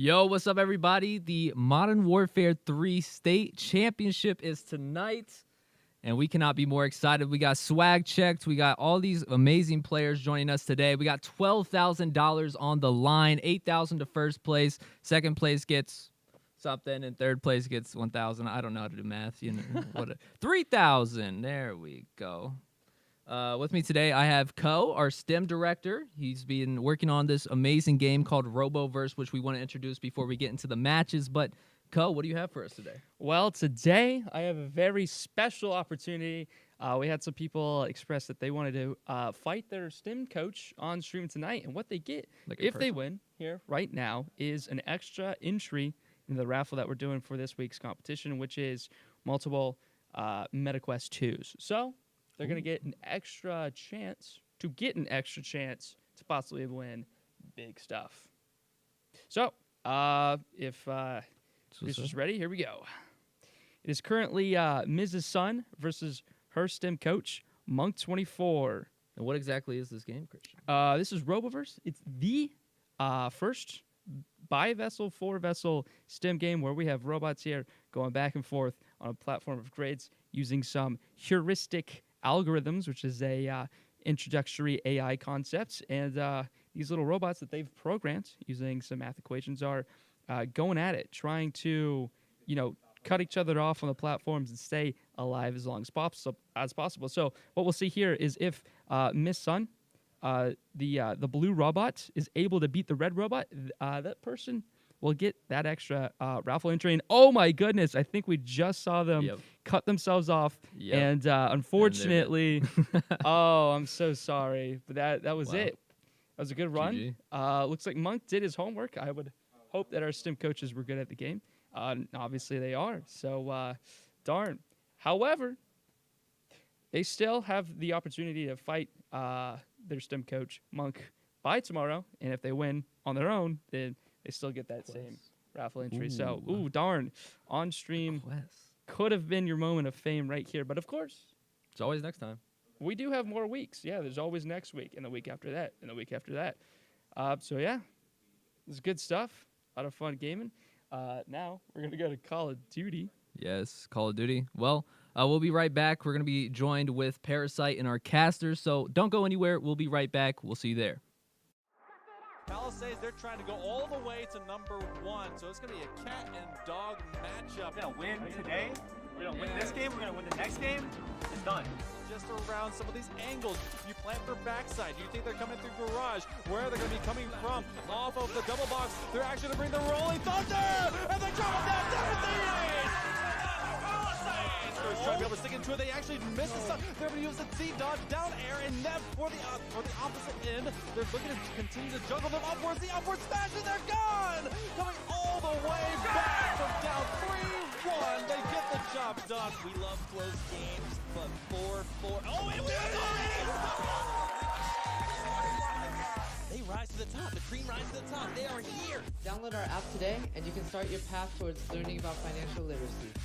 Yo, what's up, everybody? The Modern Warfare 3 State Championship is tonight, and we cannot be more excited. We got swag checked. We got all these amazing players joining us today. We got $12,000 on the line, $8,000 to first place. Second place gets something, and third place gets $1,000. I don't know how to do math. You know, what? $3,000. There we go. With me today, I have Ko, our STEM director. He's been working on this amazing game called Roboverse, which we want to introduce before we get into the matches. But, Ko, what do you have for us today? Well, today I have a very special opportunity. We had some people express that they wanted to fight their STEM coach on stream tonight. And what they get, if they win here right now, is an extra entry in the raffle that we're doing for this week's competition, which is multiple MetaQuest 2s. So they're going to get an extra chance to possibly win big stuff. So, if this is ready, here we go. It is currently Mrs. Sun versus her STEM coach, Monk24. And what exactly is this game, Christian? This is Roboverse. It's the first by Vesl, for Vesl STEM game where we have robots here going back and forth on a platform of grades using some heuristic algorithms, which is a introductory AI concept, and these little robots that they've programmed using some math equations are going at it, trying to, cut each other off on the platforms and stay alive as long as possible. So what we'll see here is if Miss Sun, the blue robot, is able to beat the red robot, that person will get that extra raffle entry. And oh my goodness, I think we just saw them cut themselves off. And unfortunately, oh, I'm so sorry. But that was it. That was a good run. Looks like Monk did his homework. I would hope that our STEM coaches were good at the game. Obviously they are. So darn. However, they still have the opportunity to fight their STEM coach, Monk, by tomorrow. And if they win on their own, then they still get that same raffle entry. Ooh. So, darn. On stream could have been your moment of fame right here. But, of course, it's always next time. We do have more weeks. Yeah, there's always next week and the week after that and the week after that. So, yeah, it's good stuff. A lot of fun gaming. Now we're going to go to Call of Duty. Yes, Call of Duty. Well, we'll be right back. We're going to be joined with Parasite and our casters. So don't go anywhere. We'll be right back. We'll see you there. Palisades, they're trying to go all the way to number 1, so it's going to be a cat and dog matchup. We're going to win today, we're going to win this game, we're going to win the next game, it's done. Just around some of these angles, you plant for backside. Do you think they're coming through garage? Where are they going to be coming from? Off of the double box, they're actually going to bring the rolling thunder, and they drop it down there at the ace! Trying to be able to stick into it. They actually missed the stun. They're going to use the Z-dodge down air and net for the opposite end. They're looking to continue to juggle them upwards. The upward smash, and they're gone! Coming all the way back from down 3-1. They get the job done. We love close games, but 4-4. Oh, it was They rise to the top. The cream rises to the top. They are here. Download our app today, and you can start your path towards learning about financial literacy.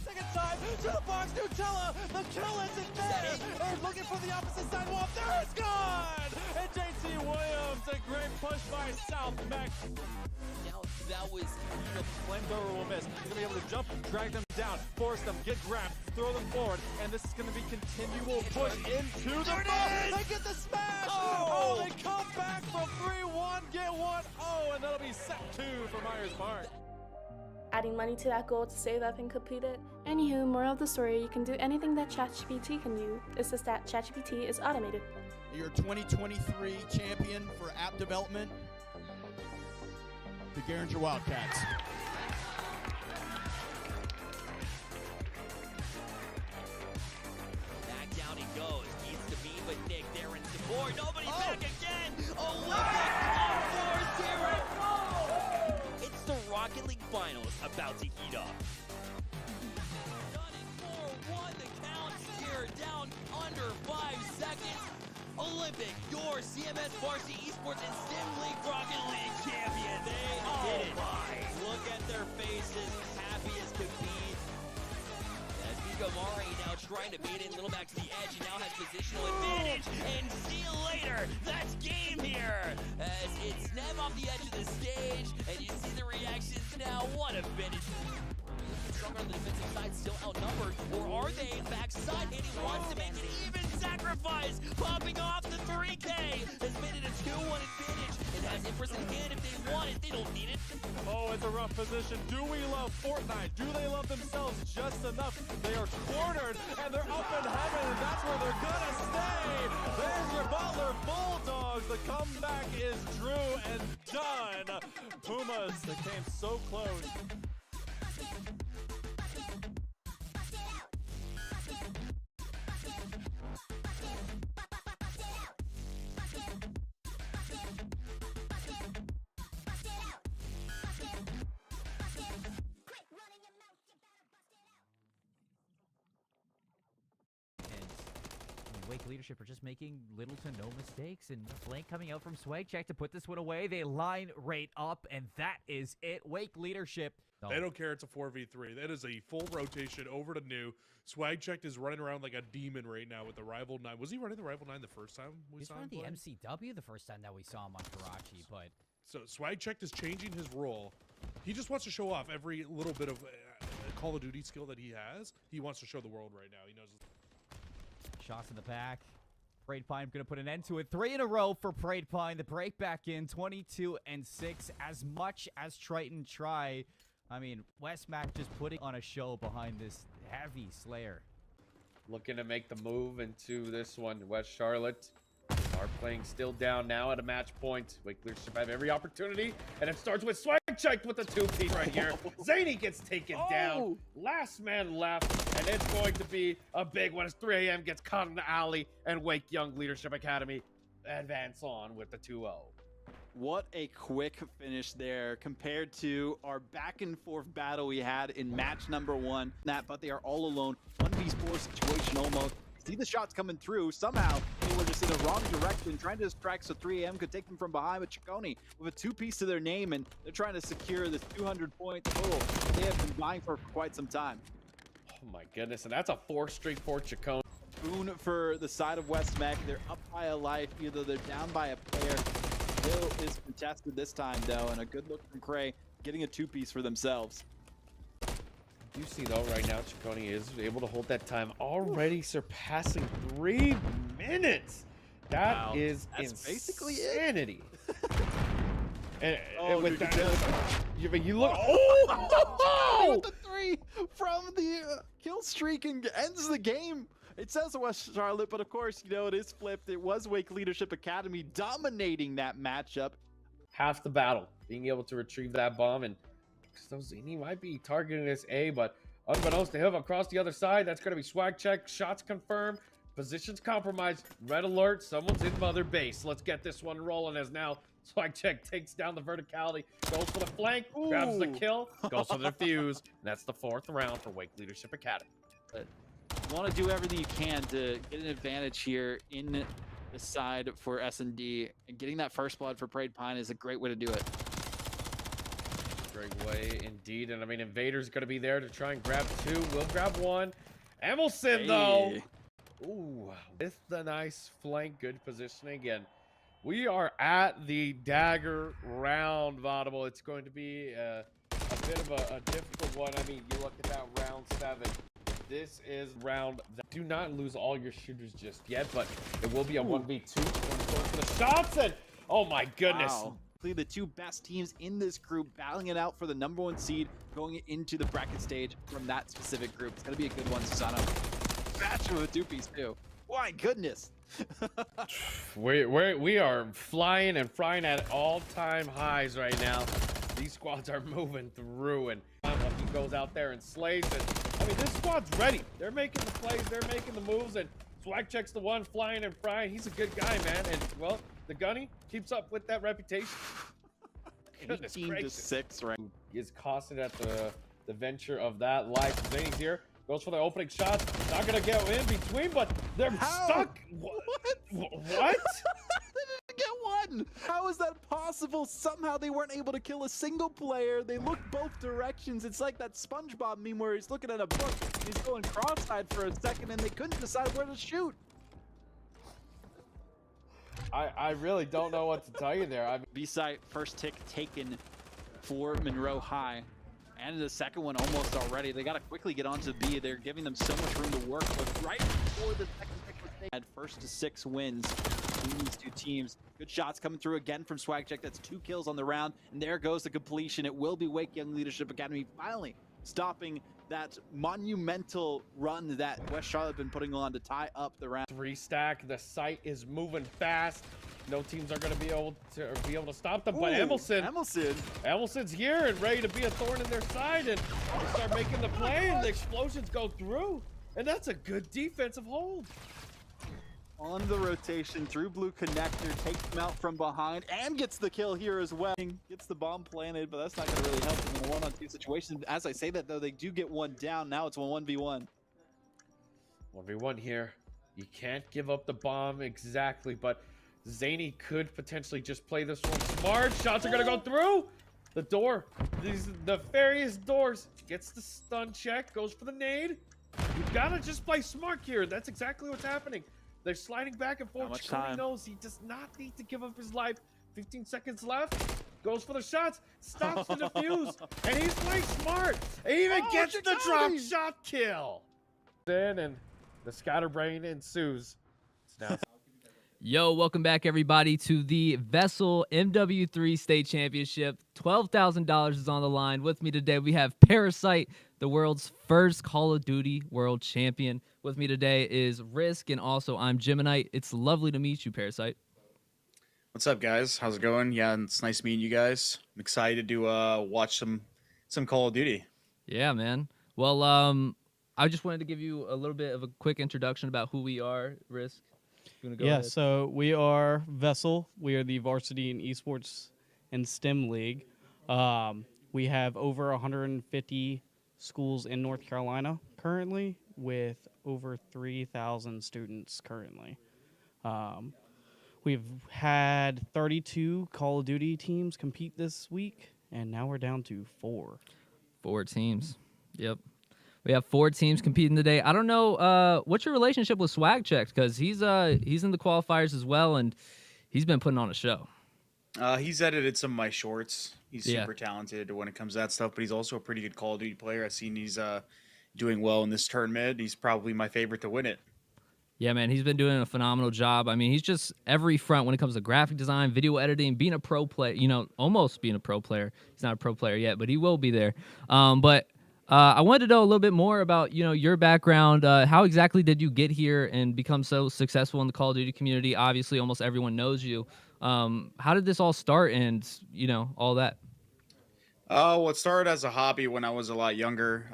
Second time to the box, Nutella. The kill isn't there. They're looking for the opposite sidewalk. There it's gone. And JT Williams, a great push by South Mac. Now that was, Flamethrower will miss. He's gonna be able to jump, drag them down, force them, get grabbed, throw them forward, and this is gonna be continual push into the ball. They get the smash. Oh, they come back from 3-1, get 1. Oh, and that'll be set 2 for Myers Park. Adding money to that goal to save that thing completed. Anywho, moral of the story, you can do anything that ChatGPT can do. It's just that ChatGPT is automated. Your 2023 champion for app development, the Garinger Wildcats. back down he goes. Needs to be, but Nick there in support. Nobody's back again. Olympic on 4-0. It's the Rocket League Finals about to heat up. Running 4-1, the count here down under 5 seconds. Olympic, your CMS Varsity Esports and Sim League Rocket League champion. They did it. Look at their faces, happy as could be. As Mari now trying to beat it, little back to the edge, and now has positional advantage. And see you later. That's game here. As it's Nev off the edge of the stage, and you see the don't need it. Oh, it's a rough position. Do we love Fortnite? Do they love themselves just enough? They are cornered, and they're up in heaven, and that's where they're gonna stay. There's your Butler Bulldogs. The comeback is true and done. Pumas, they came so close. Wake leadership are just making little to no mistakes, and the flank coming out from Swagcheck to put this one away. They line right up, and that is it. Wake leadership. They don't care. It's a 4v3. That is a full rotation over to new. Swagcheck is running around like a demon right now with the Rival 9. Was he running the Rival 9 the first time we saw him play? He's running the MCW the first time that we saw him on Karachi, but... So Swagcheck is changing his role. He just wants to show off every little bit of Call of Duty skill that he has. He wants to show the world right now. He knows... Shots in the back. Parade Pine going to put an end to it. 3 in a row for Parade Pine. The break back in 22-6. As much as Triton try, I mean, West Mac just putting on a show behind this heavy Slayer. Looking to make the move into this one. West Charlotte are playing still down now at a match point. Wake leadership have every opportunity, and it starts with Swagcheck with the 2-piece right here. Zany gets taken down. Last man left, and it's going to be a big one as 3 AM gets caught in the alley, and Wake Young Leadership Academy advance on with the 2-0. What a quick finish there compared to our back and forth battle we had in match number 1. But they are all alone. 1v4 situation almost. See the shots coming through. Somehow they were just in the wrong direction, trying to distract so 3AM could take them from behind. But Chaconi with a 2-piece to their name, and they're trying to secure this 200-point total they have been vying for quite some time. Oh my goodness, and that's a 4th streak for Chaconi. Boon for the side of West Mac. They're up by a life, either they're down by a player. Still is contested this time though, and a good look from Cray, getting a 2-piece for themselves. You see though right now Chaconi is able to hold that time, already surpassing 3 minutes. That is basically insanity. and with dude, that, you look with the 3 from the kill streak and ends the game. It says West Charlotte, but of course, you know, it is flipped. It was Wake Leadership Academy dominating that matchup. Half the battle, being able to retrieve that bomb, and so Zany might be targeting this A, but unbeknownst to him, across the other side, that's going to be Swagcheck. Shots confirmed, positions compromised, red alert, someone's in Mother Base. Let's get this one rolling as now Swagcheck takes down the verticality, goes for the flank, grabs the kill, goes for the defuse, and that's the 4th round for Wake Leadership Academy. But you want to do everything you can to get an advantage here in the side for S&D, and getting that first blood for Parade Pine is a great way to do it. Great way indeed, and I mean Invader's gonna be there to try and grab 2. We'll grab 1. Emelson though, ooh, with the nice flank, good positioning again. We are at the dagger round, Vaudable. It's going to be a bit of a difficult one. I mean, you look at that round 7. This is round. Do not lose all your shooters just yet, but it will be a 1v2. Going for the shots, and oh my goodness. Wow. The 2 best teams in this group battling it out for the #1 seed going into the bracket stage from that specific group. It's going to be a good one, Susano. Match with a 2-piece too. My goodness. we are flying and frying at all-time highs right now. These squads are moving through, and he goes out there and slays it. I mean, this squad's ready. They're making the plays, they're making the moves, and Swagcheck's the one flying and frying. He's a good guy, man, and well, the Gunny keeps up with that reputation. 18-6 right. Is costed at the venture of that life. Zany's here, goes for the opening shots. Not gonna get in between, but they're stuck. What? What? They didn't get one. How is that possible? Somehow they weren't able to kill a single player. They look both directions. It's like that SpongeBob meme where he's looking at a book. He's going cross-eyed for a second, and they couldn't decide where to shoot. I really don't know what to tell you there. B-site first tick taken for Monroe High, and the second one almost already. They got to quickly get onto B. They're giving them so much room to work with right before the second pick was taken. Had first to 6 wins between these two teams. Good shots coming through again from SwagCheck. That's 2 kills on the round, and there goes the completion. It will be Wake Young Leadership Academy finally stopping that monumental run that West Charlotte been putting on to tie up the round. 3 stack. The site is moving fast. No teams are going to be able to stop them. But Emilson's here and ready to be a thorn in their side, and they start making the play, and the explosions go through, and that's a good defensive hold. On the rotation through blue connector, takes him out from behind and gets the kill here as well. Gets the bomb planted, but that's not going to really help in a 1-on-2 situation. As I say that, though, they do get one down. Now it's 1v1. 1v1 here. You can't give up the bomb exactly, but Zany could potentially just play this one smart. Shots are going to go through. The door, these nefarious doors, gets the stun check, goes for the nade. You got to just play smart here. That's exactly what's happening. They're sliding back and forth. Chikori knows he does not need to give up his life. 15 seconds left. Goes for the shots. Stops the defuse. And he's playing smart. He even gets the drop shot kill. Then and the scatterbrain ensues. Now. Yo, welcome back, everybody, to the Vesl MW3 State Championship. $12,000 is on the line. With me today, we have Parasite, the world's first Call of Duty world champion. With me today is Risk, and also I'm Gemini. It's lovely to meet you, Parasite. What's up, guys? How's it going? Yeah, it's nice meeting you guys. I'm excited to watch some Call of Duty. Yeah, man. Well, I just wanted to give you a little bit of a quick introduction about who we are, Risk. Yeah, so we are Vesl. We are the varsity in esports and STEM league. We have over 150 schools in North Carolina currently, with over 3,000 students currently. We've had 32 Call of Duty teams compete this week, and now we're down to 4. 4 teams. Yep. We have 4 teams competing today. I don't know what's your relationship with SwagCheck, because he's in the qualifiers as well, and he's been putting on a show. He's edited some of my shorts. He's super talented when it comes to that stuff, but he's also a pretty good Call of Duty player. I've seen he's doing well in this tournament. He's probably my favorite to win it. Yeah, man, he's been doing a phenomenal job. I mean, he's just every front when it comes to graphic design, video editing, being a pro player, almost being a pro player. He's not a pro player yet, but he will be there. I wanted to know a little bit more about, your background. How exactly did you get here and become so successful in the Call of Duty community? Obviously, almost everyone knows you. How did this all start and, all that? Well, it started as a hobby when I was a lot younger.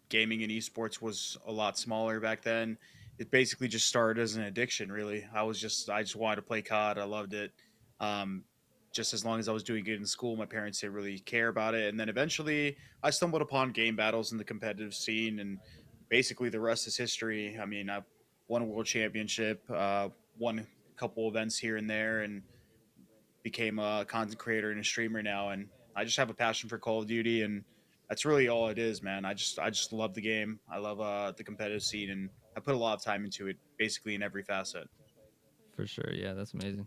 Gaming and esports was a lot smaller back then. It basically just started as an addiction, really. I just wanted to play COD. I loved it. Just as long as I was doing good in school, my parents didn't really care about it. And then eventually I stumbled upon game battles in the competitive scene, and basically the rest is history. I mean, I won a world championship, won a couple events here and there, and became a content creator and a streamer now. And I just have a passion for Call of Duty, and that's really all it is, man. I just love the game. I love the competitive scene, and I put a lot of time into it, basically in every facet. For sure, yeah, that's amazing.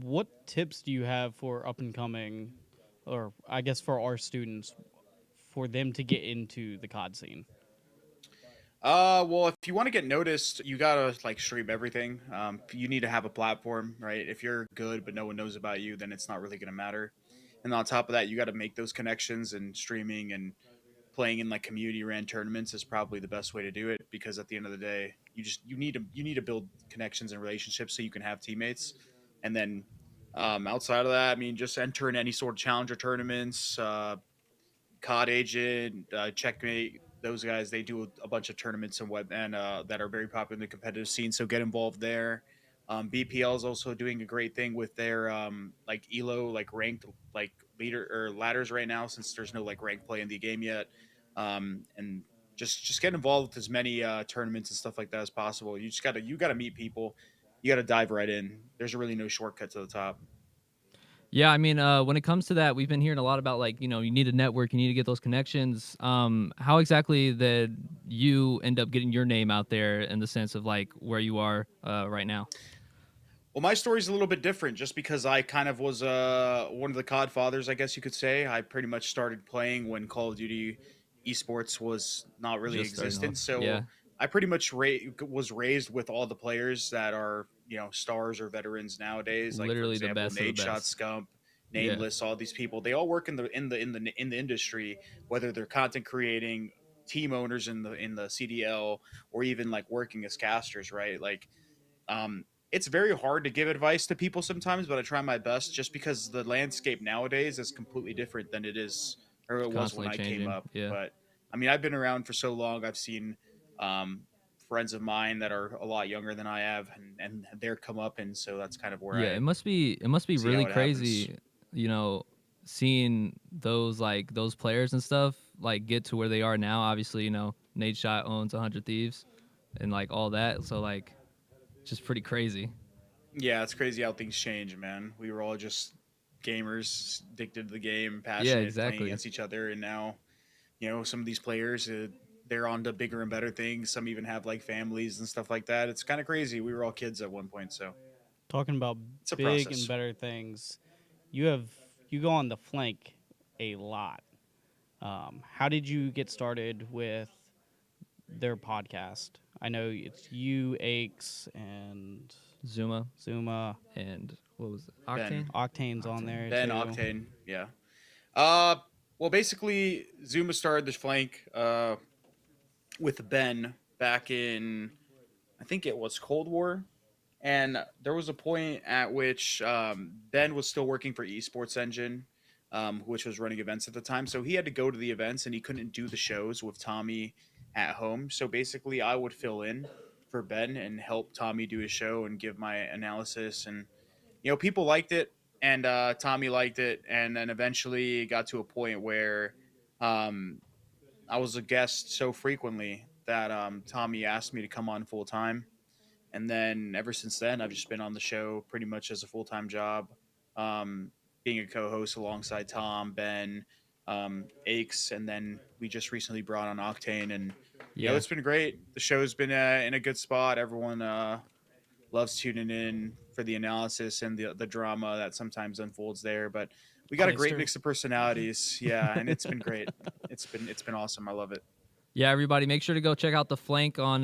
What tips do you have for up and coming, or I guess for our students, for them to get into the COD scene? Well, if you want to get noticed, you gotta stream everything. You need to have a platform, right? If you're good but no one knows about you, then it's not really gonna matter. And on top of that, you got to make those connections, and streaming and playing in community ran tournaments is probably the best way to do it, because at the end of the day, you need to build connections and relationships so you can have teammates. And then outside of that, I mean, just enter in any sort of challenger tournaments, COD Agent, Checkmate. Those guys, they do a bunch of tournaments and that are very popular in the competitive scene. So get involved there. BPL is also doing a great thing with their ELO ranked leader or ladders right now, since there's no ranked play in the game yet. And just get involved with as many tournaments and stuff like that as possible. You gotta meet people. You got to dive right in. There's really no shortcut to the top. Yeah, I mean, when it comes to that, we've been hearing a lot about you need a network, you need to get those connections. How exactly did you end up getting your name out there in the sense of where you are right now? Well, my story's a little bit different, just because I kind of was one of the COD fathers, I guess you could say. I pretty much started playing when Call of Duty esports was not really existent. So I pretty much was raised with all the players that are, you know, stars or veterans nowadays. Like, Literally for the example, best of the Nate Shot, best. Scump, Yeah. Nameless, all these people. They all work in the industry, whether they're content creating, team owners in the CDL, or even like working as casters, right? Like, it's very hard to give advice to people sometimes, but I try my best just because the landscape nowadays is completely different than it is or it was when Constantly I came changing. up. Yeah. But I mean, I've been around for so long. I've seen um, friends of mine that are a lot younger than I have, and they're come up, and so that's kind of where Yeah, I it must be see how really it happens. crazy, you know, seeing those players and stuff like get to where they are now. Obviously, you know, Nate Shot owns 100 Thieves and like all that. So like just pretty crazy. Yeah, it's crazy how things change, man. We were all just gamers, addicted to the game, Yeah, passionate, playing exactly. against each other, and now, you know, some of these players, they're on to bigger and better things. Some even have like families and stuff like that. It's kind of crazy. We were all kids at one point, so Talking about it's a big process. and better things, you go on the flank a lot. How did you get started with their podcast? I know it's you, Aches, and Zuma, and what was it? Ben. Octane's on there Ben too. Octane, yeah. Well, basically, Zuma started the flank with Ben back in, I think it was Cold War, and there was a point at which Ben was still working for Esports Engine, which was running events at the time. So he had to go to the events, and he couldn't do the shows with Tommy at home. So basically, I would fill in for Ben and help Tommy do his show and give my analysis. And you know, people liked it, and Tommy liked it, and then eventually it got to a point where I was a guest so frequently that Tommy asked me to come on full time. And then ever since then, I've just been on the show pretty much as a full time job, being a co host alongside Tom, Ben, Aches, and then we just recently brought on Octane. And, you know, it's been great. The show's been in a good spot. Everyone loves tuning in for the analysis and the drama that sometimes unfolds there. But we got a great mix of personalities. Yeah, and it's been great. It's been awesome. I love it. Yeah, everybody, make sure to go check out the flank on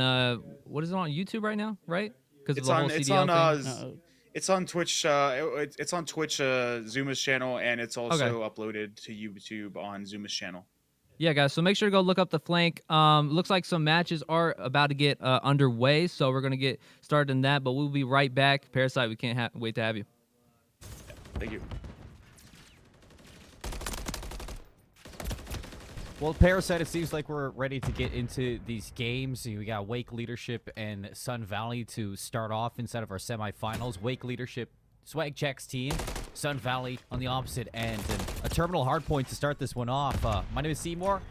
what is it on YouTube right now, right? Because It's on Twitch. It's on Twitch, Zuma's channel, and it's also uploaded to YouTube on Zuma's channel. Yeah, guys. So make sure to go look up the flank. Looks like some matches are about to get underway, so we're gonna get started in that. But we'll be right back. Parasite, we can't wait to have you. Thank you. Well, Parasite, it seems like we're ready to get into these games. We got Wake Leadership and Sun Valley to start off inside of our semifinals. Wake Leadership, Swag Check's team. Sun Valley on the opposite end. And a terminal hardpoint to start this one off. My name is Seymour.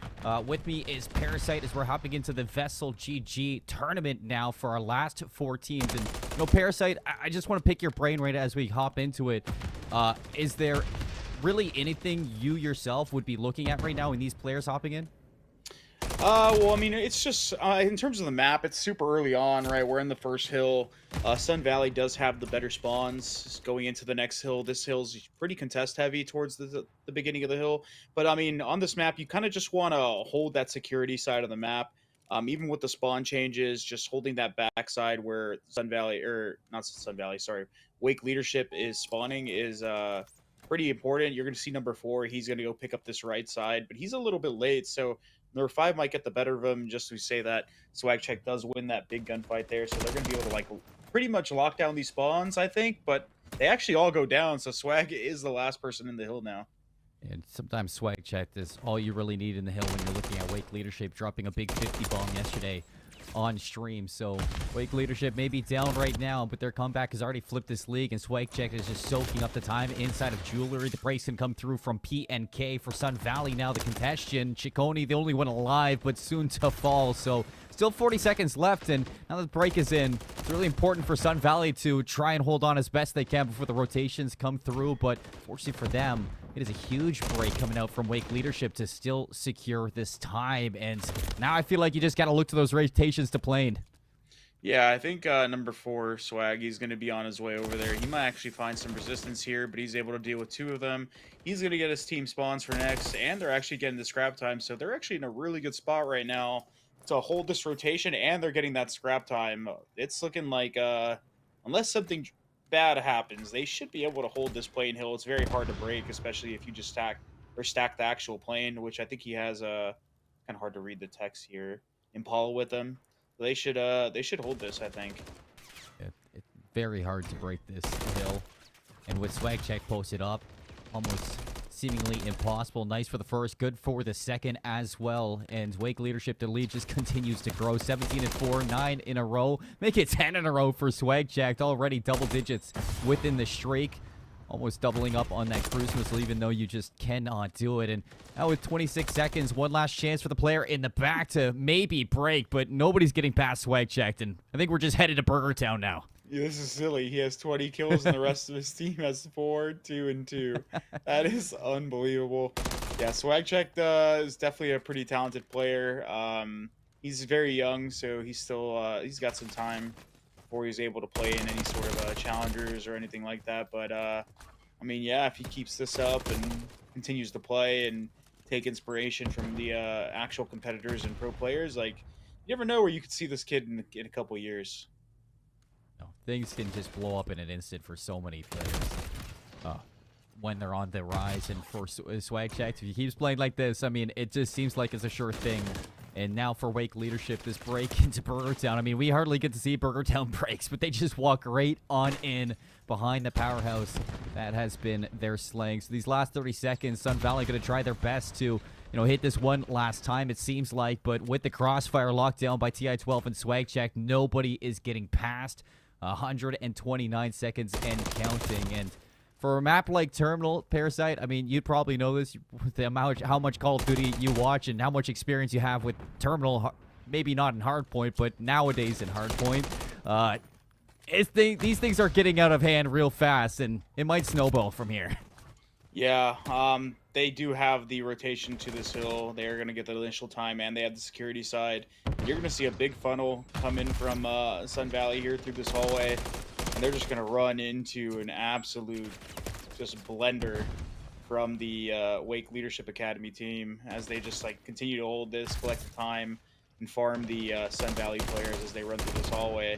With me is Parasite as we're hopping into the Vesl GG tournament now for our last 4 teams. And, you know, Parasite, I just want to pick your brain right as we hop into it. Is there really anything you yourself would be looking at right now in these players hopping in? Well, I mean, it's just in terms of the map, it's super early on, right? We're in the first hill. Sun Valley does have the better spawns going into the next hill. This hill's pretty contest heavy towards the beginning of the hill. But I mean, on this map, you kind of just want to hold that security side of the map. Even with the spawn changes, just holding that backside where Wake Leadership is spawning is pretty important. You're going to see number 4. He's going to go pick up this right side, but he's a little bit late, so number 5 might get the better of him. Just to say that Swag Check does win that big gunfight there, so they're going to be able to like pretty much lock down these spawns, I think. But they actually all go down, so Swag is the last person in the hill now. And sometimes Swag Check is all you really need in the hill when you're looking at Wake Leadership dropping a big 50 bomb yesterday on stream. So Wake Leadership may be down right now, but their comeback has already flipped this league, and Swag Check is just soaking up the time inside of Jewelry. The breaks can come through from PNK for Sun Valley now. The contention, Ciccone, the only one alive, but soon to fall. So still 40 seconds left, and now the break is in. It's really important for Sun Valley to try and hold on as best they can before the rotations come through, but fortunately for them, it is a huge break coming out from Wake Leadership to still secure this time. And now I feel like you just got to look to those rotations to plane. Yeah, I think number 4, Swag, he's going to be on his way over there. He might actually find some resistance here, but he's able to deal with 2 of them. He's going to get his team spawns for next, and they're actually getting the scrap time. So they're actually in a really good spot right now to hold this rotation, and they're getting that scrap time. It's looking like unless something bad happens, they should be able to hold this plane hill. It's very hard to break, especially if you just stack the actual plane, which I think he has kind of hard to read the text here. Impala with them. They should hold this, I think. It's very hard to break this hill. And with Swag Check posted up, almost seemingly impossible. Nice for the first, good for the second as well. And Wake leadership, the lead just continues to grow. 17-4, 9 in a row. Make it 10 in a row for Swag Check. Already double digits within the streak. Almost doubling up on that cruise missile, even though you just cannot do it. And now with 26 seconds, one last chance for the player in the back to maybe break, but nobody's getting past Swag Checked. And I think we're just headed to Burger Town now. Yeah, this is silly. He has 20 kills and the rest of his team has 4, 2, and 2. That is unbelievable. Yeah, Swag Check is definitely a pretty talented player. He's very young, so he's still he's got some time before he's able to play in any sort of challengers or anything like that. But I mean, yeah, if he keeps this up and continues to play and take inspiration from the actual competitors and pro players, like, you never know where you could see this kid in a couple of years. Things can just blow up in an instant for so many players when they're on the rise. And for Swag Check, if he keeps playing like this, I mean, it just seems like it's a sure thing. And now for Wake leadership, this break into Burger Town. I mean, we hardly get to see Burger Town breaks, but they just walk right on in behind the powerhouse. That has been their slang. So these last 30 seconds, Sun Valley going to try their best to, hit this one last time, it seems like. But with the crossfire locked down by TI-12 and Swag Check, nobody is getting past. 129 seconds and counting. And for a map like Terminal, Parasite, I mean, you'd probably know this with the amount, how much Call of Duty you watch and how much experience you have with Terminal. Maybe not in Hardpoint, but nowadays in Hardpoint, these things are getting out of hand real fast, and it might snowball from here. Yeah, they do have the rotation to this hill. They're going to get the initial time, and they have the security side. You're going to see a big funnel come in from Sun Valley here through this hallway, and they're just going to run into an absolute just blender from the Wake Leadership Academy team as they just continue to hold this, collect the time, and farm the Sun Valley players as they run through this hallway.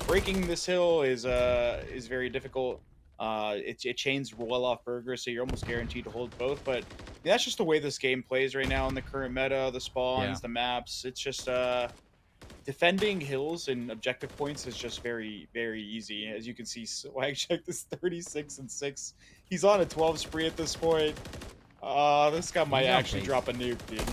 Breaking this hill is very difficult. It chains well off Burger, so you're almost guaranteed to hold both. But that's just the way this game plays right now in the current meta, the spawns, the maps. It's just defending hills and objective points is just very, very easy. As you can see, Swag Check is 36-6. He's on a 12 spree at this point. This guy might actually drop a nuke, dude.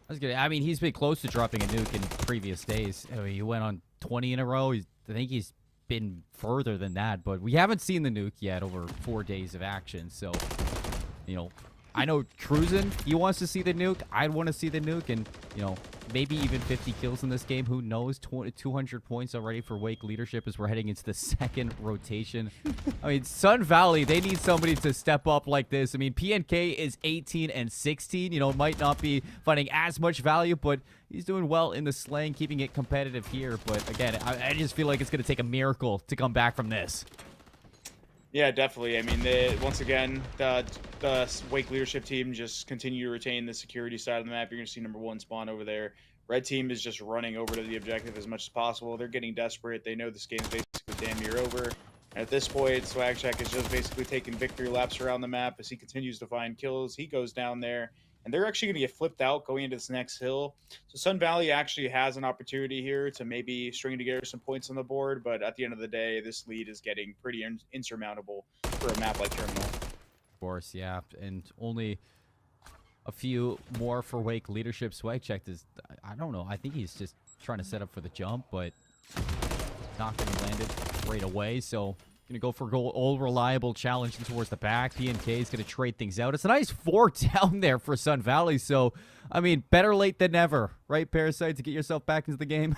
That's good. I mean, he's been close to dropping a nuke in previous days. I mean, he went on 20 in a row. I think he's been further than that, but we haven't seen the nuke yet over 4 days of action. So, I know Cruisin', he wants to see the nuke. I'd want to see the nuke, and maybe even 50 kills in this game. Who knows? 200 points already for Wake leadership as we're heading into the second rotation. I mean, Sun Valley, they need somebody to step up like this. I mean, PNK is 18-16. Might not be finding as much value, but he's doing well in the slang, keeping it competitive here. But again, I just feel like it's going to take a miracle to come back from this. Yeah, definitely. I mean, once again, the Wake leadership team just continue to retain the security side of the map. You're going to see number 1 spawn over there. Red team is just running over to the objective as much as possible. They're getting desperate. They know this game's basically damn near over. And at this point, Swag Check is just basically taking victory laps around the map as he continues to find kills. He goes down there, and they're actually going to get flipped out going into this next hill. So Sun Valley actually has an opportunity here to maybe string together some points on the board, but at the end of the day, this lead is getting pretty insurmountable for a map like Terminal. Of course, yeah, and only a few more for Wake leadership. Swag Check is, I don't know, I think he's just trying to set up for the jump, but not going to land it right away, so going to go for old reliable challenge towards the back. PNK is going to trade things out. It's a nice 4 down there for Sun Valley. So, I mean, better late than never, right, Parasite, to get yourself back into the game?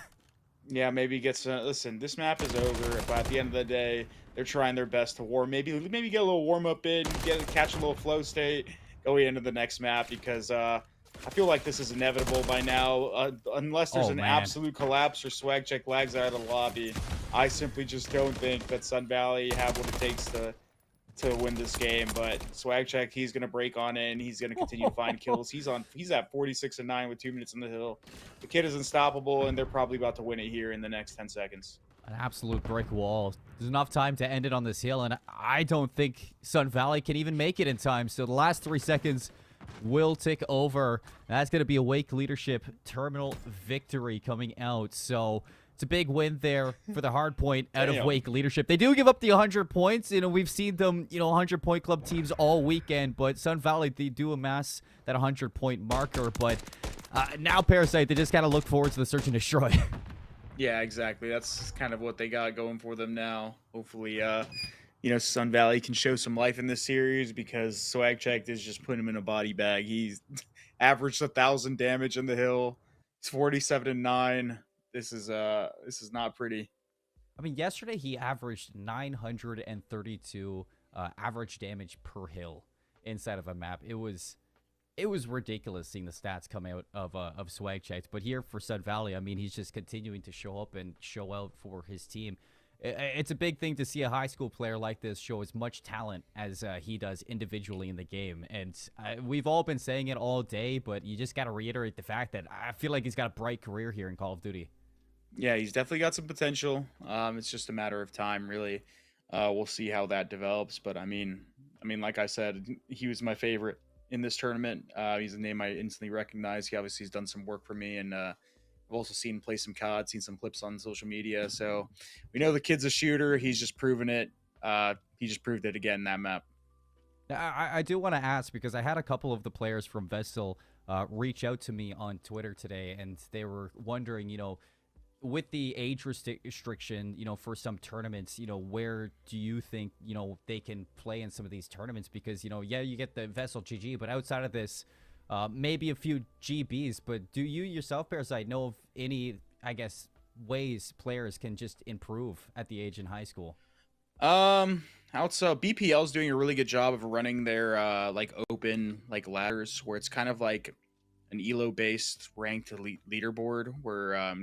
Yeah, maybe get some. Listen, this map is over, but at the end of the day, they're trying their best to maybe get a little warm up in, catch a little flow state, going into the next map because I feel like this is inevitable by now, unless there's an absolute collapse or Swag Check lags out of the lobby. I simply just don't think that Sun Valley have what it takes to win this game, but Swagcheck, he's gonna break on it and he's gonna continue to find kills. He's at 46-9 with 2 minutes on the hill. The kid is unstoppable, and they're probably about to win it here in the next 10 seconds. An absolute brick wall. There's enough time to end it on this hill, and I don't think Sun Valley can even make it in time. So the last 3 seconds will tick over. That's going to be a Wake Leadership Terminal victory coming out. So it's a big win there for the hard point out of Wake Leadership. They do give up the 100 points. You know, we've seen them, 100-point club teams all weekend, but Sun Valley, they do amass that 100-point marker. But now Parasite, they just got to look forward to the search and destroy. Yeah, exactly. That's kind of what they got going for them now. Hopefully, Sun Valley can show some life in this series, because Swagcheck is just putting him in a body bag. He's averaged 1,000 damage on the hill. It's 47-9. This is not pretty. I mean, yesterday he averaged 932 average damage per hill inside of a map. It was ridiculous seeing the stats come out of Swagcheck. But here for Sun Valley, I mean, he's just continuing to show up and show out for his team. It's a big thing to see a high school player like this show as much talent as he does individually in the game. And we've all been saying it all day, but you just got to reiterate the fact that I feel like he's got a bright career here in Call of Duty. Yeah, he's definitely got some potential. It's just a matter of time, really. We'll see how that develops. But I mean, like I said, he was my favorite in this tournament. He's a name I instantly recognize. He obviously has done some work for me, and I've also seen him play some COD, seen some clips on social media. So we know the kid's a shooter. He's just proven it. He just proved it again in that map. I do want to ask, because I had a couple of the players from Vesl reach out to me on Twitter today, and they were wondering, with the age restriction, for some tournaments, where do you think, they can play in some of these tournaments? Because, yeah, you get the Vesl GG, but outside of this, maybe a few GBs. But do you yourself, Parasite, know of any, I guess, ways players can just improve at the age in high school? Also, BPL is doing a really good job of running their open ladders, where it's kind of like an ELO based ranked leaderboard, where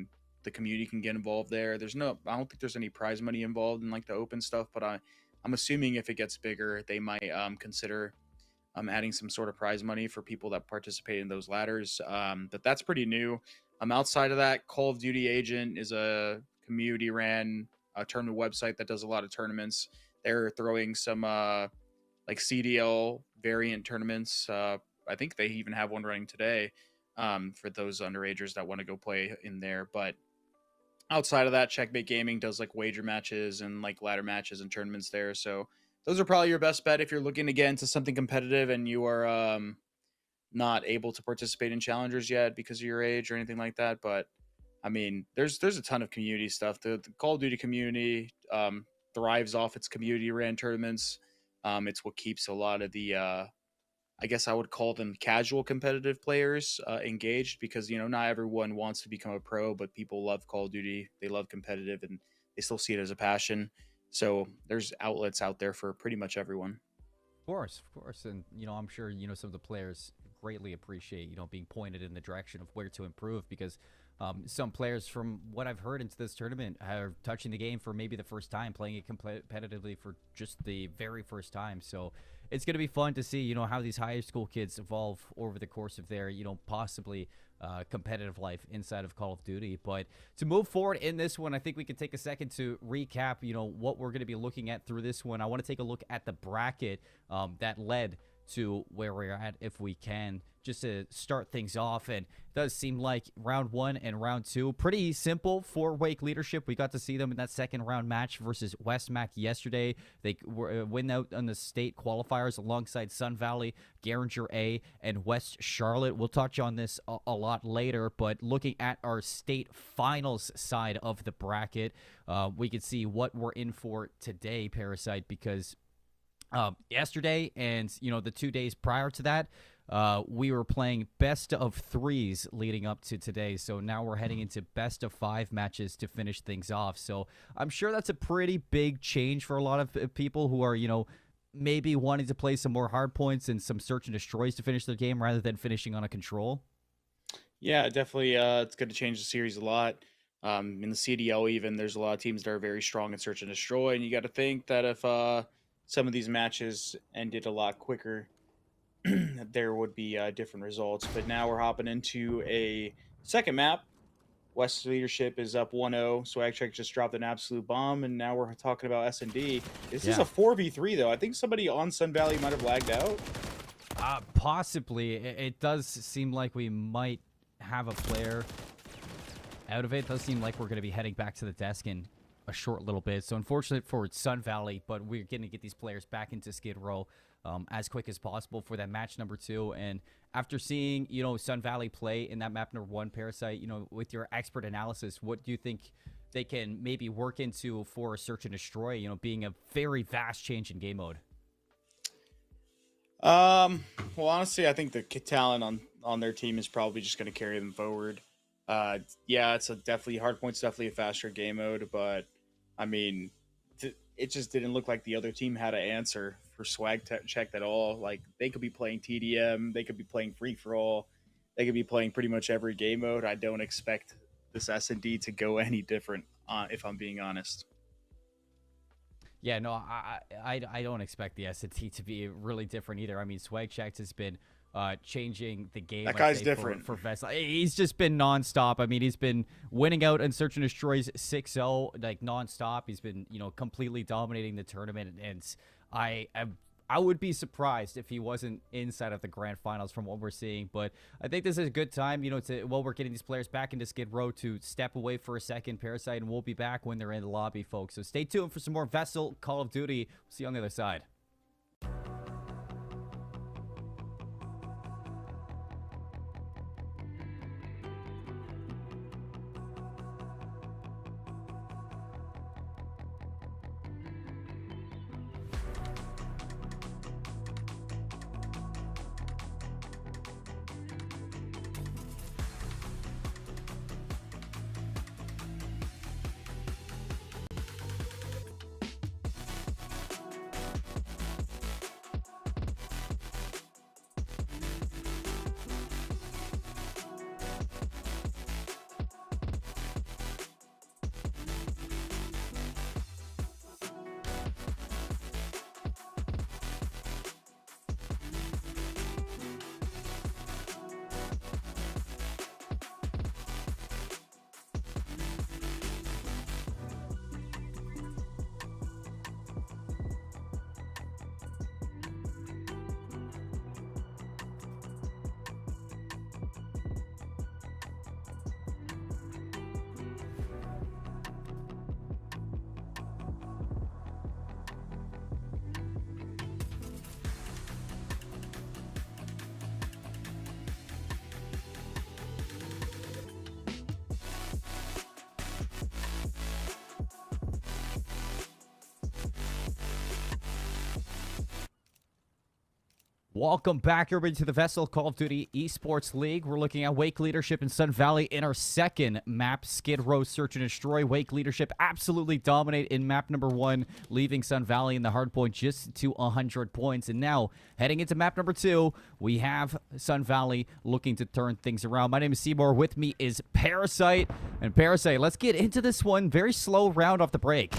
the community can get involved there. I don't think there's any prize money involved in the open stuff, but I'm assuming if it gets bigger, they might consider adding some sort of prize money for people that participate in those ladders. But that's pretty new. Outside of that, Call of Duty Agent is a community ran tournament website that does a lot of tournaments. They're throwing some CDL variant tournaments. I think they even have one running today for those underagers that want to go play in there. But outside of that, Checkmate Gaming does wager matches and ladder matches and tournaments there. So those are probably your best bet if you're looking to get into something competitive and you are not able to participate in challengers yet because of your age or anything like that. But I mean, there's a ton of community stuff. The Call of Duty community thrives off its community ran tournaments. It's what keeps a lot of the I guess I would call them casual competitive players engaged, because not everyone wants to become a pro, but people love Call of Duty. They love competitive, and they still see it as a passion. So there's outlets out there for pretty much everyone. Of course. And, I'm sure, some of the players greatly appreciate, being pointed in the direction of where to improve, because some players, from what I've heard into this tournament, are touching the game for maybe the first time, playing it competitively for just the very first time. So it's going to be fun to see, how these high school kids evolve over the course of their, possibly competitive life inside of Call of Duty. But to move forward in this one, I think we could take a second to recap, what we're going to be looking at through this one. I want to take a look at the bracket that led to where we're at, if we can, just to start things off. And it does seem like round 1 and round 2 pretty simple for Wake Leadership. We got to see them in that second round match versus Westmac yesterday. They win out on the state qualifiers alongside Sun Valley, Garinger A, and West Charlotte. We'll touch on this a lot later, but looking at our state finals side of the bracket, we can see what we're in for today, Parasite, because yesterday and the 2 days prior to that, we were playing best of 3s leading up to today. So now we're heading into best of 5 matches to finish things off. So I'm sure that's a pretty big change for a lot of people who are, maybe wanting to play some more hard points and some search and destroys to finish their game rather than finishing on a control. Yeah, definitely. It's going to change the series a lot. In the CDL even, there's a lot of teams that are very strong in search and destroy, and you got to think that if some of these matches ended a lot quicker, there would be different results. But now we're hopping into a second map. West leadership is up 1-0. Swag Check just dropped an absolute bomb, and now we're talking about S&D. This is a 4v3, though. I think somebody on Sun Valley might have lagged out. Possibly. It does seem like we might have a player out of it. It does seem like we're going to be heading back to the desk in a short little bit. So unfortunate for Sun Valley, but we're going to get these players back into Skid Row as quick as possible for that match number 2. And after seeing, Sun Valley play in that map number 1, Parasite, with your expert analysis, what do you think they can maybe work into for Search and Destroy, being a very vast change in game mode? Well, honestly, I think the talent on their team is probably just going to carry them forward. Yeah, it's definitely Hardpoint's definitely a faster game mode, but I mean, it just didn't look like the other team had an answer for Swag Check at all. Like, they could be playing TDM, they could be playing free for all, they could be playing pretty much every game mode. I don't expect this S&D to go any different, if I'm being honest. Yeah, no, I don't expect the S&T to be really different either. I mean, Swag Check has been changing the game. That guy's different. For Vesl. He's just been nonstop. I mean, he's been winning out in Search and Destroys 6-0, like nonstop. He's been, completely dominating the tournament. And I would be surprised if he wasn't inside of the grand finals from what we're seeing. But I think this is a good time, while we're getting these players back into Skid Row, to step away for a second, Parasite, and we'll be back when they're in the lobby, folks. So stay tuned for some more Vesl Call of Duty. We'll see you on the other side. Welcome back, everybody, to the Vesl Call of Duty Esports League. We're looking at Wake Leadership in Sun Valley in our second map, Skid Row Search and Destroy. Wake Leadership absolutely dominate in map number 1, leaving Sun Valley in the hard point just to 100 points. And now, heading into map number 2, we have Sun Valley looking to turn things around. My name is Seymour. With me is Parasite. And Parasite, let's get into this one. Very slow round off the break.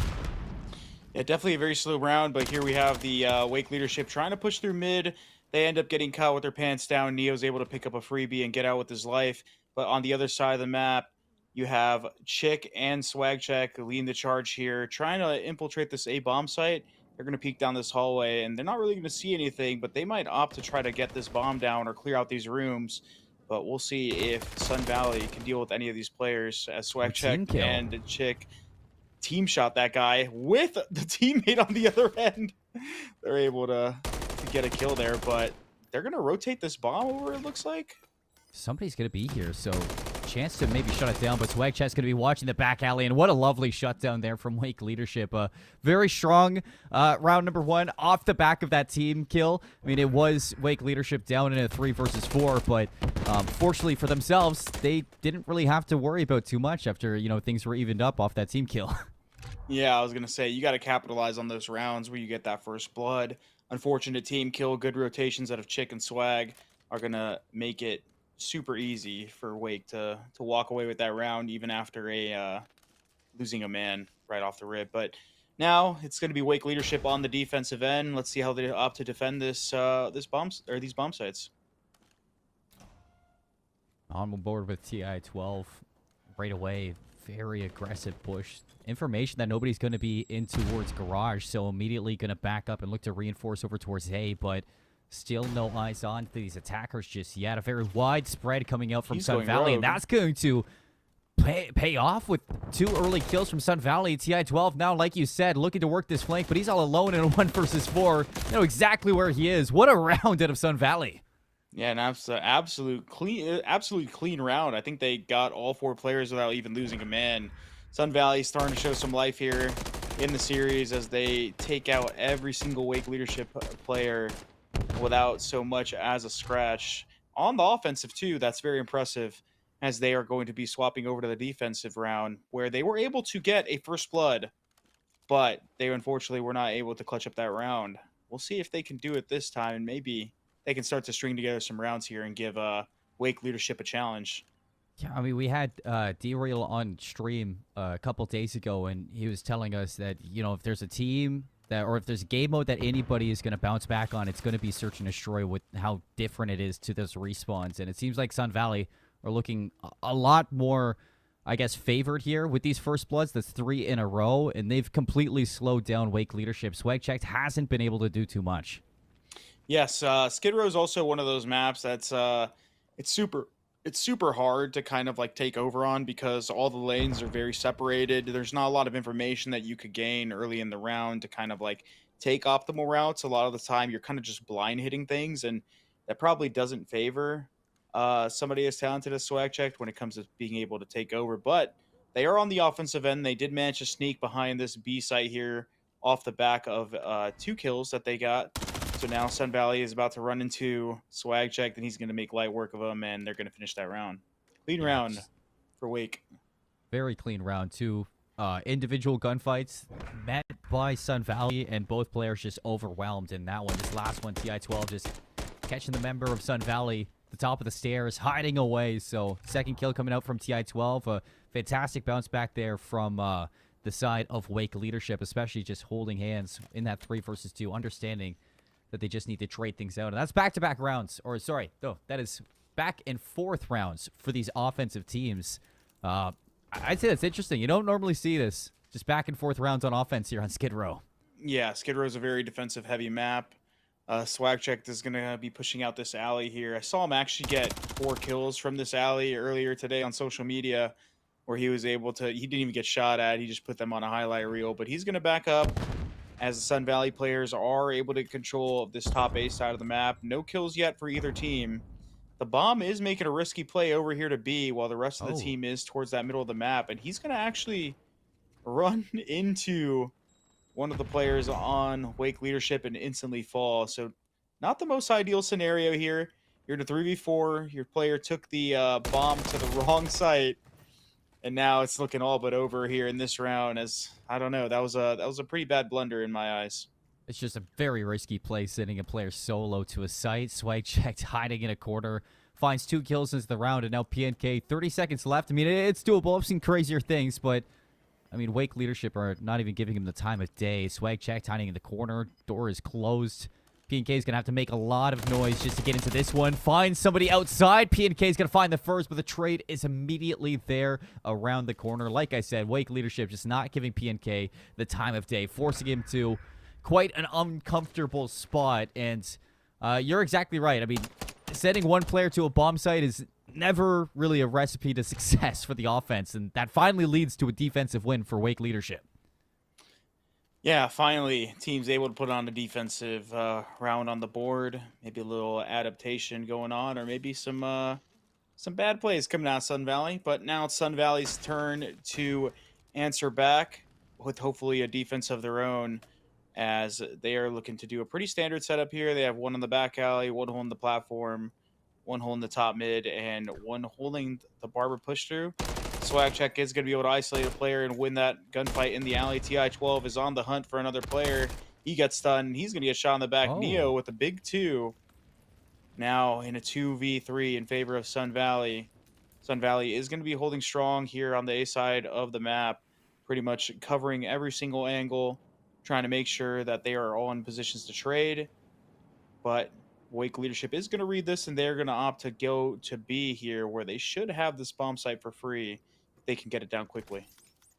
Yeah, definitely a very slow round, but here we have the Wake Leadership trying to push through mid. They end up getting caught with their pants down. Neo's able to pick up a freebie and get out with his life. But on the other side of the map, you have Chick and Swag Check leading the charge here, trying to infiltrate this A-bomb site. They're going to peek down this hallway, and they're not really going to see anything, but they might opt to try to get this bomb down or clear out these rooms. But we'll see if Sun Valley can deal with any of these players, as Swag Check and Chick team shot that guy with the teammate on the other end. They're able to get a kill there, but they're going to rotate this bomb over, it looks like. Somebody's going to be here, so chance to maybe shut it down, but Swag Check's going to be watching the back alley, and what a lovely shutdown there from Wake Leadership. Very strong round number 1 off the back of that team kill. I mean, it was Wake Leadership down in a 3 versus 4, but fortunately for themselves, they didn't really have to worry about too much after, things were evened up off that team kill. Yeah, I was going to say, you got to capitalize on those rounds where you get that first blood. Unfortunate team kill, good rotations out of Chick and Swag are going to make it super easy for Wake to walk away with that round, even after losing a man right off the rip. But Now it's going to be Wake leadership on the defensive end. Let's see how they opt to defend these bomb sites. On board with TI-12 right away. Very aggressive push. Information that nobody's going to be in towards garage, so immediately going to back up and look to reinforce over towards A, but still no eyes on these attackers just yet. A very wide spread coming out from Sun Valley, and that's going to pay off with 2 early kills from Sun Valley. TI-12 now, like you said, looking to work this flank, but he's all alone in a 1 versus 4. You know exactly where he is. What a round out of Sun Valley. Yeah, an absolute clean round. I think they got all 4 players without even losing a man. Sun Valley starting to show some life here in the series as they take out every single Wake leadership player without so much as a scratch. On the offensive too, that's very impressive, as they are going to be swapping over to the defensive round, where they were able to get a first blood, but they unfortunately were not able to clutch up that round. We'll see if they can do it this time, and maybe they can start to string together some rounds here and give Wake leadership a challenge. Yeah, I mean, we had D-Real on stream a couple days ago, and he was telling us that, you know, if there's a team that, or if there's a game mode that anybody is going to bounce back on, it's going to be Search and Destroy with how different it is to those respawns. And it seems like Sun Valley are looking a lot more, I guess, favored here with these first bloods. That's 3 in a row, and they've completely slowed down Wake leadership. Swag Checked hasn't been able to do too much. Yes, Skid Row is also one of those maps that's it's super hard to kind of like take over on, because all the lanes are very separated. There's not a lot of information that you could gain early in the round to kind of like take optimal routes. A lot of the time you're kind of just blind hitting things, and that probably doesn't favor somebody as talented as Swag Checked when it comes to being able to take over. But they are on the offensive end. They did manage to sneak behind this B site here off the back of 2 kills that they got. So now Sun Valley is about to run into Swag Checked, and he's going to make light work of them, and they're going to finish that round. Clean round for Wake. Very clean round, too. Individual gunfights met by Sun Valley, and both players just overwhelmed in that one. This last one, TI-12 just catching the member of Sun Valley, the top of the stairs, hiding away. So second kill coming out from TI-12. A fantastic bounce back there from the side of Wake leadership, especially just holding hands in that 3 versus 2, understanding that they just need to trade things out. And that's back-to-back rounds. Or, sorry, no, that is back and forth rounds for these offensive teams. I'd say that's interesting. You don't normally see this. Just back and forth rounds on offense here on Skid Row. Yeah, Skid Row is a very defensive-heavy map. Swag Checked is going to be pushing out this alley here. I saw him actually get 4 kills from this alley earlier today on social media, where he was able to, he didn't even get shot at. He just put them on a highlight reel. But he's going to back up, as the Sun Valley players are able to control this top A side of the map. No kills yet for either team. The bomb is making a risky play over here to B, while the rest of the team is towards that middle of the map. And he's going to actually run into one of the players on Wake leadership and instantly fall. So not the most ideal scenario here. You're in a 3v4. Your player took the bomb to the wrong site. And now it's looking all but over here in this round, as I don't know. That was a pretty bad blunder in my eyes. It's just a very risky play, sending a player solo to a site. Swag Checked hiding in a corner, finds 2 kills into the round, and now PNK 30 seconds left. I mean, it's doable. I've seen crazier things, but I mean, Wake leadership are not even giving him the time of day. Swag Checked hiding in the corner. Door is closed. PNK is going to have to make a lot of noise just to get into this one. Find somebody outside. PNK is going to find the first, but the trade is immediately there around the corner. Like I said, Wake leadership just not giving PNK the time of day, forcing him to quite an uncomfortable spot. And you're exactly right. I mean, sending one player to a bomb site is never really a recipe to success for the offense, and that finally leads to a defensive win for Wake leadership. Yeah, finally, team's able to put on a defensive round on the board. Maybe a little adaptation going on, or maybe some bad plays coming out of Sun Valley. But now it's Sun Valley's turn to answer back with hopefully a defense of their own, as they are looking to do a pretty standard setup here. They have 1 on the back alley, 1 hole in the platform, 1 hole in the top mid, and 1 holding the barber push through. Swag Check is going to be able to isolate a player and win that gunfight in the alley. TI-12 is on the hunt for another player. He gets stunned. He's going to get shot in the back. Neo with a big 2. Now in a 2v3 in favor of Sun Valley. Sun Valley is going to be holding strong here on the A side of the map, pretty much covering every single angle trying to make sure that they are all in positions to trade. But Wake leadership is going to read this, and they're going to opt to go to B here, where they should have this bomb site for free if they can get it down quickly.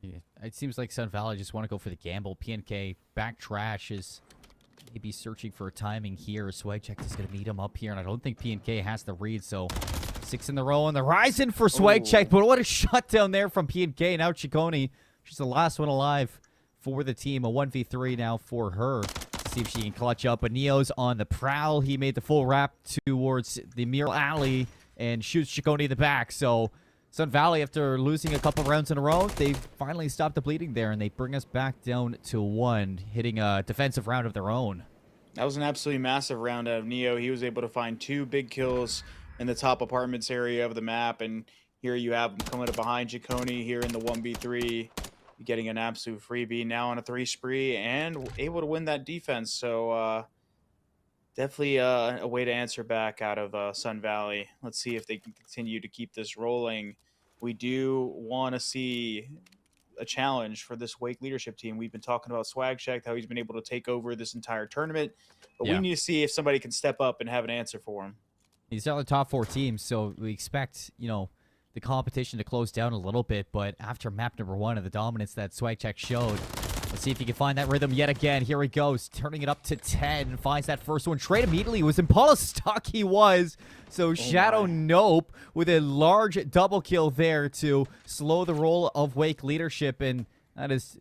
Yeah, it seems like Sun Valley just want to go for the gamble. PNK back trash is maybe searching for a timing here. Swagcheck is going to meet him up here, and I don't think PNK has the read, so 6 in the row on the horizon for Swagcheck, but what a shutdown there from PNK. Now Ciccone, she's the last one alive for the team. A 1v3 now for her. See if she can clutch up. But Neo's on the prowl. He made the full wrap towards the mural alley and shoots Ciccone in the back. So Sun Valley, after losing a couple rounds in a row, they finally stopped the bleeding there, and they bring us back down to 1, hitting a defensive round of their own. That was an absolutely massive round out of Neo. He was able to find 2 big kills in the top apartments area of the map, and here you have him coming up behind Ciccone here in the 1v3. Getting an absolute freebie now on a 3 spree and able to win that defense. So definitely a way to answer back out of Sun Valley. Let's see if they can continue to keep this rolling. We do want to see a challenge for this Wake leadership team. We've been talking about Swagcheck, how he's been able to take over this entire tournament, but we need to see if somebody can step up and have an answer for him. These are the top 4 teams, so we expect, the competition to close down a little bit, but after map number 1 and the dominance that Swagcheck showed, let's see if he can find that rhythm yet again. Here he goes, turning it up to 10, finds that first one. Trade immediately. It was Impala stock he was. So Shadow Nope with a large double kill there to slow the roll of Wake leadership, and that is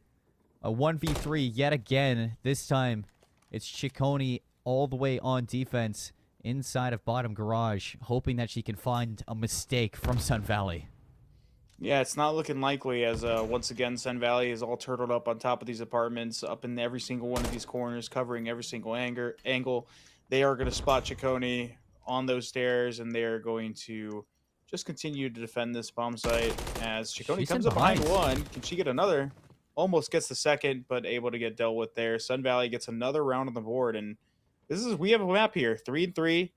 a 1v3 yet again. This time it's Ciccone all the way on defense inside of bottom garage, hoping that she can find a mistake from Sun Valley. Yeah, it's not looking likely, as once again Sun Valley is all turtled up on top of these apartments, up in every single one of these corners, covering every single angle. They are going to spot Ciccone on those stairs, and they're going to just continue to defend this bomb site as Ciccone comes up behind 1. Can she get another? Almost gets the second, but able to get dealt with there. Sun Valley gets another round on the board, and we have a map here, 3-3.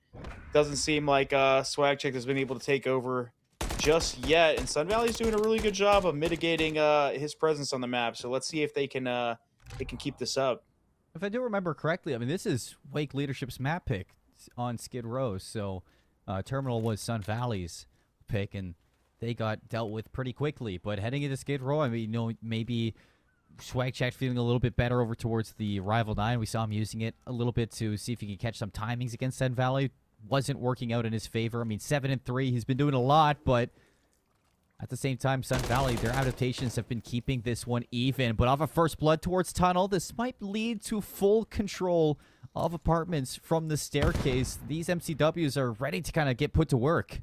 Doesn't seem like Swagcheck has been able to take over just yet, and Sun Valley's doing a really good job of mitigating his presence on the map. So let's see if they can keep this up. If I do remember correctly, I mean, this is Wake leadership's map pick on Skid Row, so Terminal was Sun Valley's pick, and they got dealt with pretty quickly. But heading into Skid Row, I mean, maybe Swagcheck feeling a little bit better over towards the Rival 9. We saw him using it a little bit to see if he could catch some timings against Sun Valley. Wasn't working out in his favor. I mean, 7-3, he's been doing a lot, but at the same time, Sun Valley, their adaptations have been keeping this one even. But off a first blood towards Tunnel, this might lead to full control of apartments from the staircase. These MCWs are ready to kind of get put to work.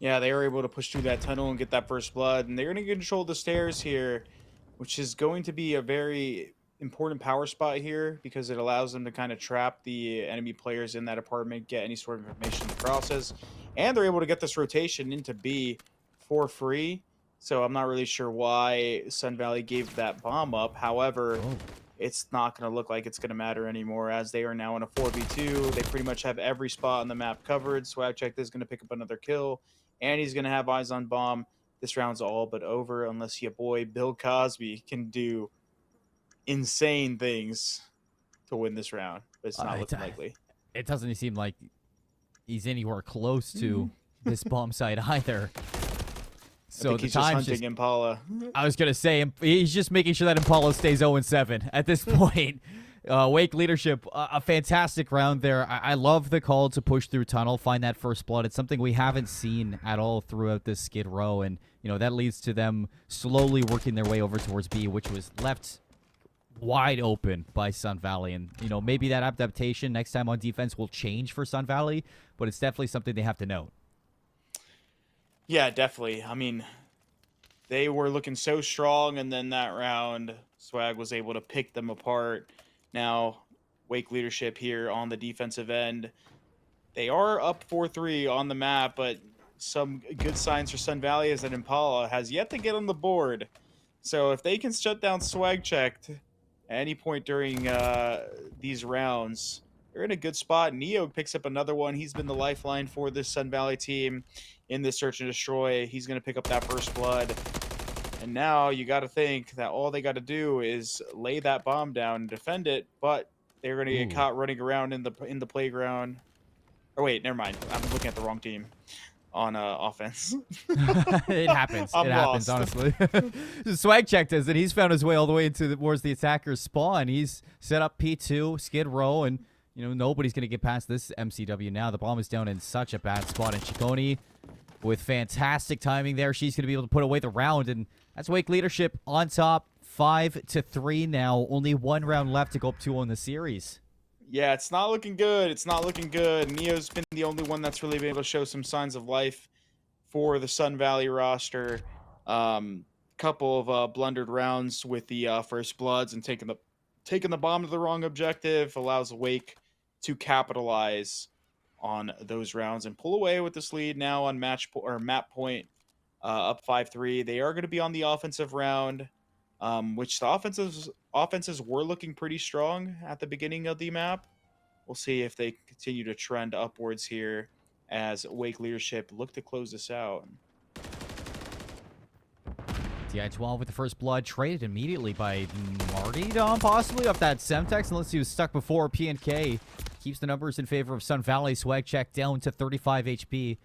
Yeah, they were able to push through that tunnel and get that first blood, and they're going to control the stairs here, which is going to be a very important power spot here because it allows them to kind of trap the enemy players in that apartment, get any sort of information in the process, and they're able to get this rotation into B for free. So I'm not really sure why Sun Valley gave that bomb up. However, it's not going to look like it's going to matter anymore, as they are now in a 4v2. They pretty much have every spot on the map covered. Swagcheck is going to pick up another kill, and he's going to have eyes on bomb. This round's all but over unless your boy Bill Cosby can do insane things to win this round. But it's not looking likely. It doesn't seem like he's anywhere close to this bomb site either. So he's just hunting Impala. I was going to say, he's just making sure that Impala stays 0-7 at this point. Wake leadership, a fantastic round there. I love the call to push through tunnel, find that first blood. It's something we haven't seen at all throughout this Skid Row, and that leads to them slowly working their way over towards B, which was left wide open by Sun Valley. And maybe that adaptation next time on defense will change for Sun Valley, but it's definitely something they have to note. Yeah, definitely. I mean, they were looking so strong, and then that round, Swag was able to pick them apart. Now, Wake leadership here on the defensive end. They are up 4-3 on the map, but some good signs for Sun Valley is that Impala has yet to get on the board. So if they can shut down Swagcheck at any point during these rounds, they're in a good spot. Neo picks up another one. He's been the lifeline for this Sun Valley team in this search and destroy. He's going to pick up that first blood. And now you got to think that all they got to do is lay that bomb down and defend it, but they're going to get caught running around in the playground. Oh wait, never mind. I'm looking at the wrong team on offense. It happens. I'm It happens, lost. honestly. Swag checked us, and he's found his way all the way towards the attacker's spawn. He's set up P2, Skid Row, and nobody's going to get past this MCW now. The bomb is down in such a bad spot, and Chicone, with fantastic timing there, she's going to be able to put away the round, and that's Wake Leadership on top, 5-3 now. Only one round left to go up 2-0 in the series. Yeah, it's not looking good. It's not looking good. Neo's been the only one that's really been able to show some signs of life for the Sun Valley roster. Couple of blundered rounds with the First Bloods and taking the bomb to the wrong objective allows Wake to capitalize on those rounds and pull away with this lead now on map point, up 5-3. They are going to be on the offensive round, which the offenses were looking pretty strong at the beginning of the map. We'll see if they continue to trend upwards here as Wake Leadership look to close this out. TI-12 with the first blood, traded immediately by Marty Dom, possibly off that Semtex, unless he was stuck before. PNK keeps the numbers in favor of Sun Valley. Swag check down to 35 HP.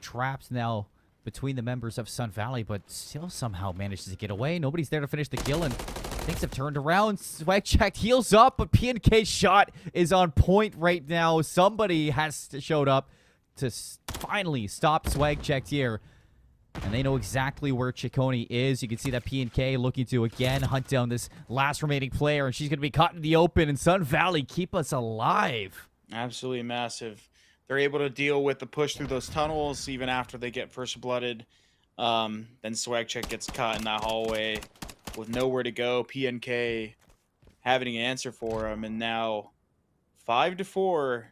Trapped now between the members of Sun Valley, but still somehow manages to get away. Nobody's there to finish the kill, and things have turned around. Swag check heals up, but PNK's shot is on point right now. Somebody has showed up to finally stop Swag checked here. And they know exactly where Chicone is. You can see that PNK looking to, again, hunt down this last remaining player. And she's going to be caught in the open. And Sun Valley keep us alive. Absolutely massive. They're able to deal with the push through those tunnels even after they get first blooded. Then Swag Check gets caught in that hallway with nowhere to go. PNK having an answer for him. And now 5-4.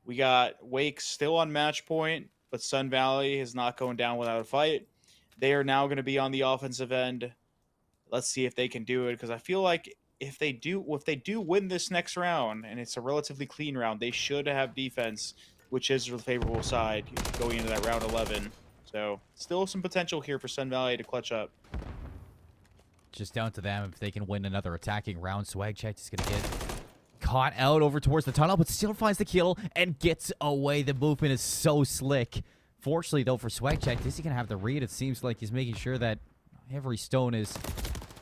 We got Wake still on match point, but Sun Valley is not going down without a fight. They are now going to be on the offensive end. Let's see if they can do it, because I feel like if they do win this next round, and it's a relatively clean round, they should have defense, which is the favorable side going into that round 11. So still some potential here for Sun Valley to clutch up. Just down to them if they can win another attacking round. Swag Check is going to get caught out over towards the tunnel, but still finds the kill and gets away. The movement is so slick. Fortunately, though, for Swag Check, is he going to have the read? It seems like he's making sure that every stone is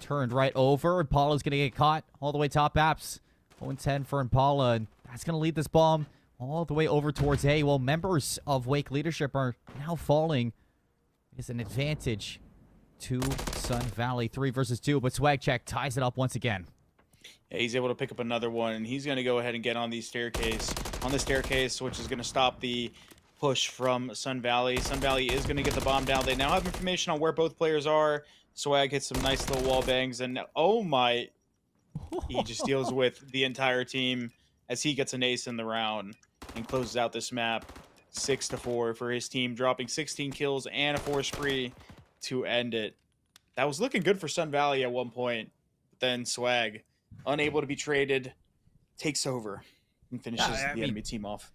turned right over. Impala's going to get caught all the way top apps. 0-10 for Impala, and that's going to lead this bomb all the way over towards A. Well, members of Wake Leadership are now falling. It's an advantage to Sun Valley. 3 versus 2, but Swag Check ties it up once again. Yeah, he's able to pick up another one, and he's going to go ahead and get on the staircase, which is going to stop the push from Sun Valley. Sun Valley is going to get the bomb down. They now have information on where both players are. Swag hits some nice little wall bangs, and oh my, he just deals with the entire team as he gets an ace in the round and closes out this map 6-4 for his team, dropping 16 kills and a force free to end it. That was looking good for Sun Valley at one point, but then Swag, unable to be traded, takes over and finishes the enemy team off.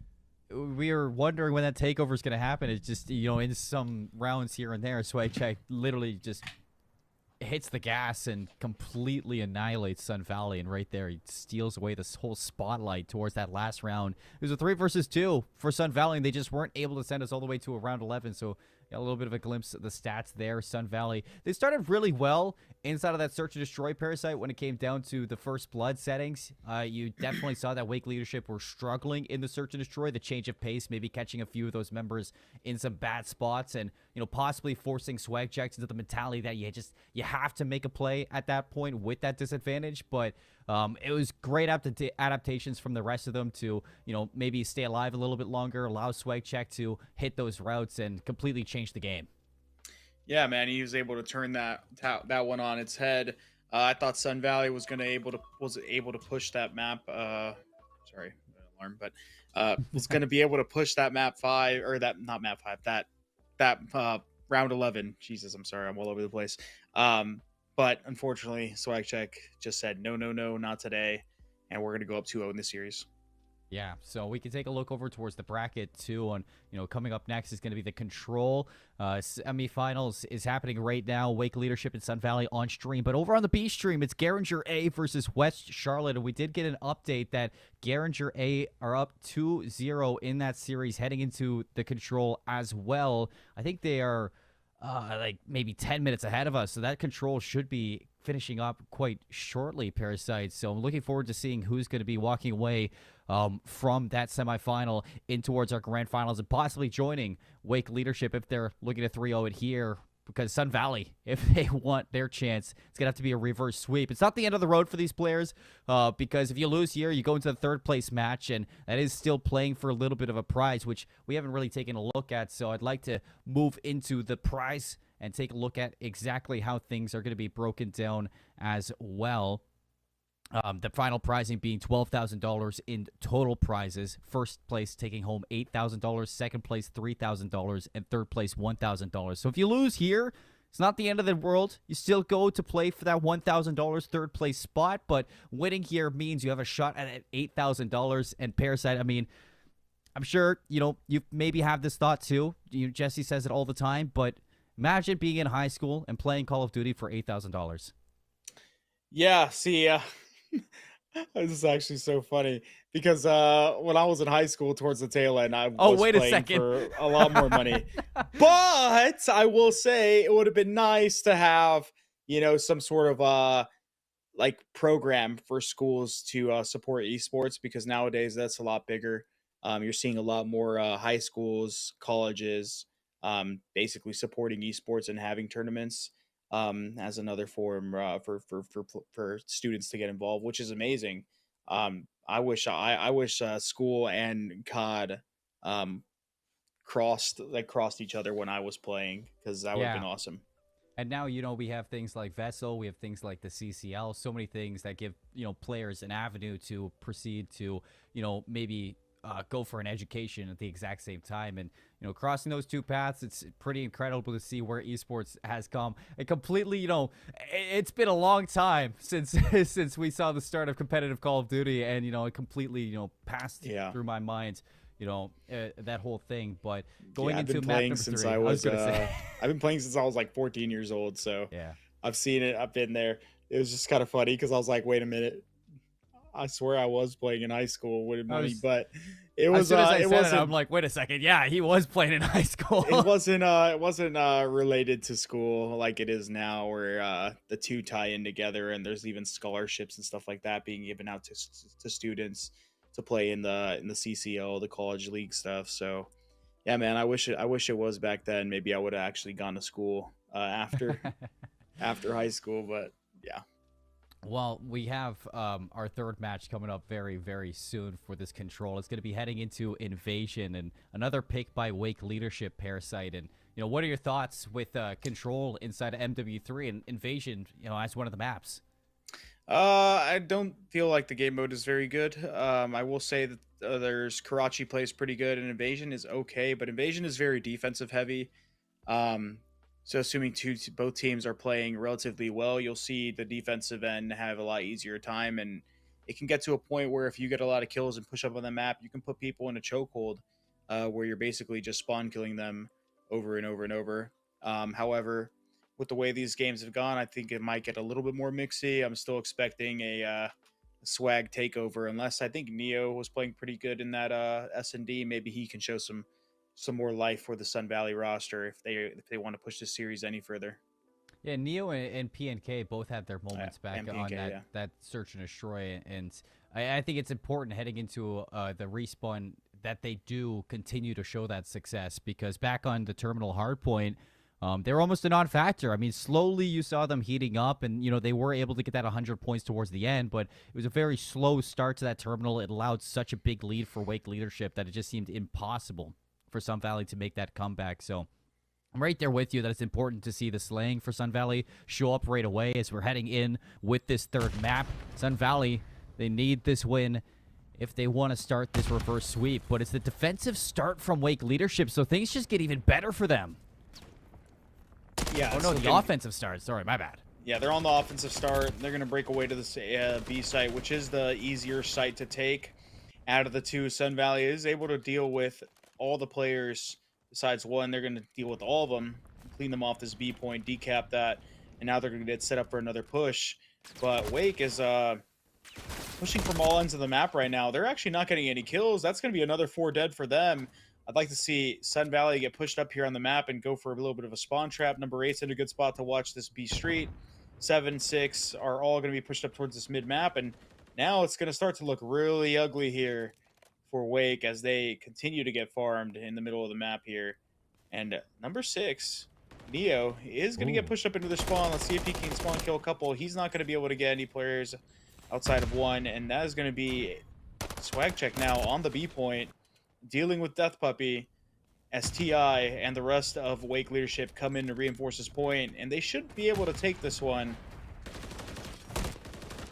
We are wondering when that takeover is going to happen. It's just, in some rounds here and there, Swag Check literally just hits the gas and completely annihilates Sun Valley. And right there, he steals away this whole spotlight towards that last round. It was a 3 versus 2 for Sun Valley, and they just weren't able to send us all the way to a round 11. So got a little bit of a glimpse of the stats there. Sun Valley, they started really well inside of that search and destroy parasite when it came down to the first blood settings. You definitely saw that Wake Leadership were struggling in the search and destroy, the change of pace, maybe catching a few of those members in some bad spots, and possibly forcing Swag Checks into the mentality that you have to make a play at that point with that disadvantage. But it was great adaptations from the rest of them to maybe stay alive a little bit longer, allow Swag Check to hit those routes and completely change the game. Yeah, man, he was able to turn that one on its head. I thought Sun Valley was able to push that map. Sorry, alarm, but was going to be able to push that map 5, or that not map 5, that round 11. Jesus, I'm sorry, I'm all over the place. But unfortunately, Swag Check just said no, not today, and we're going to go up 2-0 in this series. Yeah, so we can take a look over towards the bracket too. And coming up next is going to be the Control semifinals is happening right now. Wake Leadership in Sun Valley on stream, but over on the B stream, it's Garinger A versus West Charlotte, and we did get an update that Garinger A are up 2-0 in that series, heading into the Control as well. I think they are like maybe 10 minutes ahead of us, so that Control should be finishing up quite shortly, Parasite. So I'm looking forward to seeing who's going to be walking away from that semifinal in towards our grand finals and possibly joining Wake Leadership if they're looking to 3-0 it here, because Sun Valley, if they want their chance, it's going to have to be a reverse sweep. It's not the end of the road for these players because if you lose here, you go into the third place match, and that is still playing for a little bit of a prize, which we haven't really taken a look at. So I'd like to move into the prize and take a look at exactly how things are going to be broken down as well. The final prizing being $12,000 in total prizes. First place taking home $8,000, second place $3,000, and third place $1,000. So if you lose here, it's not the end of the world. You still go to play for that $1,000 third place spot, but winning here means you have a shot at $8,000. And Parasite, I mean, I'm sure, you maybe have this thought too. Jesse says it all the time, but imagine being in high school and playing Call of Duty for $8,000. Yeah, see, this is actually so funny because when I was in high school towards the tail end, I was playing for a lot more money. But I will say it would have been nice to have, some sort of like program for schools to support esports, because nowadays that's a lot bigger. You're seeing a lot more high schools, colleges, basically supporting esports and having tournaments as another forum for students to get involved, which is amazing. I wish school and COD crossed each other when I was playing, because that would have been awesome. And now, we have things like Vesl, we have things like the CCL, so many things that give, players an avenue to proceed to, maybe go for an education at the exact same time. And, crossing those two paths, it's pretty incredible to see where esports has come. And completely, it's been a long time since since we saw the start of competitive Call of Duty, and, it completely, passed through my mind, that whole thing. But going into I've been map playing number since 3, I was say. I've been playing since I was like 14 years old, so yeah, I've seen it. I've been there. It was just kind of funny because I was like, wait a minute, I swear I was playing in high school winning money, but it was. As soon as I said it, I'm like, wait a second, yeah, he was playing in high school. It wasn't related to school like it is now, where the two tie in together, and there's even scholarships and stuff like that being given out to students to play in the CCO, the college league stuff. So, yeah, man, I wish it was back then. Maybe I would have actually gone to school after high school, but yeah. Well, we have our third match coming up very, very soon for this Control. It's going to be heading into Invasion, and another pick by Wake Leadership, Parasite. And, what are your thoughts with Control inside of MW3 and Invasion, as one of the maps? I don't feel like the game mode is very good. I will say that there's Karachi plays pretty good, and Invasion is okay, but Invasion is very defensive heavy. So assuming both teams are playing relatively well, you'll see the defensive end have a lot easier time, and it can get to a point where if you get a lot of kills and push up on the map, you can put people in a chokehold where you're basically just spawn killing them over and over and over. However, with the way these games have gone, I think it might get a little bit more mixy. I'm still expecting a swag takeover, unless I think Neo was playing pretty good in that S&D. Maybe he can show some more life for the Sun Valley roster if they want to push this series any further. Yeah, Neo and PNK both had their moments back PNK, on that search and destroy, and I think it's important heading into the respawn that they do continue to show that success, because back on the terminal hardpoint, they were almost a non-factor. I mean, slowly you saw them heating up, and they were able to get that 100 points towards the end, but it was a very slow start to that terminal. It allowed such a big lead for Wake Leadership that it just seemed impossible for Sun Valley to make that comeback. So I'm right there with you that it's important to see the slaying for Sun Valley show up right away as we're heading in with this third map. Sun Valley, they need this win if they want to start this reverse sweep, but it's the defensive start from Wake Leadership, so things just get even better for them. Yeah. Oh no, the offensive start. Sorry, my bad. Yeah, they're on the offensive start. They're going to break away to the B site, which is the easier site to take. out of the two. Sun Valley is able to deal with all the players besides one. They're going to deal with all of them, clean them off this B point, decap that, and now they're going to get set up for another push. But Wake is pushing from all ends of the map right now. They're actually not getting any kills. That's going to be another 4 dead for them. I'd like to see Sun Valley get pushed up here on the map and go for a little bit of a spawn trap. Number 8's in a good spot to watch this B street. 7, 6 are all going to be pushed up towards this mid map, and now it's going to start to look really ugly here for Wake as they continue to get farmed in the middle of the map here. And number 6, Neo, is going to get pushed up into the spawn. Let's see if he can spawn kill a couple. He's not going to be able to get any players outside of one, and that is going to be Swag Check now on the B point, dealing with Death Puppy as TI and the rest of Wake leadership come in to reinforce this point, and they should be able to take this one.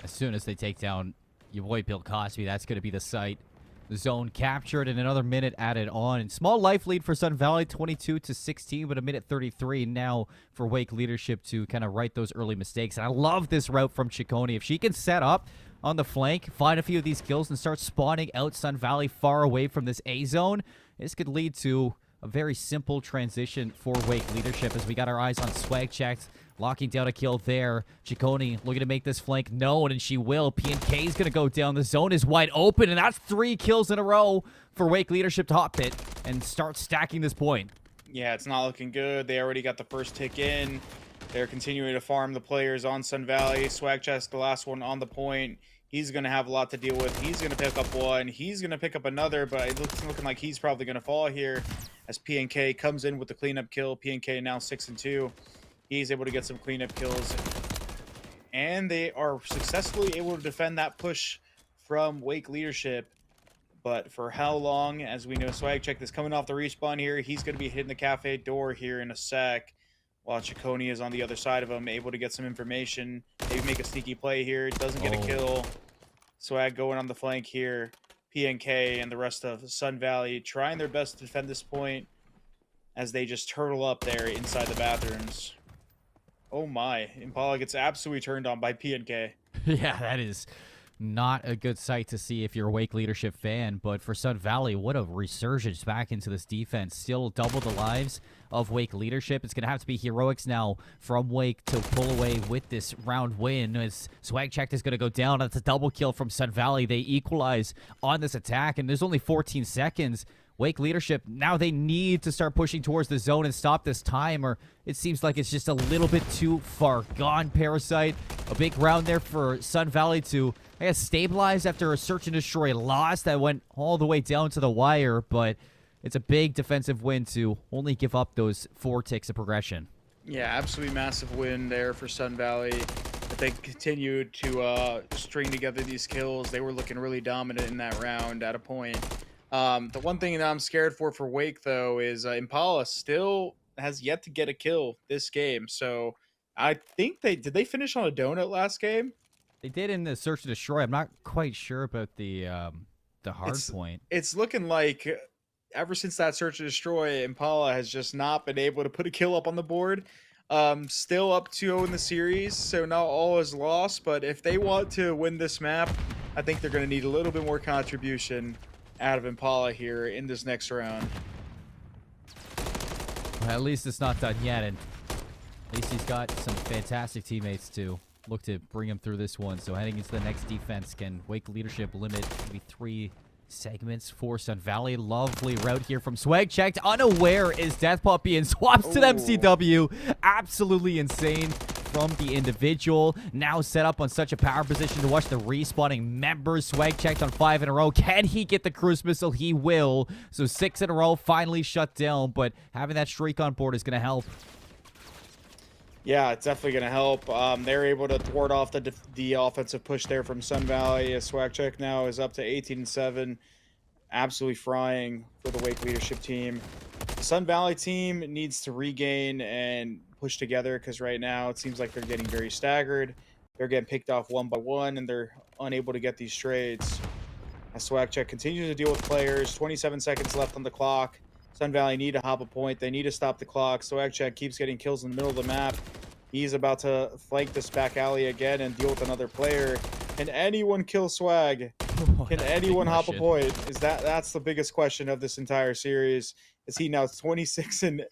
As soon as they take down your boy Bill Cosby, that's going to be the site. The zone captured and another minute added on. And small life lead for Sun Valley, 22-16, but a minute 33 now for Wake leadership to kind of right those early mistakes. And I love this route from Ciccone. If she can set up on the flank, find a few of these kills, and start spawning out Sun Valley far away from this A zone, this could lead to a very simple transition for Wake leadership as we got our eyes on Swag Checked, locking down a kill there. Ciccone looking to make this flank known, and she will. PNK is going to go down. The zone is wide open, and that's 3 kills in a row for Wake leadership to hop it and start stacking this point. Yeah, it's not looking good. They already got the first tick in. They're continuing to farm the players on Sun Valley. Swag Chest, the last one on the point. He's going to have a lot to deal with. He's going to pick up one. He's going to pick up another, but it looks looking like he's probably going to fall here as PNK comes in with the cleanup kill. PNK now 6-2. He's able to get some cleanup kills, and they are successfully able to defend that push from Wake leadership. But for how long? As we know, Swag Check is coming off the respawn here. He's going to be hitting the cafe door here in a sec, while Ciccone is on the other side of him, able to get some information. Maybe make a sneaky play here. Doesn't get a kill. Swag going on the flank here. PNK and the rest of Sun Valley trying their best to defend this point as they just turtle up there inside the bathrooms. Oh my, Impala gets absolutely turned on by PNK. Yeah, that is not a good sight to see if you're a Wake leadership fan, but for Sun Valley, what a resurgence back into this defense. Still double the lives of Wake leadership. It's going to have to be heroics now from Wake to pull away with this round win as Swag Checked is going to go down. That's a double kill from Sun Valley. They equalize on this attack, and there's only 14 seconds. Wake leadership, now they need to start pushing towards the zone and stop this time, or it seems like it's just a little bit too far gone, Parasite. A big round there for Sun Valley to, I guess, stabilize after a search and destroy loss that went all the way down to the wire, but it's a big defensive win to only give up those 4 ticks of progression. Yeah, absolutely massive win there for Sun Valley. But they continued to string together these kills. They were looking really dominant in that round at a point. The one thing that I'm scared for Wake, though, is Impala still has yet to get a kill this game. So I think did they finish on a donut last game? They did in the search and destroy. I'm not quite sure about the hard point. It's looking like ever since that search and destroy, Impala has just not been able to put a kill up on the board. Still up 2-0 in the series, so not all is lost. But if they want to win this map, I think they're going to need a little bit more contribution out of Impala here in this next round. Well, at least it's not done yet, and at least he's got some fantastic teammates to look to bring him through this one. So heading into the next defense, can Wake leadership limit maybe 3 segments for Sun Valley? Lovely route here from Swag Checked. Unaware is Death Puppy and swaps to the MCW. Absolutely insane from the individual. Now set up on such a power position to watch the respawning members. Swag Checked on 5 in a row. Can he get the cruise missile? He will. So 6 in a row finally shut down, but having that streak on board is going to help. Yeah, it's definitely going to help. They're able to thwart off the offensive push there from Sun Valley. Swag Check now is up to 18-7. Absolutely frying for the Wake leadership team. The Sun Valley team needs to regain and push together because right now it seems like they're getting very staggered. They're getting picked off one by one, and they're unable to get these trades. As Swag Check continues to deal with players, 27 seconds left on the clock. Sun Valley need to hop a point. They need to stop the clock. Swag Check keeps getting kills in the middle of the map. He's about to flank this back alley again and deal with another player. Can anyone kill Swag? Can anyone hop a point? That's the biggest question of this entire series. Is he now 26-7?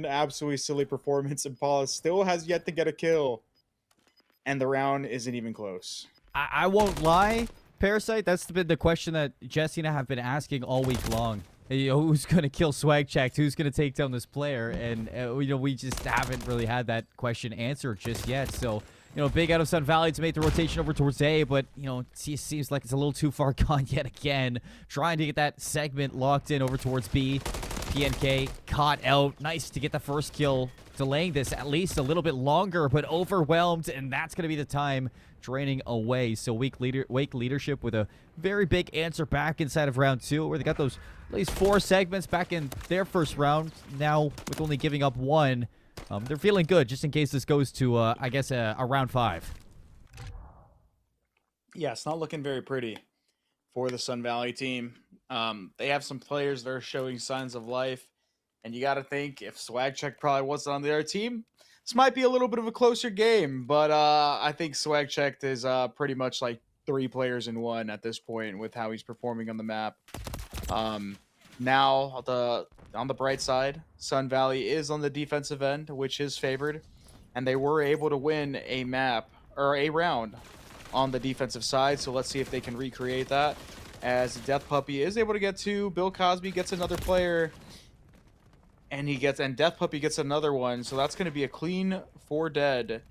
Absolutely silly performance. And Paula still has yet to get a kill. And the round isn't even close. I won't lie, Parasite, that's been the question that Jesse and I have been asking all week long. You know, who's going to kill Swag Checked? Who's going to take down this player? And, you know, we just haven't really had that question answered just yet. So, you know, big out of Sun Valley to make the rotation over towards A, but, you know, it seems like it's a little too far gone yet again. Trying to get that segment locked in over towards B. PNK caught out. Nice to get the first kill. Delaying this at least a little bit longer, but overwhelmed, and that's going to be the time draining away. So Wake Leadership with a very big answer back inside of round 2, where they got those at least 4 segments back in their first round. Now, with only giving up 1, they're feeling good just in case this goes to, I guess, a round 5. Yeah, it's not looking very pretty for the Sun Valley team. They have some players that are showing signs of life. And you got to think, if Swag Check probably wasn't on their team, this might be a little bit of a closer game. But I think Swag Checked is pretty much like 3 players in 1 at this point with how he's performing on the map. Now, on the bright side, Sun Valley is on the defensive end, which is favored. And they were able to win a map, or a round, on the defensive side. So let's see if they can recreate that. As Death Puppy is able to get 2, Bill Cosby gets another player. And Death Puppy gets another one. So that's going to be a clean 4 dead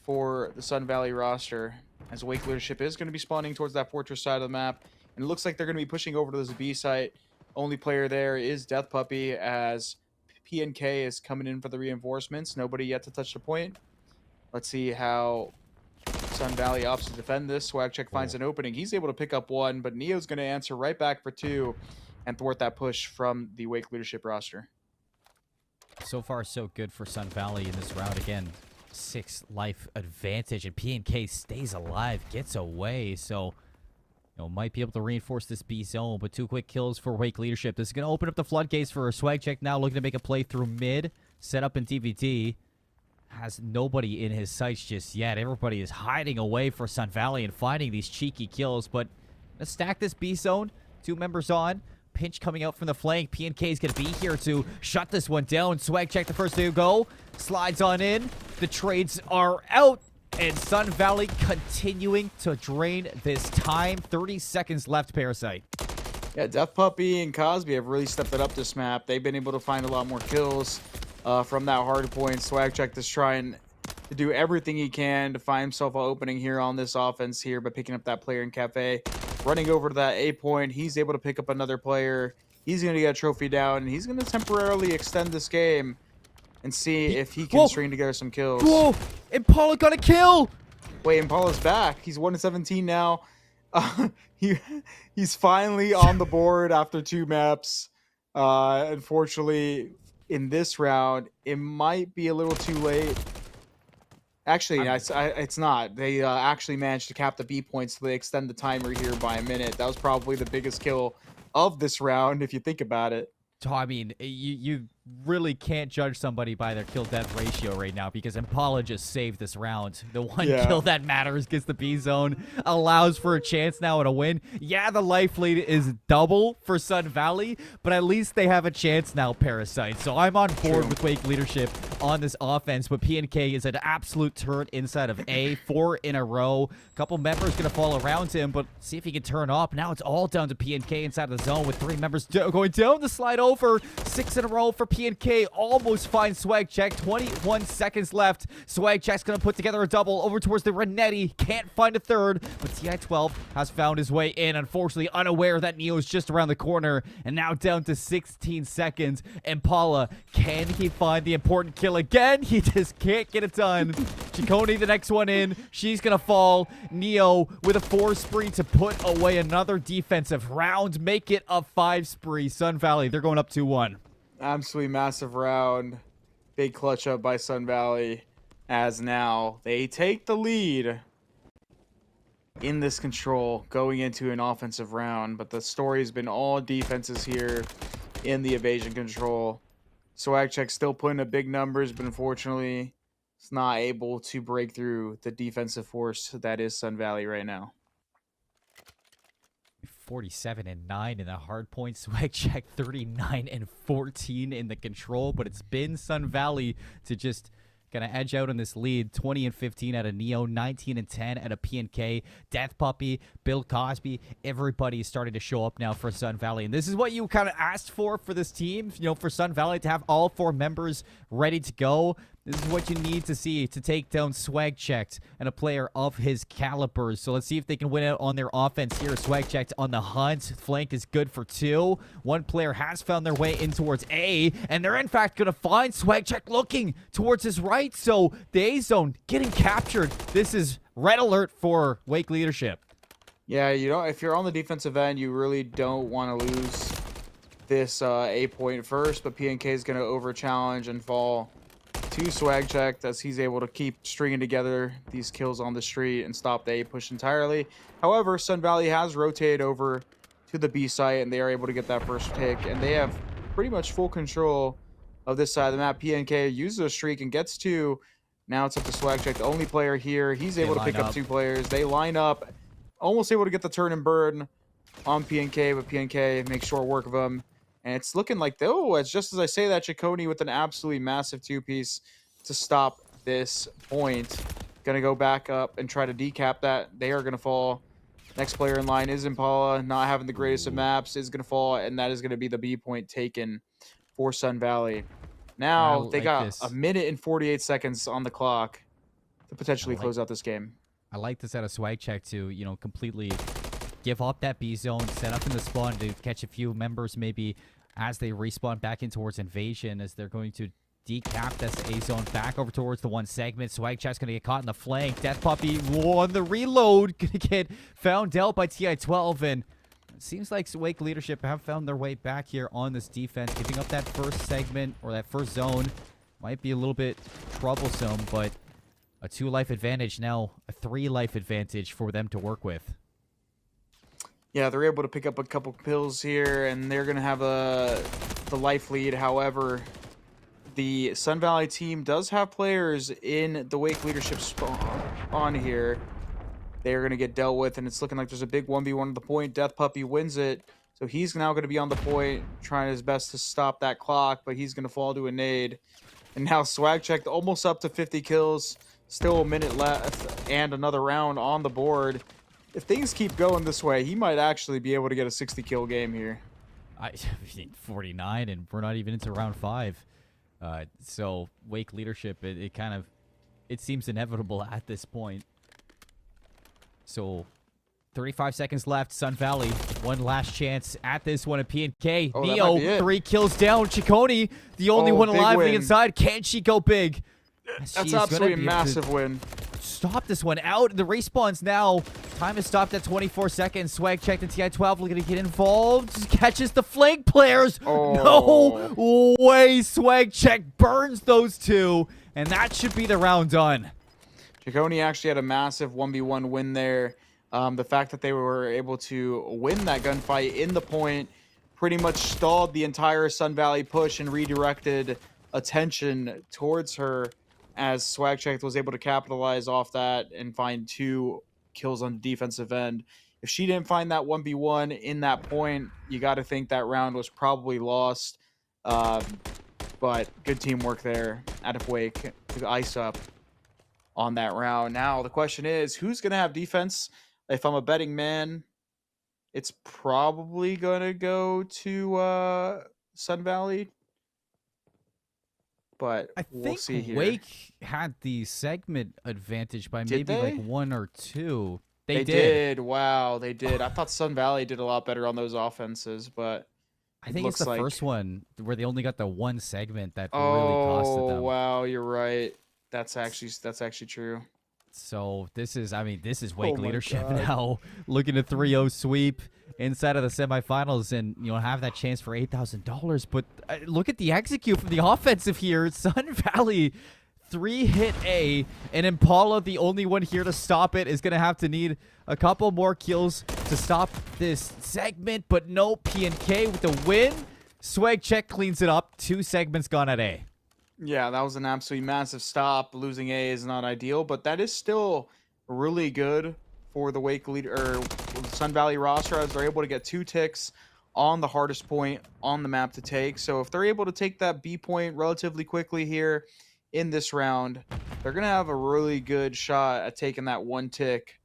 for the Sun Valley roster. As Wake Leadership is going to be spawning towards that fortress side of the map. And it looks like they're going to be pushing over to this B site. Only player there is Death Puppy, as PNK is coming in for the reinforcements. Nobody yet to touch the point. Let's see how Sun Valley opts to defend this. Swag Check finds an opening. He's able to pick up 1, but Neo's going to answer right back for 2 and thwart that push from the Wake Leadership roster. So far, so good for Sun Valley in this round. Again, 6 life advantage, and PNK stays alive, gets away. So, you know, might be able to reinforce this B zone, but 2 quick kills for Wake Leadership. This is going to open up the floodgates for Swag Check now, looking to make a play through mid. Set up in DVD. Has nobody in his sights just yet. Everybody is hiding away for Sun Valley and finding these cheeky kills, but let's stack this B zone. 2 members on. Pinch coming out from the flank. PNK is going to be here to shut this one down. Swag Check the first to go. Slides on in. The trades are out. And Sun Valley continuing to drain this time. 30 seconds left, Parasite. Yeah, Death Puppy and Cosby have really stepped it up this map. They've been able to find a lot more kills from that hard point. Swag Check is trying to do everything he can to find himself an opening here on this offense here by picking up that player in Cafe. Running over to that A point, he's able to pick up another player. He's going to get a trophy down, and he's going to temporarily extend this game and see if he can string together some kills. Whoa! Impala got a kill! Wait, Impala's back. He's 1-17 now. He's finally on the board after 2 maps. Unfortunately, in this round, it might be a little too late. Actually, it's not. They actually managed to cap the B points, so they extend the timer here by a minute. That was probably the biggest kill of this round, if you think about it. So, I mean, you really can't judge somebody by their kill-death ratio right now, because Impala just saved this round. The one kill that matters gets the B zone, allows for a chance now at a win. Yeah, the life lead is double for Sun Valley, but at least they have a chance now, Parasite. So I'm on board with Wake Leadership on this offense, but PNK is an absolute turret inside of A, 4 in a row. A couple members going to fall around him, but see if he can turn up. Now it's all down to PNK inside of the zone with 3 members going down the slide over. 6 in a row for PNK. Almost finds Swag Check. 21 seconds left. Swag Check's going to put together a double over towards the Renetti. Can't find a third, but TI-12 has found his way in. Unfortunately, unaware that Neo is just around the corner. And now down to 16 seconds. Impala, can he find the important kill again? He just can't get it done. Chaconi, the next one in. She's going to fall. Neo with a 4 spree to put away another defensive round. Make it a 5 spree. Sun Valley, they're going up 2-1. Absolutely massive round. Big clutch up by Sun Valley, as now they take the lead in this control going into an offensive round. But the story has been all defenses here in the evasion control. Swag Check still putting up big numbers, but unfortunately it's not able to break through the defensive force that is Sun Valley right now. 47-9 in the hard point. Swag check 39-14 in the control, but it's been Sun Valley to just gonna edge out on this lead. 20-15 out of Neo, 19-10 out of PNK. Death Puppy, Bill Cosby, everybody is starting to show up now for Sun Valley, and this is what you kind of asked for this team. You know, for Sun Valley to have all 4 members ready to go. This is what you need to see to take down Swag Checked and a player of his caliber. So let's see if they can win out on their offense here. Swag Checked on the hunt. Flank is good for 2. One player has found their way in towards A, and they're in fact going to find Swag Checked looking towards his right. So the A zone getting captured. This is red alert for Wake leadership. Yeah, you know, if you're on the defensive end, you really don't want to lose this A point first, but PNK is going to over challenge and fall to Swag Checked as he's able to keep stringing together these kills on the street and stop the A push entirely. However, Sun Valley has rotated over to the B site and they are able to get that first pick, and they have pretty much full control of this side of the map. PNK uses a streak and gets 2. Now it's up to Swag Checked, the only player here. He's able to pick up 2 players. They line up, almost able to get the turn and burn on PNK, but PNK makes short work of him. And it's looking like, though, it's just as I say that, Chaconi with an absolutely massive 2-piece to stop this point. Going to go back up and try to decap that. They are going to fall. Next player in line is Impala, not having the greatest of maps, is going to fall, and that is going to be the B point taken for Sun Valley. Now, they got a minute and 48 seconds on the clock to potentially close out this game. I like this out of Swag Check to, you know, completely give up that B zone, set up in the spawn to catch a few members maybe as they respawn back in towards Invasion, as they're going to decap this A zone back over towards the 1 segment. Swag Check's going to get caught in the flank. Death Puppy on the reload, going to get found out by TI-12, and it seems like Wake leadership have found their way back here on this defense. Giving up that first segment or that first zone might be a little bit troublesome, but a 2-life advantage now, a 3-life advantage for them to work with. Yeah, they're able to pick up a couple kills here, and they're going to have the life lead. However, the Sun Valley team does have players in the Wake leadership spawn here. They are going to get dealt with, and it's looking like there's a big 1v1 at the point. Death Puppy wins it, so he's now going to be on the point, trying his best to stop that clock, but he's going to fall to a nade. And now Swag Checked almost up to 50 kills, still a minute left, and another round on the board. If things keep going this way, he might actually be able to get a 60-kill game here. 49, and we're not even into round 5. So Wake leadership, it seems inevitable at this point. So 35 seconds left. Sun Valley, one last chance at this one at PNK. Oh, Neo, 3 kills down. Chaconi, the only one alive on the inside. Can she go big? That's absolutely a massive win. Stop this one out. The respawns now. Time is stopped at 24 seconds. Swag Checked and TI-12 looking to get involved. Just catches the flank players. Oh. No way. Swag Checked burns those 2. And that should be the round done. Chaconi actually had a massive 1v1 win there. The fact that they were able to win that gunfight in the point pretty much stalled the entire Sun Valley push and redirected attention towards her, as Swag Checked was able to capitalize off that and find 2 kills on the defensive end. If she didn't find that 1v1 in that point, you got to think that round was probably lost. But good teamwork there out of Wake to ice up on that round. Now, the question is, who's going to have defense? If I'm a betting man, it's probably going to go to Sun Valley. But we'll see here. Wake had the segment advantage by maybe like 1 or 2. They did. Wow, they did. I thought Sun Valley did a lot better on those offenses, but I think it's the first one where they only got the 1 segment that really costed them. Oh, wow, you're right. That's actually true. So this is Wake leadership now, looking to 3-0 sweep inside of the semifinals, and have that chance for $8,000. But look at the execute from the offensive here. Sun Valley 3-hit A, and Impala, the only one here to stop it, is going to have to need a couple more kills to stop this segment. But no, PNK with the win. Swag Check cleans it up. 2 segments gone at A. Yeah, that was an absolutely massive stop. Losing A is not ideal, but that is still really good for the Wake leader or the Sun Valley roster, as they're able to get 2 ticks on the hardest point on the map to take. So if they're able to take that B point relatively quickly here in this round, they're going to have a really good shot at taking that 1 tick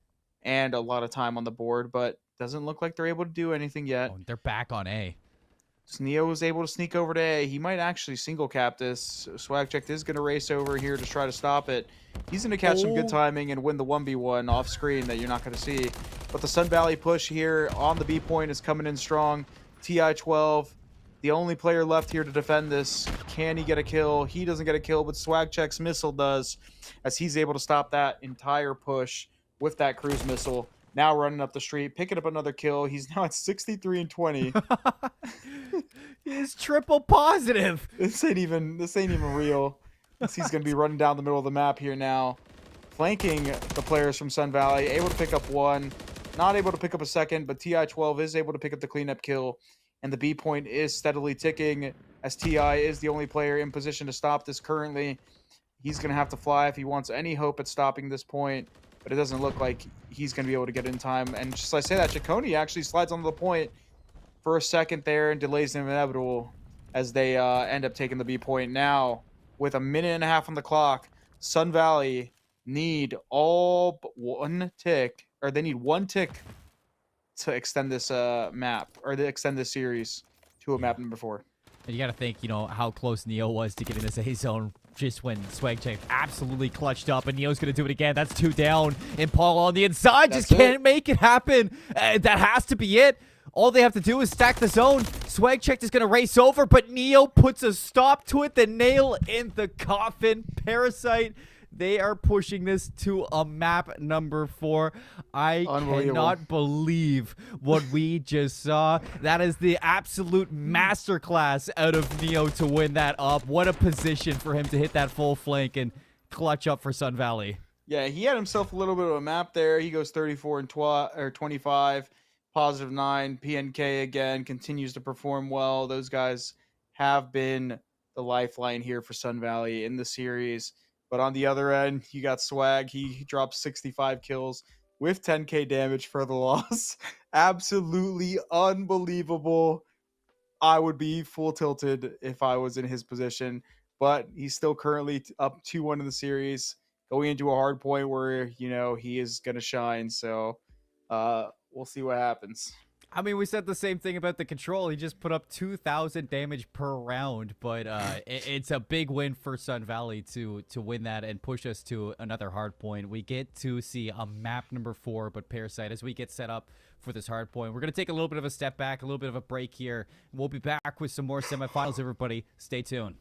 and a lot of time on the board, but doesn't look like they're able to do anything yet. Oh, they're back on A. Neo was able to sneak over to A. He might actually single cap this. Swagcheck is going to race over here to try to stop it. He's going to catch some good timing and win the 1v1 off screen that you're not going to see. But the Sun Valley push here on the B point is coming in strong. TI-12, the only player left here to defend this. Can he get a kill? He doesn't get a kill, but Swagcheck's missile does, as he's able to stop that entire push with that cruise missile. Now running up the street, picking up another kill. He's now at 63 and 20. He's triple positive. This ain't even real. He's gonna be running down the middle of the map here now, flanking the players from Sun Valley. Able to pick up 1, not able to pick up a second, but TI-12 is able to pick up the cleanup kill, and the B point is steadily ticking as TI is the only player in position to stop this currently. He's gonna have to fly if he wants any hope at stopping this point, but it doesn't look like he's going to be able to get in time. And just like I say that, Chaconi actually slides onto the point for a second there and delays the inevitable as they end up taking the B point. Now, with a minute and a half on the clock, Sun Valley need all but 1 tick, or they need 1 tick to extend this map, or to extend this series to a map number 4. And you got to think, you know, how close Neo was to getting this A zone just when Swagcheck absolutely clutched up, and Neo's going to do it again. That's 2 down. And Paul on the inside just can't make it happen. That has to be it. All they have to do is stack the zone. Swagcheck is going to race over, but Neo puts a stop to it. The nail in the coffin. Parasite, they are pushing this to a map number 4. I cannot believe what we just saw. That is the absolute masterclass out of Neo to win that up. What a position for him to hit that full flank and clutch up for Sun Valley. Yeah, he had himself a little bit of a map there. He goes 34 and 25, positive 9. PNK again continues to perform well. Those guys have been the lifeline here for Sun Valley in the series. But on the other end, you got Swag. He drops 65 kills with 10k damage for the loss. Absolutely unbelievable. I would be full tilted if I was in his position. But he's still currently up 2-1 in the series, going into a hard point where, you know, he is going to shine. So we'll see what happens. I mean, we said the same thing about the control. He just put up 2,000 damage per round, but it's a big win for Sun Valley to win that and push us to another hard point. We get to see a map number 4, but Parasite, as we get set up for this hard point, we're going to take a little bit of a step back, a little bit of a break here. We'll be back with some more semifinals, everybody. Stay tuned.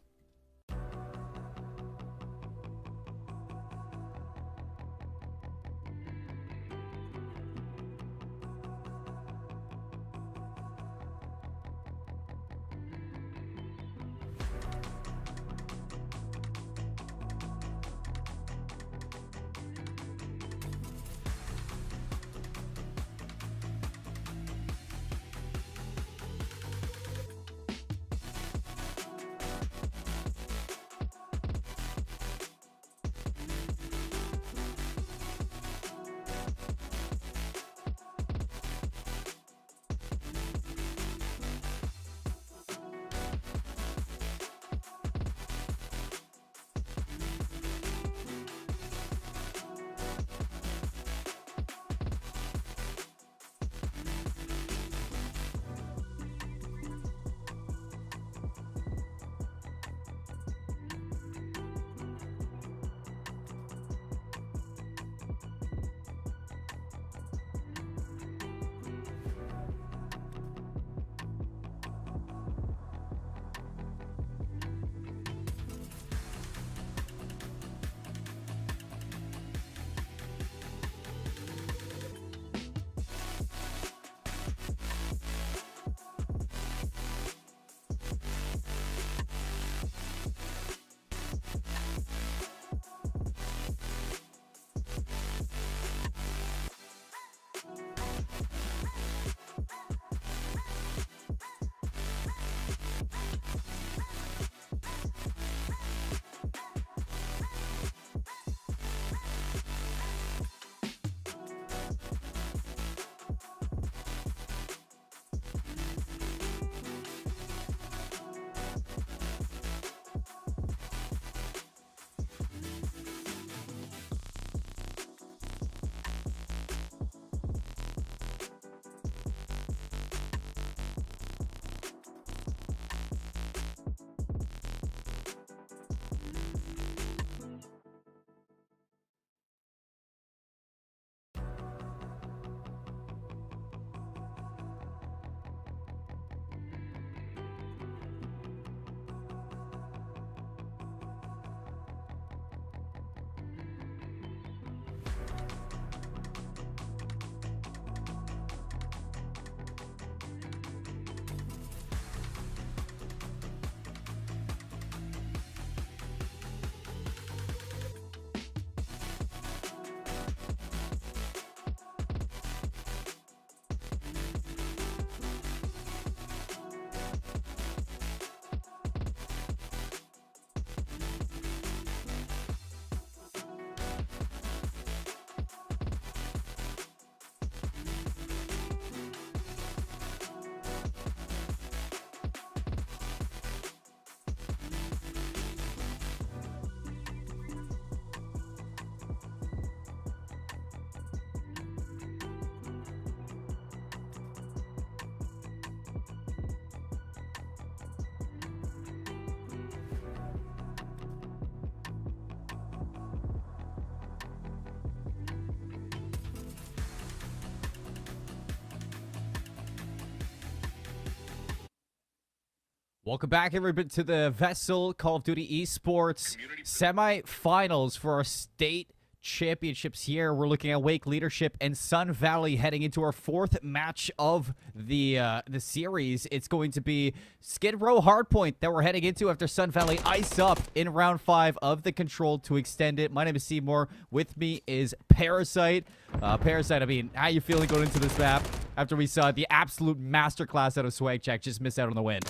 Welcome back, everybody, to the Vesl Call of Duty Esports semi-finals for our state championships here. We're looking at Wake Leadership and Sun Valley heading into our 4th match of the series. It's going to be Skid Row Hardpoint that we're heading into after Sun Valley iced up in round 5 of the Control to extend it. My name is Seymour. With me is Parasite. Parasite, I mean, how you feeling going into this map after we saw the absolute masterclass out of Swagcheck just miss out on the win?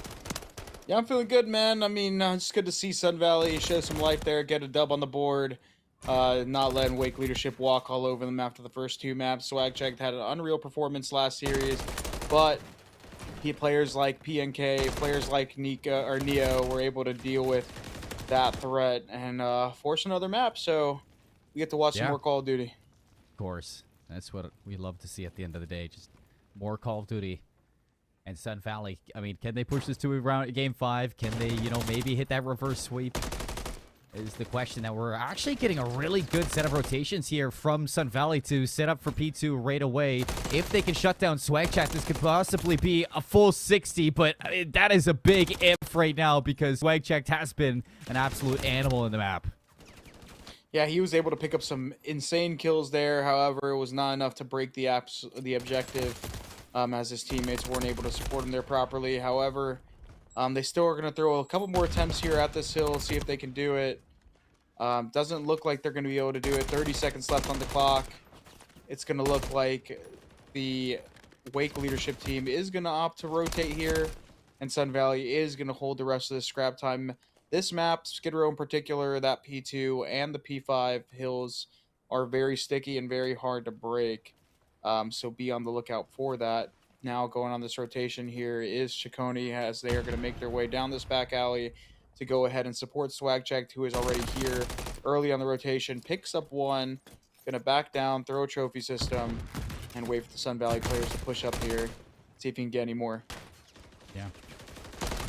Yeah, I'm feeling good, man. I mean, it's good to see Sun Valley show some life there, get a dub on the board. Not letting Wake Leadership walk all over them after the first 2 maps. Swagcheck had an unreal performance last series, but players like PNK, players like Neo were able to deal with that threat and force another map. So we get to watch some more Call of Duty. Of course, that's what we love to see at the end of the day. Just more Call of Duty. And Sun Valley, I mean, can they push this to game 5? Can they, maybe hit that reverse sweep? Is the question that we're actually getting a really good set of rotations here from Sun Valley to set up for P2 right away. If they can shut down Swagcheck, this could possibly be a full 60, but that is a big if right now because Swagcheck has been an absolute animal in the map. Yeah, he was able to pick up some insane kills there. However, it was not enough to break the objective. As his teammates weren't able to support him there properly. However, they still are going to throw a couple more attempts here at this hill, see if they can do it. Doesn't look like they're going to be able to do it. 30 seconds left on the clock. It's going to look like the Wake Leadership team is going to opt to rotate here, and Sun Valley is going to hold the rest of the scrap time. This map, Skid Row in particular, that P2 and the P5 hills are very sticky and very hard to break. So be on the lookout for that. Now going on this rotation here is Chicone, as they are going to make their way down this back alley to go ahead and support Swagcheck, who is already here early on the rotation. Picks up 1, going to back down, throw a trophy system, and wait for the Sun Valley players to push up here. See if he can get any more. Yeah.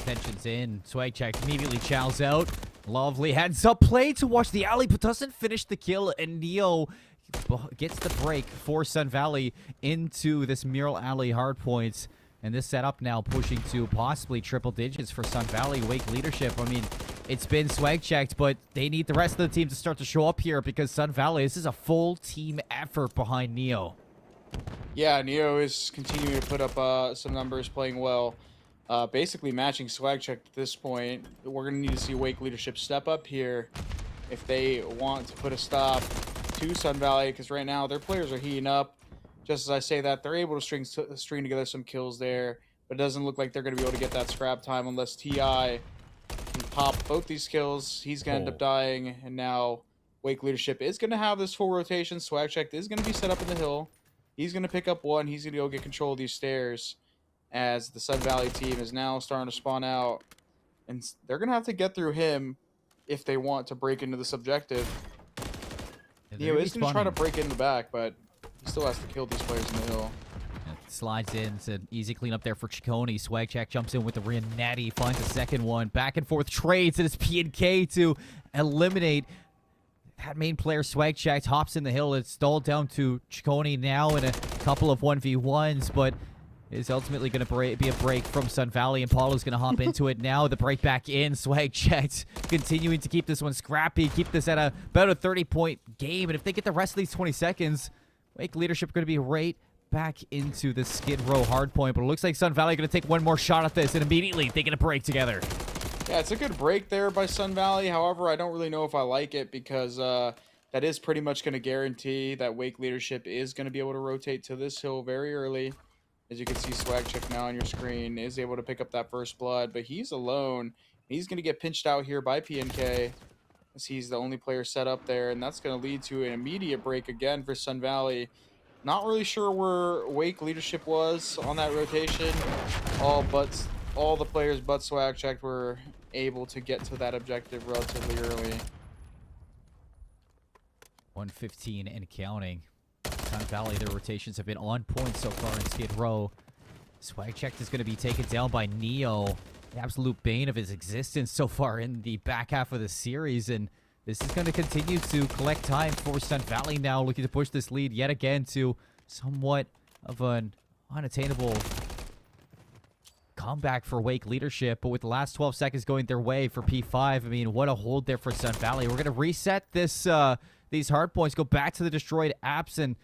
Tension's in. Swagcheck immediately chows out. Lovely heads up play to watch the alley, but doesn't finish the kill, and Neo gets the break for Sun Valley into this mural alley hardpoints, and this setup now pushing to possibly triple digits for Sun Valley. Wake Leadership, I mean, it's been Swagchecked, but they need the rest of the team to start to show up here because Sun Valley, this is a full team effort behind Neo. Yeah, Neo is continuing to put up some numbers, playing well. Basically matching Swagcheck at this point. We're going to need to see Wake Leadership step up here if they want to put a stop to Sun Valley, because right now their players are heating up. Just as I say that, they're able to string together some kills there, but it doesn't look like they're going to be able to get that scrap time unless TI can pop both these kills. He's going to end up dying, and now Wake Leadership is going to have this full rotation. Swagcheck is going to be set up in the hill. He's going to pick up 1. He's going to go get control of these stairs as the Sun Valley team is now starting to spawn out, and they're going to have to get through him if they want to break into this objective. Neo is going to try to break in the back, but he still has to kill these players in the hill. Slides in. It's an easy cleanup there for Chicone. Swagcheck jumps in with the Rianetti, finds the second one. Back and forth trades, and it's PNK to eliminate that main player. Swagcheck hops in the hill. It's stalled down to Chicone now in a couple of 1v1s, but is ultimately going to be a break from Sun Valley, and Paulo's going to hop into it now. The break back in. Swagcheck continuing to keep this one scrappy, keep this at about a 30-point game, and if they get the rest of these 20 seconds, Wake Leadership going to be right back into the Skid Row hardpoint, but it looks like Sun Valley going to take one more shot at this, and immediately they get a break together. Yeah, it's a good break there by Sun Valley. However, I don't really know if I like it because that is pretty much going to guarantee that Wake Leadership is going to be able to rotate to this hill very early. As you can see, Swagcheck now on your screen is able to pick up that first blood, but he's alone. He's going to get pinched out here by PNK as he's the only player set up there, and that's going to lead to an immediate break again for Sun Valley. Not really sure where Wake Leadership was on that rotation. All the players but Swagcheck were able to get to that objective relatively early. 115 and counting. Sun Valley, their rotations have been on point so far in Skid Row. Swagcheck is going to be taken down by Neo. The absolute bane of his existence so far in the back half of the series, and this is going to continue to collect time for Sun Valley now, looking to push this lead yet again to somewhat of an unattainable comeback for Wake leadership, but with the last 12 seconds going their way for P5, I mean, what a hold there for Sun Valley. We're going to reset this these hard points, go back to the destroyed apps, and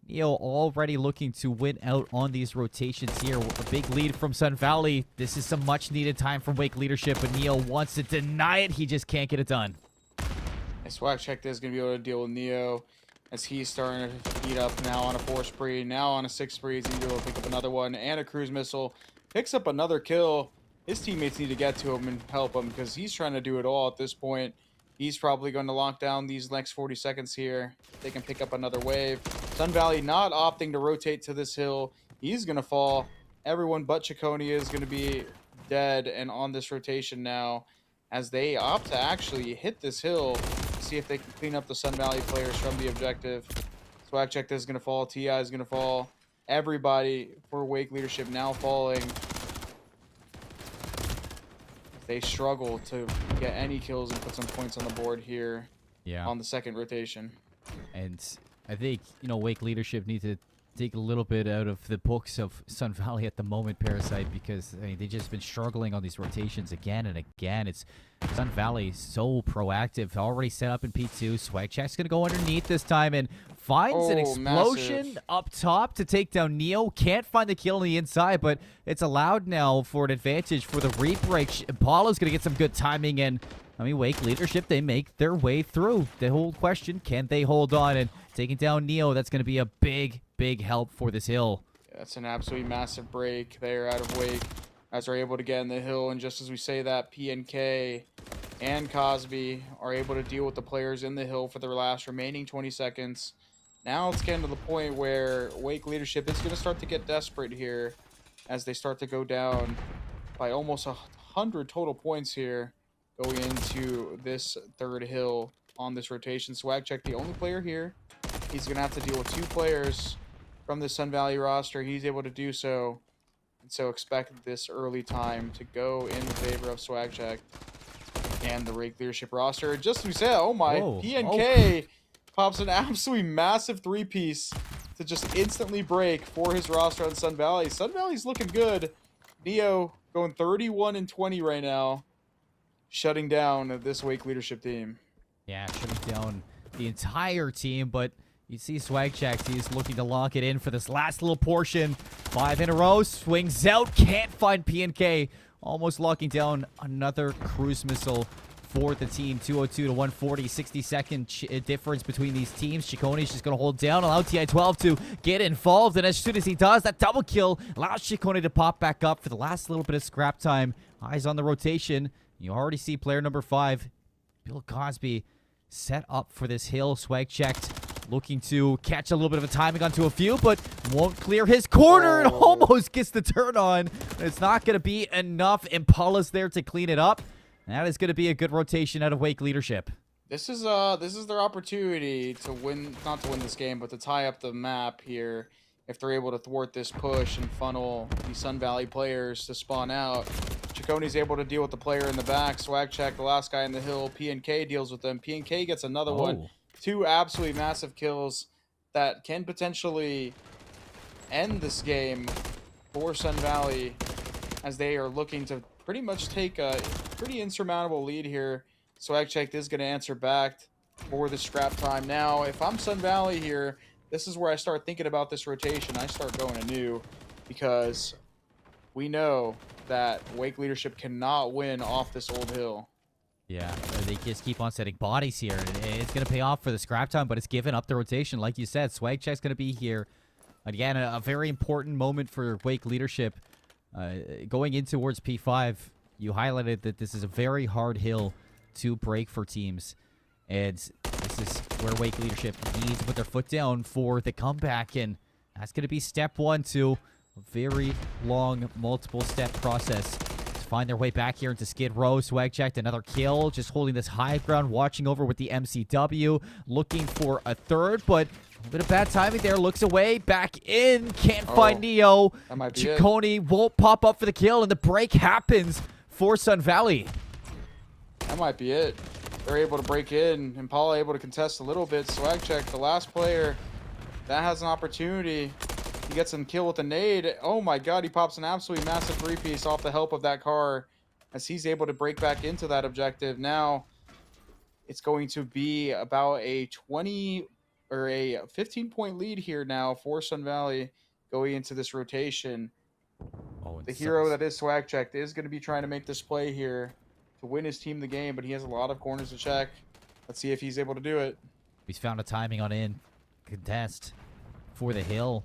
Neo already looking to win out on these rotations here. A big lead from Sun Valley. This is some much-needed time from Wake leadership, but Neo wants to deny it. He just can't get it done. Swag Check is going to be able to deal with Neo as he's starting to heat up now on a 4 spree. Now on a 6 spree, he's going to be able to pick up another one and a cruise missile. Picks up another kill. His teammates need to get to him and help him because he's trying to do it all at this point. He's probably going to lock down these next 40 seconds here. They can pick up another wave. Sun Valley not opting to rotate to this hill. He's going to fall. Everyone but Chicone is going to be dead and on this rotation now as they opt to actually hit this hill to see if they can clean up the Sun Valley players from the objective. Swag Check is going to fall. TI is going to fall. Everybody for Wake leadership now falling. They struggle to get any kills and put some points on the board here on the second rotation. And I think, you know, Wake leadership needs to take a little bit out of the books of Sun Valley at the moment, Parasite, because I mean, they've just been struggling on these rotations again and again. It's Sun Valley so proactive, already set up in P2. Swag Check's going to go underneath this time and finds an explosion up top to take down Neo. Can't find the kill on the inside, but it's allowed now for an advantage for the rebreak. Apollo's going to get some good timing, and I mean, Wake leadership, they make their way through. The whole question, can they hold on? And taking down Neo, that's going to be a big, big help for this hill. Yeah, that's an absolutely massive break there out of Wake as they're able to get in the hill. And just as we say that, PNK and Cosby are able to deal with the players in the hill for the last remaining 20 seconds. Now it's getting to the point where Wake leadership is going to start to get desperate here as they start to go down by almost 100 total points here going into this third hill on this rotation. Swag Check, the only player here. He's going to have to deal with 2 players from the Sun Valley roster. He's able to do so. And so expect this early time to go in favor of Swag Check and the Wake leadership roster. Just as we said, oh my, PNK pops an absolutely massive 3-piece to just instantly break for his roster on Sun Valley. Sun Valley's looking good. Neo going 31-20 right now, shutting down this Wake leadership team. Yeah, shutting down the entire team, but you see Swag Check, he's looking to lock it in for this last little portion. 5 in a row, swings out, can't find PNK. Almost locking down another cruise missile for the team. 202 to 140, 60-second difference between these teams. Chicone's just going to hold down, allow TI-12 to get involved, and as soon as he does, that double kill allows Chicone to pop back up for the last little bit of scrap time. Eyes on the rotation. You already see player number 5, Bill Cosby, set up for this hill. Swag Checked, looking to catch a little bit of a timing onto a few, but won't clear his corner and almost gets the turn on. It's not going to be enough. Impala's there to clean it up. That is going to be a good rotation out of Wake leadership. This is their opportunity to win, not to win this game, but to tie up the map here. If they're able to thwart this push and funnel the Sun Valley players to spawn out. Chicone's able to deal with the player in the back. Swag Check, the last guy in the hill. PNK deals with them. PNK gets another one. 2 absolutely massive kills that can potentially end this game for Sun Valley as they are looking to pretty much take a pretty insurmountable lead here. Swag Check is going to answer back for the scrap time. Now, if I'm Sun Valley here, this is where I start thinking about this rotation. I start going anew because we know that Wake leadership cannot win off this old hill. Yeah, they just keep on setting bodies here, and it's going to pay off for the scrap time, but it's given up the rotation. Like you said, Swag Check's going to be here. Again, a very important moment for Wake leadership. Going in towards P5, you highlighted that this is a very hard hill to break for teams. And this is where Wake leadership needs to put their foot down for the comeback, and that's going to be step 1 to a very long, multiple-step process to find their way back here into Skid Row. Swag Checked, another kill, just holding this high ground, watching over with the MCW, looking for a third, but a bit of bad timing there. Looks away, back in, can't find Neo. That might be Chicone won't pop up for the kill, and the break happens for Sun Valley. That might be it. They're able to break in. Impala able to contest a little bit. Swag Check, the last player that has an opportunity He gets him kill with a nade. Oh my god, he pops an absolutely massive 3-piece off the help of that car as he's able to break back into that objective. Now it's going to be about a 20 or a 15-point lead here now for Sun Valley going into this rotation. Oh, The hero that is Swag Checked is going to be trying to make this play here to win his team the game, but he has a lot of corners to check. Let's see if he's able to do it. He's found a timing on in contest for the hill.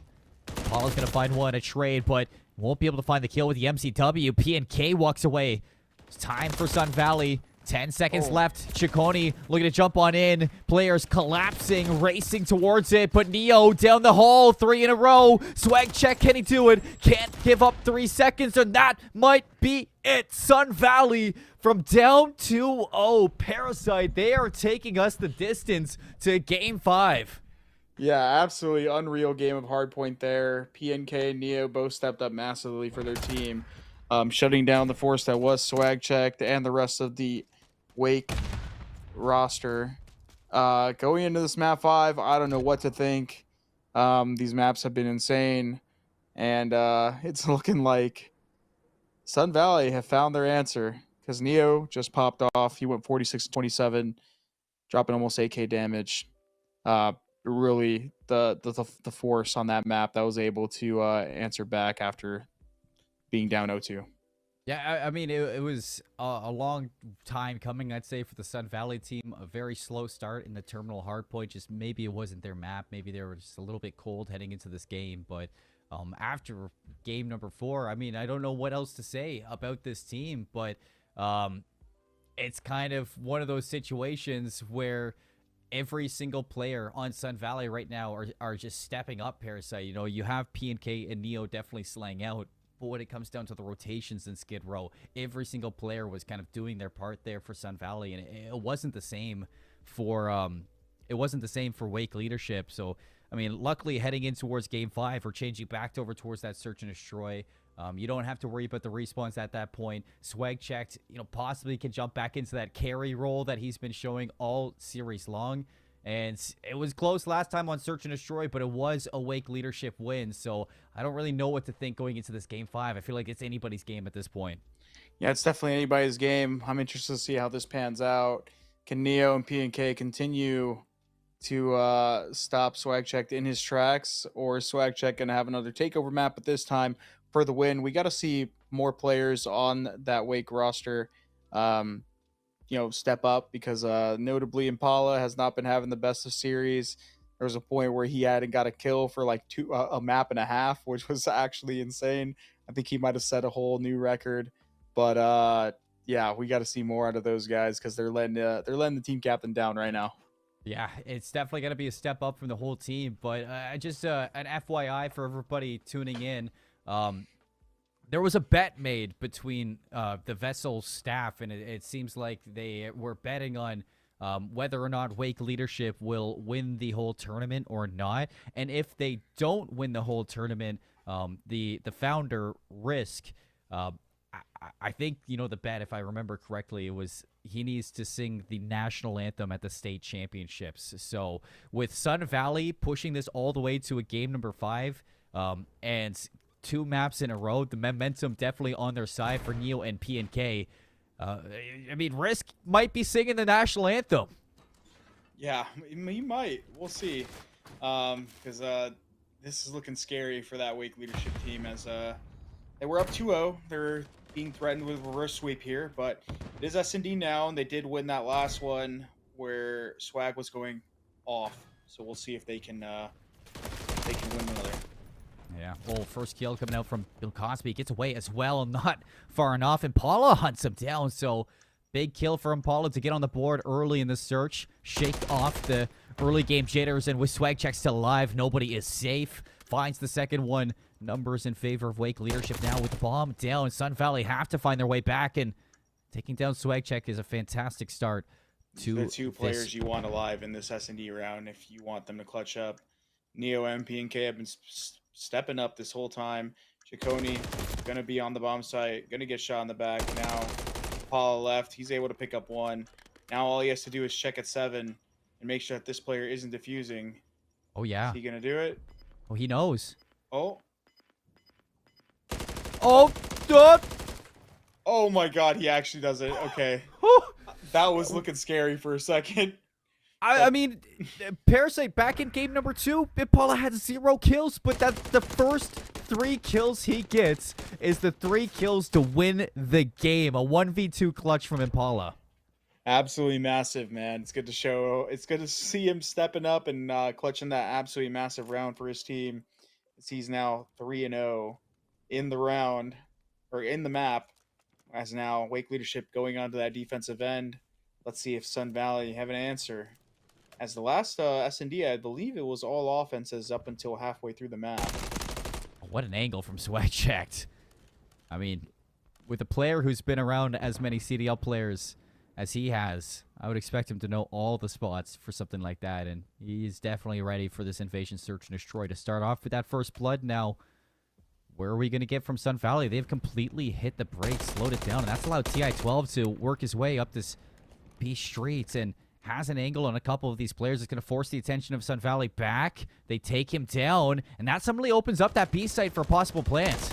Paula's going to find one, a trade, but won't be able to find the kill with the MCW. PNK walks away. It's time for Sun Valley. 10 seconds left. Ciccone looking to jump on in. Players collapsing, racing towards it. But Neo down the hall. 3 in a row. Swag check. Can he do it? Can't give up 3 seconds, and that might be it. Sun Valley from down 2-0. Parasite, they are taking us the distance to Game 5. Yeah, absolutely unreal game of hardpoint there. PNK and Neo both stepped up massively for their team, shutting down the force that was Swag Checked and the rest of the Wake roster. Going into this map 5, I don't know what to think. These maps have been insane, and it's looking like Sun Valley have found their answer because Neo just popped off. He went 46-27, dropping almost 8k damage. Really the force on that map that was able to answer back after being down 0-2. Yeah, I mean, it was a long time coming, I'd say, for the Sun Valley team. A very slow start in the terminal hardpoint. Just maybe it wasn't their map. Maybe they were just a little bit cold heading into this game. But after game number 4, I mean, I don't know what else to say about this team. But it's kind of one of those situations where every single player on Sun Valley right now are just stepping up, Parasite. You know, you have PNK and Neo definitely slaying out. But when it comes down to the rotations in Skid Row, every single player was kind of doing their part there for Sun Valley, and it wasn't the same for Wake leadership. So, I mean, luckily heading in towards Game 5, we're changing back over towards that search and destroy. You don't have to worry about the respawns at that point. Swag checked, you know, possibly can jump back into that carry role that he's been showing all series long. And it was close last time on Search and Destroy, but it was a Wake leadership win. So I don't really know what to think going into this Game 5. I feel like it's anybody's game at this point. Yeah, it's definitely anybody's game. I'm interested to see how this pans out. Can Neo and PNK continue to stop Swag Check in his tracks, or is Swag Check going to have another takeover map, but this time for the win? We got to see more players on that Wake roster step up, because notably Impala has not been having the best of series. There was a point where he hadn't got a kill for like a map and a half, which was actually insane. I think he might have set a whole new record. But yeah, we got to see more out of those guys, because they're letting the team captain down right now. Yeah, it's definitely going to be a step up from the whole team. But just an FYI for everybody tuning in, there was a bet made between the Vesl staff, and it seems like they were betting on whether or not Wake leadership will win the whole tournament or not. And if they don't win the whole tournament, the founder, Risk, I think, you know, the bet, if I remember correctly, it was he needs to sing the national anthem at the state championships. So with Sun Valley pushing this all the way to a game number 5, and 2 maps in a row, the momentum definitely on their side for Neo and PNK. I mean, Risk might be singing the national anthem. Yeah, he might. We'll see. Because this is looking scary for that Wake leadership team, as they were up 2-0. They're being threatened with a reverse sweep here, but it is S&D now, and they did win that last one where Swag was going off. So we'll see if they can win another. Yeah, well, first kill coming out from Bill Cosby. Gets away as well, not far enough. Impala hunts him down, so big kill for Impala to get on the board early in the search. Shake off the early game jitters, and with Swag Check still alive, nobody is safe. Finds the second one. Numbers in favor of Wake leadership now with the bomb down. Sun Valley have to find their way back, and taking down Swag Check is a fantastic start to the 2 players you want alive in this S&D round if you want them to clutch up. Neo and PNK have been stepping up this whole time. Ciccone gonna be on the bomb site, gonna get shot in the back. Now Paula left, he's able to pick up 1. Now all he has to do is check at 7 and make sure that this player isn't defusing. Oh yeah. Is he gonna do it? Oh, he knows. Oh. Oh, dude. Oh my god, he actually does it. Okay. That was looking scary for a second. I mean, Parasite back in game number 2, Impala had 0 kills, but that's the first 3 kills he gets is the 3 kills to win the game. A 1v2 clutch from Impala. Absolutely massive, man. It's good to show. It's good to see him stepping up and clutching that absolutely massive round for his team. As he's now 3-0 in the round, or in the map, as now Wake leadership going onto that defensive end. Let's see if Sun Valley have an answer. As the last S&D, I believe it was all offenses up until halfway through the map. What an angle from Swag Checked. I mean, with a player who's been around as many CDL players as he has, I would expect him to know all the spots for something like that, and he's definitely ready for this invasion search and destroy to start off with that first blood. Now, where are we going to get from Sun Valley? They've completely hit the brakes, slowed it down, and that's allowed TI-12 to work his way up this B streets and has an angle on a couple of these players. It's going to force the attention of Sun Valley back. They take him down, and that suddenly opens up that B site for possible plants.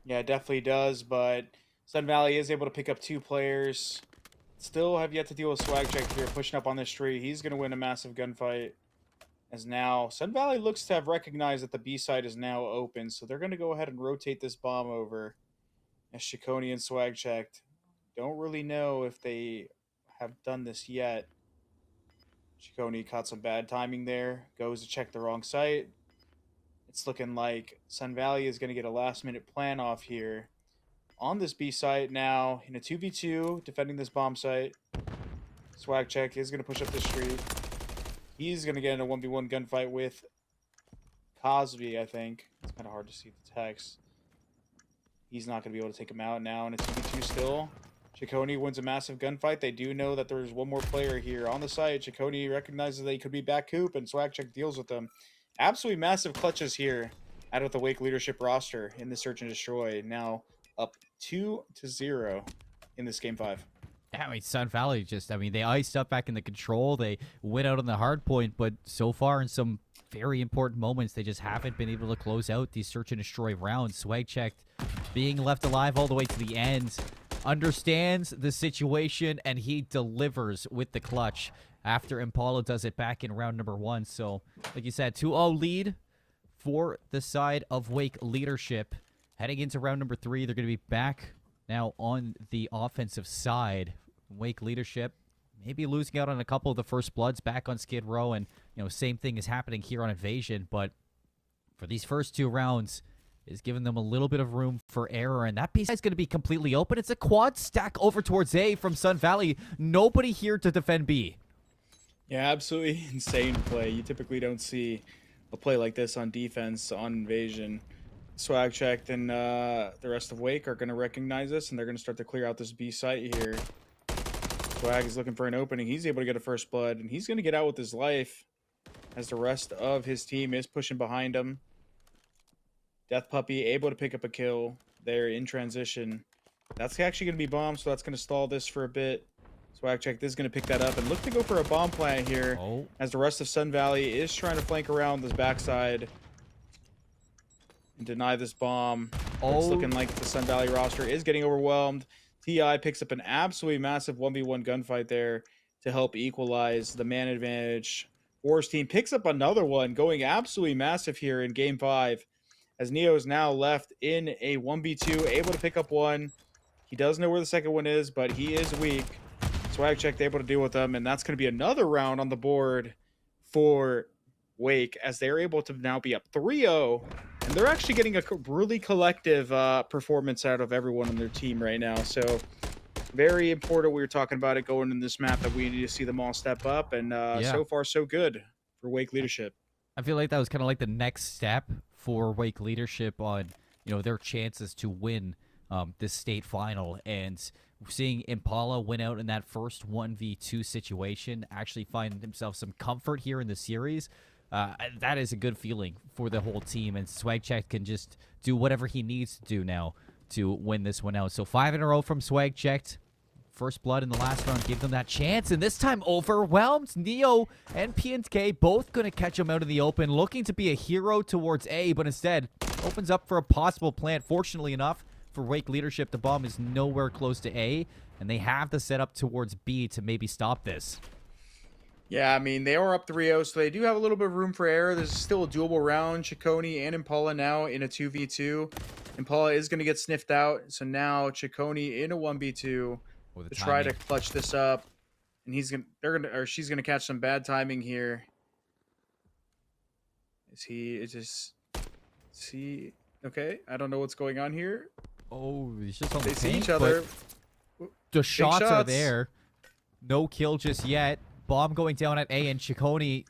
Yeah, it definitely does, but Sun Valley is able to pick up 2 players. Still have yet to deal with Swag Check here, pushing up on the street. He's going to win a massive gunfight. As now, Sun Valley looks to have recognized that the B side is now open, so they're going to go ahead and rotate this bomb over. As Shikoni and Swag Checked don't really know if they have done this yet. Shikoni caught some bad timing there. Goes to check the wrong site. It's looking like Sun Valley is going to get a last-minute plan off here. On this B site now, in a 2v2, defending this bomb site. Swag Check is going to push up the street. He's going to get in a 1v1 gunfight with Cosby, I think. It's kind of hard to see the text. He's not going to be able to take him out now in a 2v2 still. Ciccone wins a massive gunfight. They do know that there's one more player here on the site. Ciccone recognizes that he could be back coop, and Swag Check deals with them. Absolutely massive clutches here out of the Wake leadership roster in the search and destroy. Now up 2-0 in this game 5. Yeah, I mean, Sun Valley just, I mean, they iced up back in the control. They went out on the hard point, but so far in some very important moments, they just haven't been able to close out these search and destroy rounds. Swag Checked being left alive all the way to the end, understands the situation, and he delivers with the clutch after Impala does it back in round number 1. So, like you said, 2-0 lead for the side of Wake leadership. Heading into round number 3, they're going to be back now on the offensive side. Wake leadership maybe losing out on a couple of the first bloods back on Skid Row, and, you know, same thing is happening here on Invasion, but for these first 2 rounds, is giving them a little bit of room for error, and that B is going to be completely open. It's a quad stack over towards A from Sun Valley. Nobody here to defend B. Yeah, absolutely insane play. You typically don't see a play like this on defense, on Invasion. Swag Checked and the rest of Wake are going to recognize this, and they're going to start to clear out this B site here. Swag is looking for an opening. He's able to get a first blood, and he's going to get out with his life as the rest of his team is pushing behind him. Death Puppy able to pick up a kill there in transition. That's actually going to be bomb, so that's going to stall this for a bit. Swag Check, this is going to pick that up and look to go for a bomb plant here as the rest of Sun Valley is trying to flank around this backside and deny this bomb. It's looking like the Sun Valley roster is getting overwhelmed. TI picks up an absolutely massive 1v1 gunfight there to help equalize the man advantage. Wars team picks up another one, going absolutely massive here in game 5. As Neo is now left in a 1v2, able to pick up one. He does know where the second one is, but he is weak. Swag Check able to deal with them, and that's going to be another round on the board for Wake, as they're able to now be up 3-0, and they're actually getting a really collective performance out of everyone on their team right now. So very important. We were talking about it going in this map, that we need to see them all step up, and so far so good for Wake leadership. I feel like that was kind of like the next step for Wake leadership on, you know, their chances to win this state final, and seeing Impala win out in that first 1v2 situation, actually find himself some comfort here in the series. That is a good feeling for the whole team, and Swag Check can just do whatever he needs to do now to win this one out. So 5 in a row from Swag Checked First blood in the last round gave them that chance, and this time overwhelmed. Neo and PNK both going to catch him out in the open, looking to be a hero towards A, but instead opens up for a possible plant. Fortunately enough for Wake leadership, the bomb is nowhere close to A, and they have the setup towards B to maybe stop this. Yeah, I mean, they are up 3-0, so they do have a little bit of room for error. There's still a doable round. Ciccone and Impala now in a 2v2. Impala is going to get sniffed out, so now Ciccone in a 1v2 to try to clutch this up. And she's gonna catch some bad timing here. Is he okay? I don't know what's going on here. Oh, he's just on they the see tank, each other. The shots are there. No kill just yet. Bomb going down at A, and Ciccone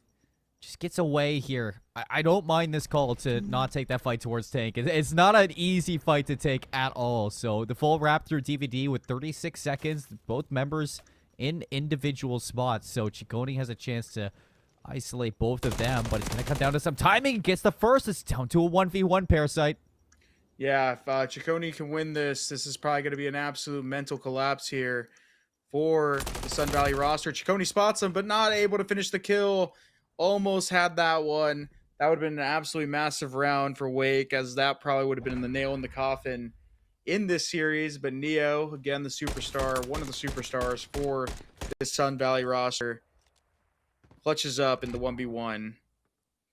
just gets away here. I don't mind this call to not take that fight towards tank. It's not an easy fight to take at all. So the full Raptor DVD with 36 seconds, both members in individual spots. So Ciccone has a chance to isolate both of them, but it's going to come down to some timing. Gets the first. It's down to a 1v1 Parasite. Yeah, if Ciccone can win this, this is probably going to be an absolute mental collapse here for the Sun Valley roster. Ciccone spots him, but not able to finish the kill. Almost had that one. That would have been an absolutely massive round for Wake, as that probably would have been the nail in the coffin in this series. But Neo, again, the superstar, one of the superstars for the Sun Valley roster, clutches up in the 1v1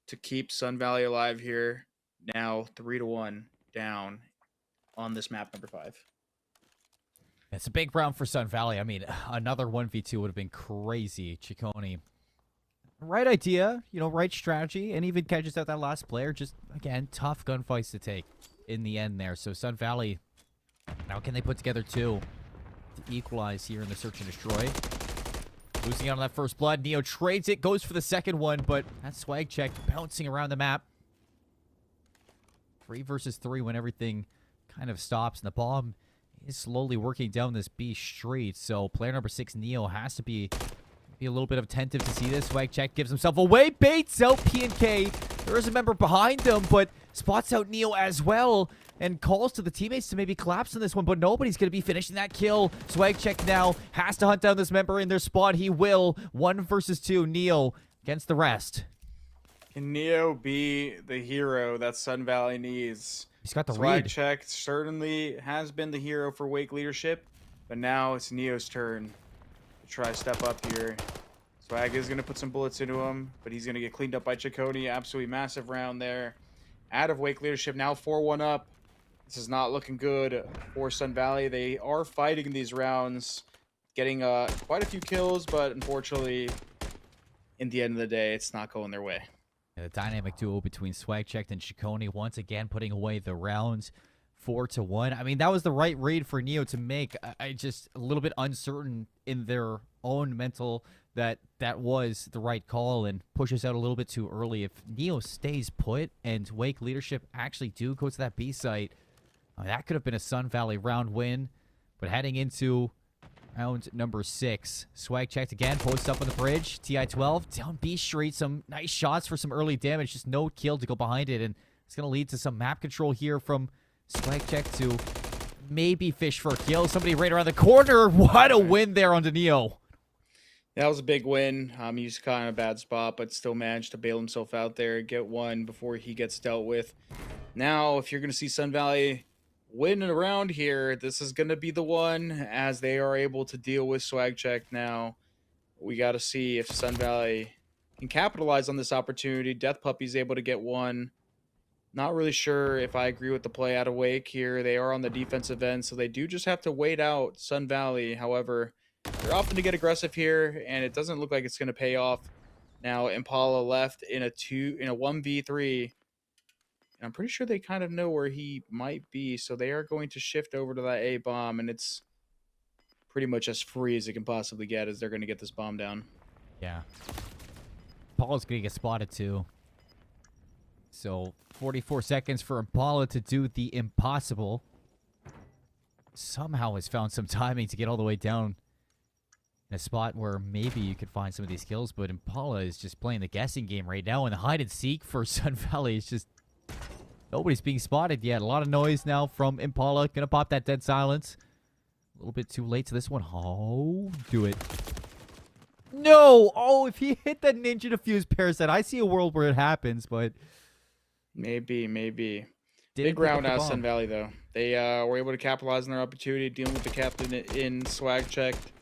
to keep Sun Valley alive here. Now 3-1 down on this map number 5. It's a big round for Sun Valley. I mean, another 1v2 would have been crazy. Ciccone, right idea, right strategy, and even catches out that last player. Just, again, tough gunfights to take in the end there. So Sun Valley, now can they put together 2 to equalize here in the search and destroy? Losing out on that first blood. Neo trades it, goes for the second one, but that swag check bouncing around the map. 3 versus 3 when everything kind of stops, and the bomb is slowly working down this B street. So player number 6, Neo, has to be a little bit attentive to see this. Swag check gives himself away, baits out PNK. There is a member behind him, but spots out Neo as well, and calls to the teammates to maybe collapse on this one, but nobody's going to be finishing that kill. Swag check now has to hunt down this member in their spot. He will. 1 versus 2. Neo against the rest. Can Neo be the hero that Sun Valley needs? He's got the Swag read. check certainly has been the hero for Wake leadership, but now it's Neo's turn to try to step up here. Swag is going to put some bullets into him, but he's going to get cleaned up by Ciccone. Absolutely massive round there. Out of Wake leadership, now 4-1 up. This is not looking good for Sun Valley. They are fighting these rounds, getting quite a few kills, but unfortunately, in the end of the day, it's not going their way. The dynamic duo between Swag Checked and Ciccone once again putting away the rounds 4-1. I mean, that was the right read for Neo to make. I just a little bit uncertain in their own mental that was the right call and pushes out a little bit too early. If Neo stays put and Wake leadership actually do go to that B site, I mean, that could have been a Sun Valley round win. But heading into round number 6, Swag checked again, posts up on the bridge. TI-12 down B street, some nice shots for some early damage, just no kill to go behind it, and it's going to lead to some map control here from Swag check to maybe fish for a kill. Somebody right around the corner. What a win there on Neo. That was a big win. He's kind of a bad spot, but still managed to bail himself out there, get one before he gets dealt with. Now, if you're going to see Sun Valley win around here, this is going to be the one, as they are able to deal with Swag check now. We got to see if Sun Valley can capitalize on this opportunity. Death Puppy's able to get one. Not really sure if I agree with the play out of Wake here. They are on the defensive end, so they do just have to wait out Sun Valley. However, they're often to get aggressive here, and it doesn't look like it's going to pay off. Now, Impala left in a 1v3. And I'm pretty sure they kind of know where he might be, so they are going to shift over to that A bomb, and it's pretty much as free as it can possibly get, as they're going to get this bomb down. Yeah. Impala's going to get spotted too. So 44 seconds for Impala to do the impossible. Somehow has found some timing to get all the way down in a spot where maybe you could find some of these kills, but Impala is just playing the guessing game right now, and the hide and seek for Sun Valley is just nobody's being spotted yet. A lot of noise now from Impala. Gonna pop that dead silence. little bit too late to this one. Oh, do it. No! Oh, if he hit that Ninja Diffuse Parasite, I see a world where it happens, but... Maybe. Didn't Big pick round up out the of Sun bomb. Valley, though. They were able to capitalize on their opportunity, dealing with the captain in Swag Checked.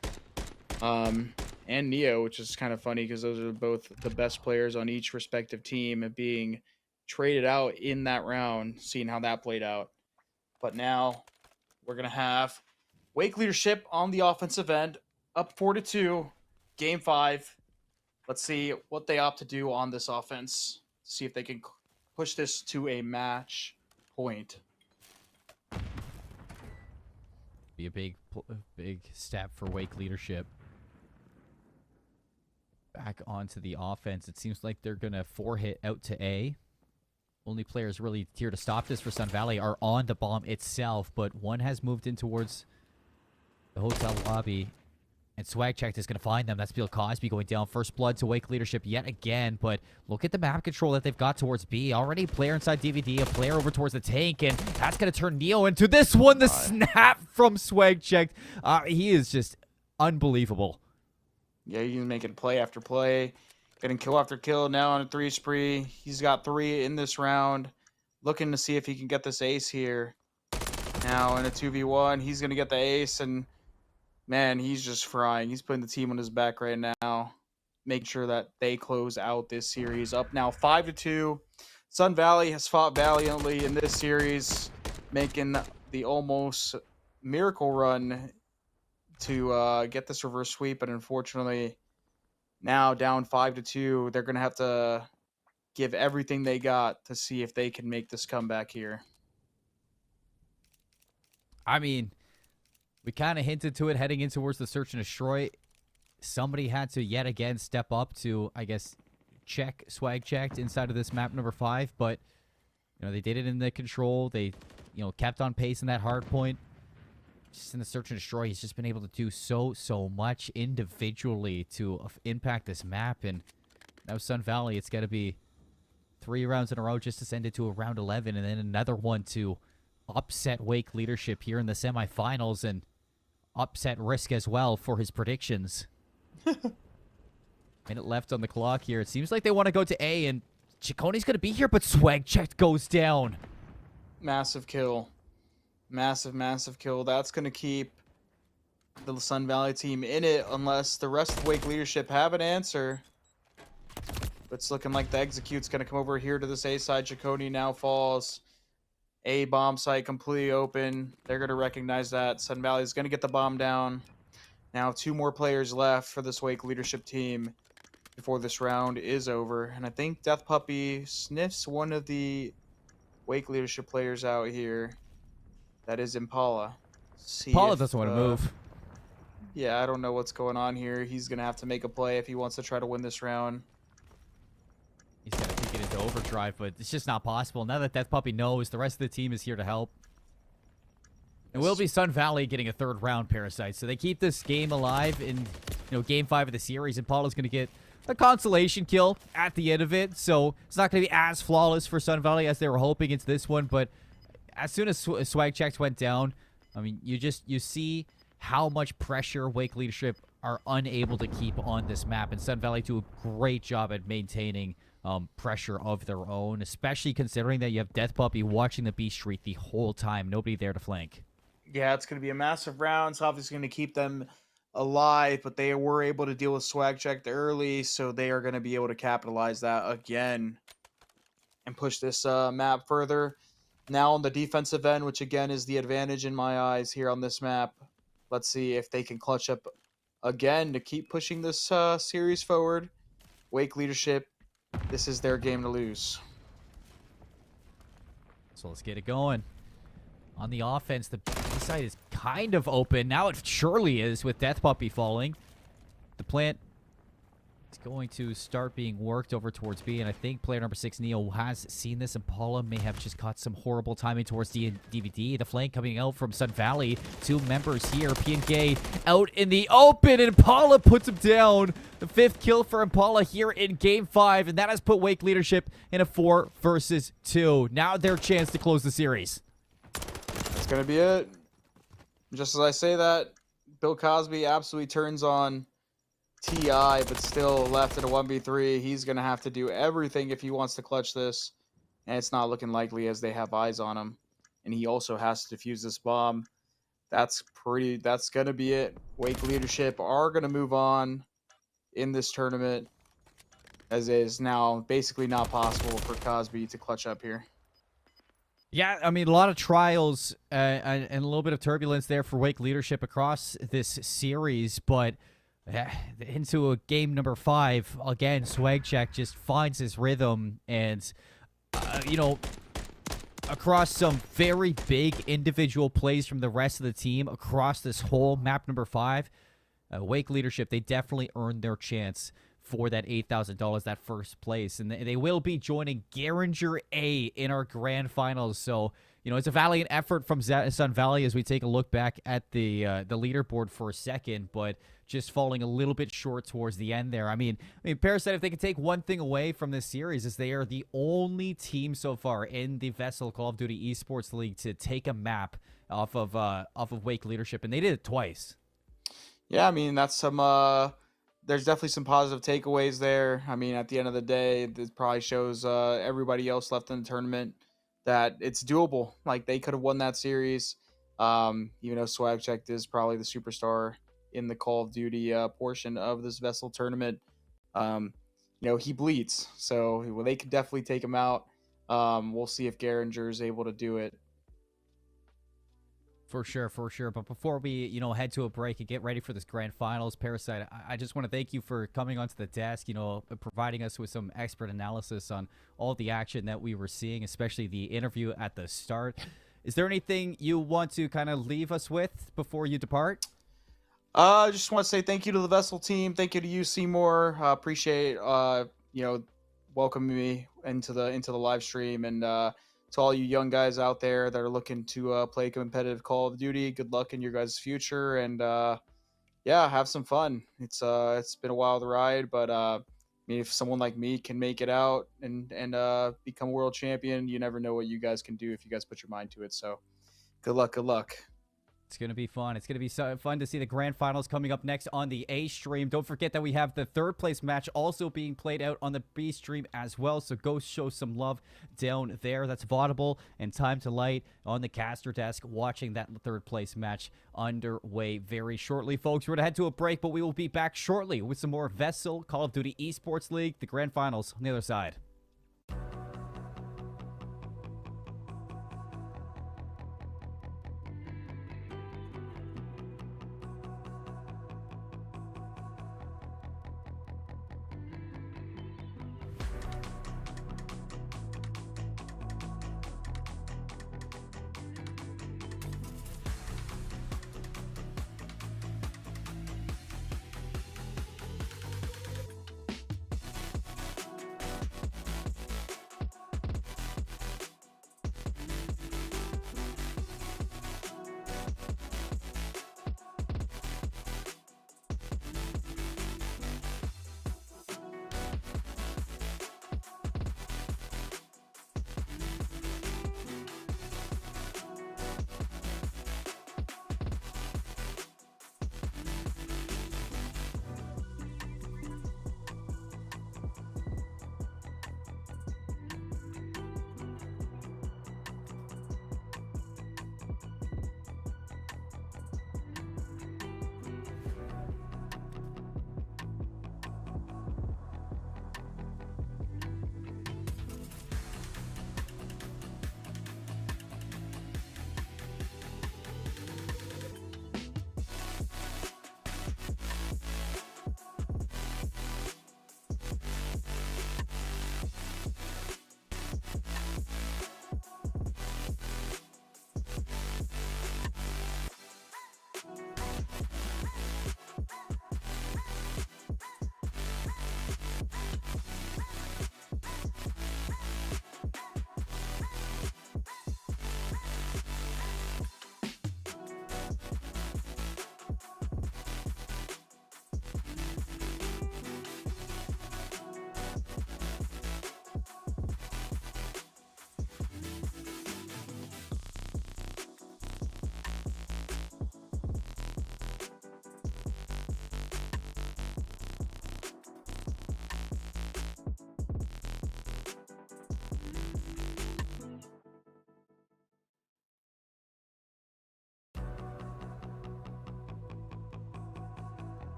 And Neo, which is kind of funny because those are both the best players on each respective team being traded out in that round, seeing how that played out. But now we're going to have Wake leadership on the offensive end, up 4-2, game 5. Let's see what they opt to do on this offense, see if they can push this to a match point. Be a big step for Wake leadership. Back onto the offense. It seems like they're going to 4-hit out to A. Only players really here to stop this for Sun Valley are on the bomb itself, but one has moved in towards the hotel lobby, and Swag Checked is going to find them. That's Bill Cosby going down. First blood to Wake leadership yet again, but look at the map control that they've got towards B. Already a player inside DVD, a player over towards the tank, and that's going to turn Neo into this one. The snap from Swag Checked. He is just unbelievable. Yeah, he's making play after play, getting kill after kill now on a 3 spree. He's got 3 in this round, looking to see if he can get this ace here. Now in a 2v1, he's going to get the ace, and man, he's just frying. He's putting the team on his back right now, making sure that they close out this series. Up now 5-2. Sun Valley has fought valiantly in this series, making the almost miracle run to get this reverse sweep, but unfortunately now down 5-2. They're going to have to give everything they got to see if they can make this comeback here. I mean, we kind of hinted to it heading in towards the search and destroy. Somebody had to yet again step up to, I guess, check Swag Checked inside of this map number 5, but they did it in the control. They kept on pace in that hard point. Just in the search and destroy, he's just been able to do so much individually to impact this map. And now Sun Valley, it's got to be 3 rounds in a row just to send it to a round 11, and then another one to upset Wake leadership here in the semifinals and upset Risk as well for his predictions. Minute left on the clock here. It seems like they want to go to A, and Cicconi's going to be here, but Swag Checked goes down. Massive kill. Massive kill. That's going to keep the Sun Valley team in it unless the rest of Wake leadership have an answer. It's looking like the execute's going to come over here to this A side. Ciccone now falls. A bomb site completely open. They're going to recognize that. Sun Valley is going to get the bomb down. Now 2 more players left for this Wake leadership team before this round is over. And I think Death Puppy sniffs one of the Wake leadership players out here. That is Impala. Impala doesn't want to move. Yeah, I don't know what's going on here. He's going to have to make a play if he wants to try to win this round. He's got to take it into overdrive, but it's just not possible. Now that Death Puppy knows, the rest of the team is here to help. It will be Sun Valley getting a 3rd round Parasite, so they keep this game alive in game 5 of the series. Impala's going to get a consolation kill at the end of it, so it's not going to be as flawless for Sun Valley as they were hoping into this one, but as soon as Swag Checked went down, I mean, you see how much pressure Wake leadership are unable to keep on this map, and Sun Valley do a great job at maintaining pressure of their own, especially considering that you have Death Puppy watching the B Street the whole time, nobody there to flank. Yeah, it's going to be a massive round. It's obviously going to keep them alive, but they were able to deal with Swag Checked early, so they are going to be able to capitalize that again and push this map further. Now on the defensive end, which again is the advantage in my eyes here on this map. Let's see if they can clutch up again to keep pushing this series forward. Wake leadership, this is their game to lose. So let's get it going. On the offense, the B side is kind of open. Now it surely is with Death Puppy falling. The plant is going to start being worked over towards B, and I think player number 6, Neo, has seen this. Impala may have just caught some horrible timing towards DVD. The flank coming out from Sun Valley. 2 members here. P&K out in the open, and Impala puts him down. The 5th kill for Impala here in Game 5, and that has put Wake leadership in a 4 versus 2. Now their chance to close the series. That's going to be it. Just as I say that, Bill Cosby absolutely turns on TI, but still left at a 1v3. He's going to have to do everything if he wants to clutch this, and it's not looking likely as they have eyes on him. And he also has to defuse this bomb. That's going to be it. Wake Leadership are going to move on in this tournament, as it is now basically not possible for Cosby to clutch up here. Yeah, I mean, a lot of trials and a little bit of turbulence there for Wake Leadership across this series, but into a game number 5, again, Swagcheck just finds his rhythm and, you know, across some very big individual plays from the rest of the team across this whole map number 5, Wake Leadership, they definitely earned their chance for that $8,000, that first place. And they will be joining Garinger A in our grand finals. So, you know, it's a valiant effort from Sun Valley as we take a look back at the leaderboard for a second, but just falling a little bit short towards the end there. I mean, Parasite, if they can take one thing away from this series, is they are the only team so far in the Vesl Call of Duty Esports League to take a map off of Wake Leadership, and they did it twice. Yeah, I mean, that's some there's definitely some positive takeaways there. I mean, at the end of the day, this probably shows everybody else left in the tournament that it's doable. Like, they could have won that series. Even though Swagcheck is probably the superstar in the Call of Duty portion of this Vesl tournament, you know, he bleeds. So they could definitely take him out. We'll see if Garinger is able to do it. For sure. But before we, you know, head to a break and get ready for this grand finals, Parasite, I just want to thank you for coming onto the desk, you know, providing us with some expert analysis on all the action that we were seeing, especially the interview at the start. Is there anything you want to kind of leave us with before you depart? I just want to say thank you to the Vesl team. Thank you to you, Seymour. Appreciate you know, welcoming me into the live stream, and to all you young guys out there that are looking to play competitive Call of Duty, good luck in your guys' future, and yeah, have some fun. It's been a wild ride, but I mean, if someone like me can make it out and become a world champion, you never know what you guys can do if you guys put your mind to it. So good luck. It's going to be fun. It's going to be so fun to see the grand finals coming up next on the A stream. Don't forget that we have the third place match also being played out on the B stream as well. So go show some love down there. That's Vaudable and Time to Light on the caster desk watching that third place match underway very shortly, folks. We're going to head to a break, but we will be back shortly with some more Vesl Call of Duty Esports League, the grand finals on the other side.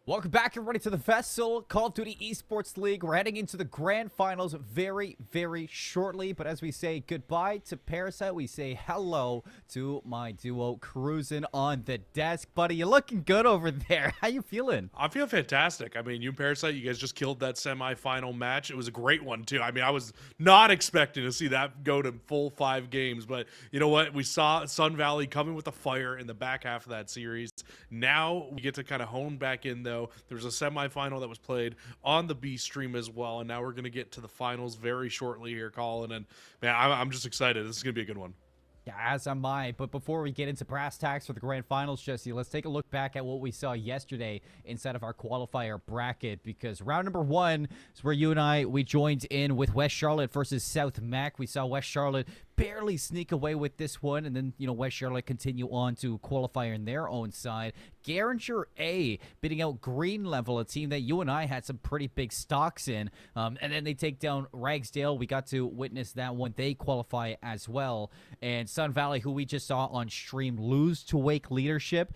Welcome back, everybody, to the Vesl Call of Duty Esports League. We're heading into the grand finals very, very shortly. But as we say goodbye to Parasite, we say hello to my duo cruising on the desk. Buddy, you're looking good over there. How you feeling? I feel fantastic. I mean, you and Parasite, you guys just killed that semifinal match. It was a great one, too. I mean, I was not expecting to see that go to full 5 games. But you know what? We saw Sun Valley coming with a fire in the back half of that series. Now we get to kind of hone back in, though. There was a semifinal that was played on the B stream as well, and now we're going to get to the finals very shortly here, Colin. And man, I'm just excited. This is going to be a good one. Yeah, as am I. But before we get into brass tacks for the grand finals, Jesse, let's take a look back at what we saw yesterday inside of our qualifier bracket, because round number 1 is where you and we joined in with West Charlotte versus South Mac. We saw West Charlotte barely sneak away with this one, and then, you know, West Charlotte continue on to qualify on their own side. Garinger A beating out Green Level, a team that you and I had some pretty big stocks in, and then they take down Ragsdale. We got to witness that one. They qualify as well. And Sun Valley, who we just saw on stream, lose to Wake Leadership.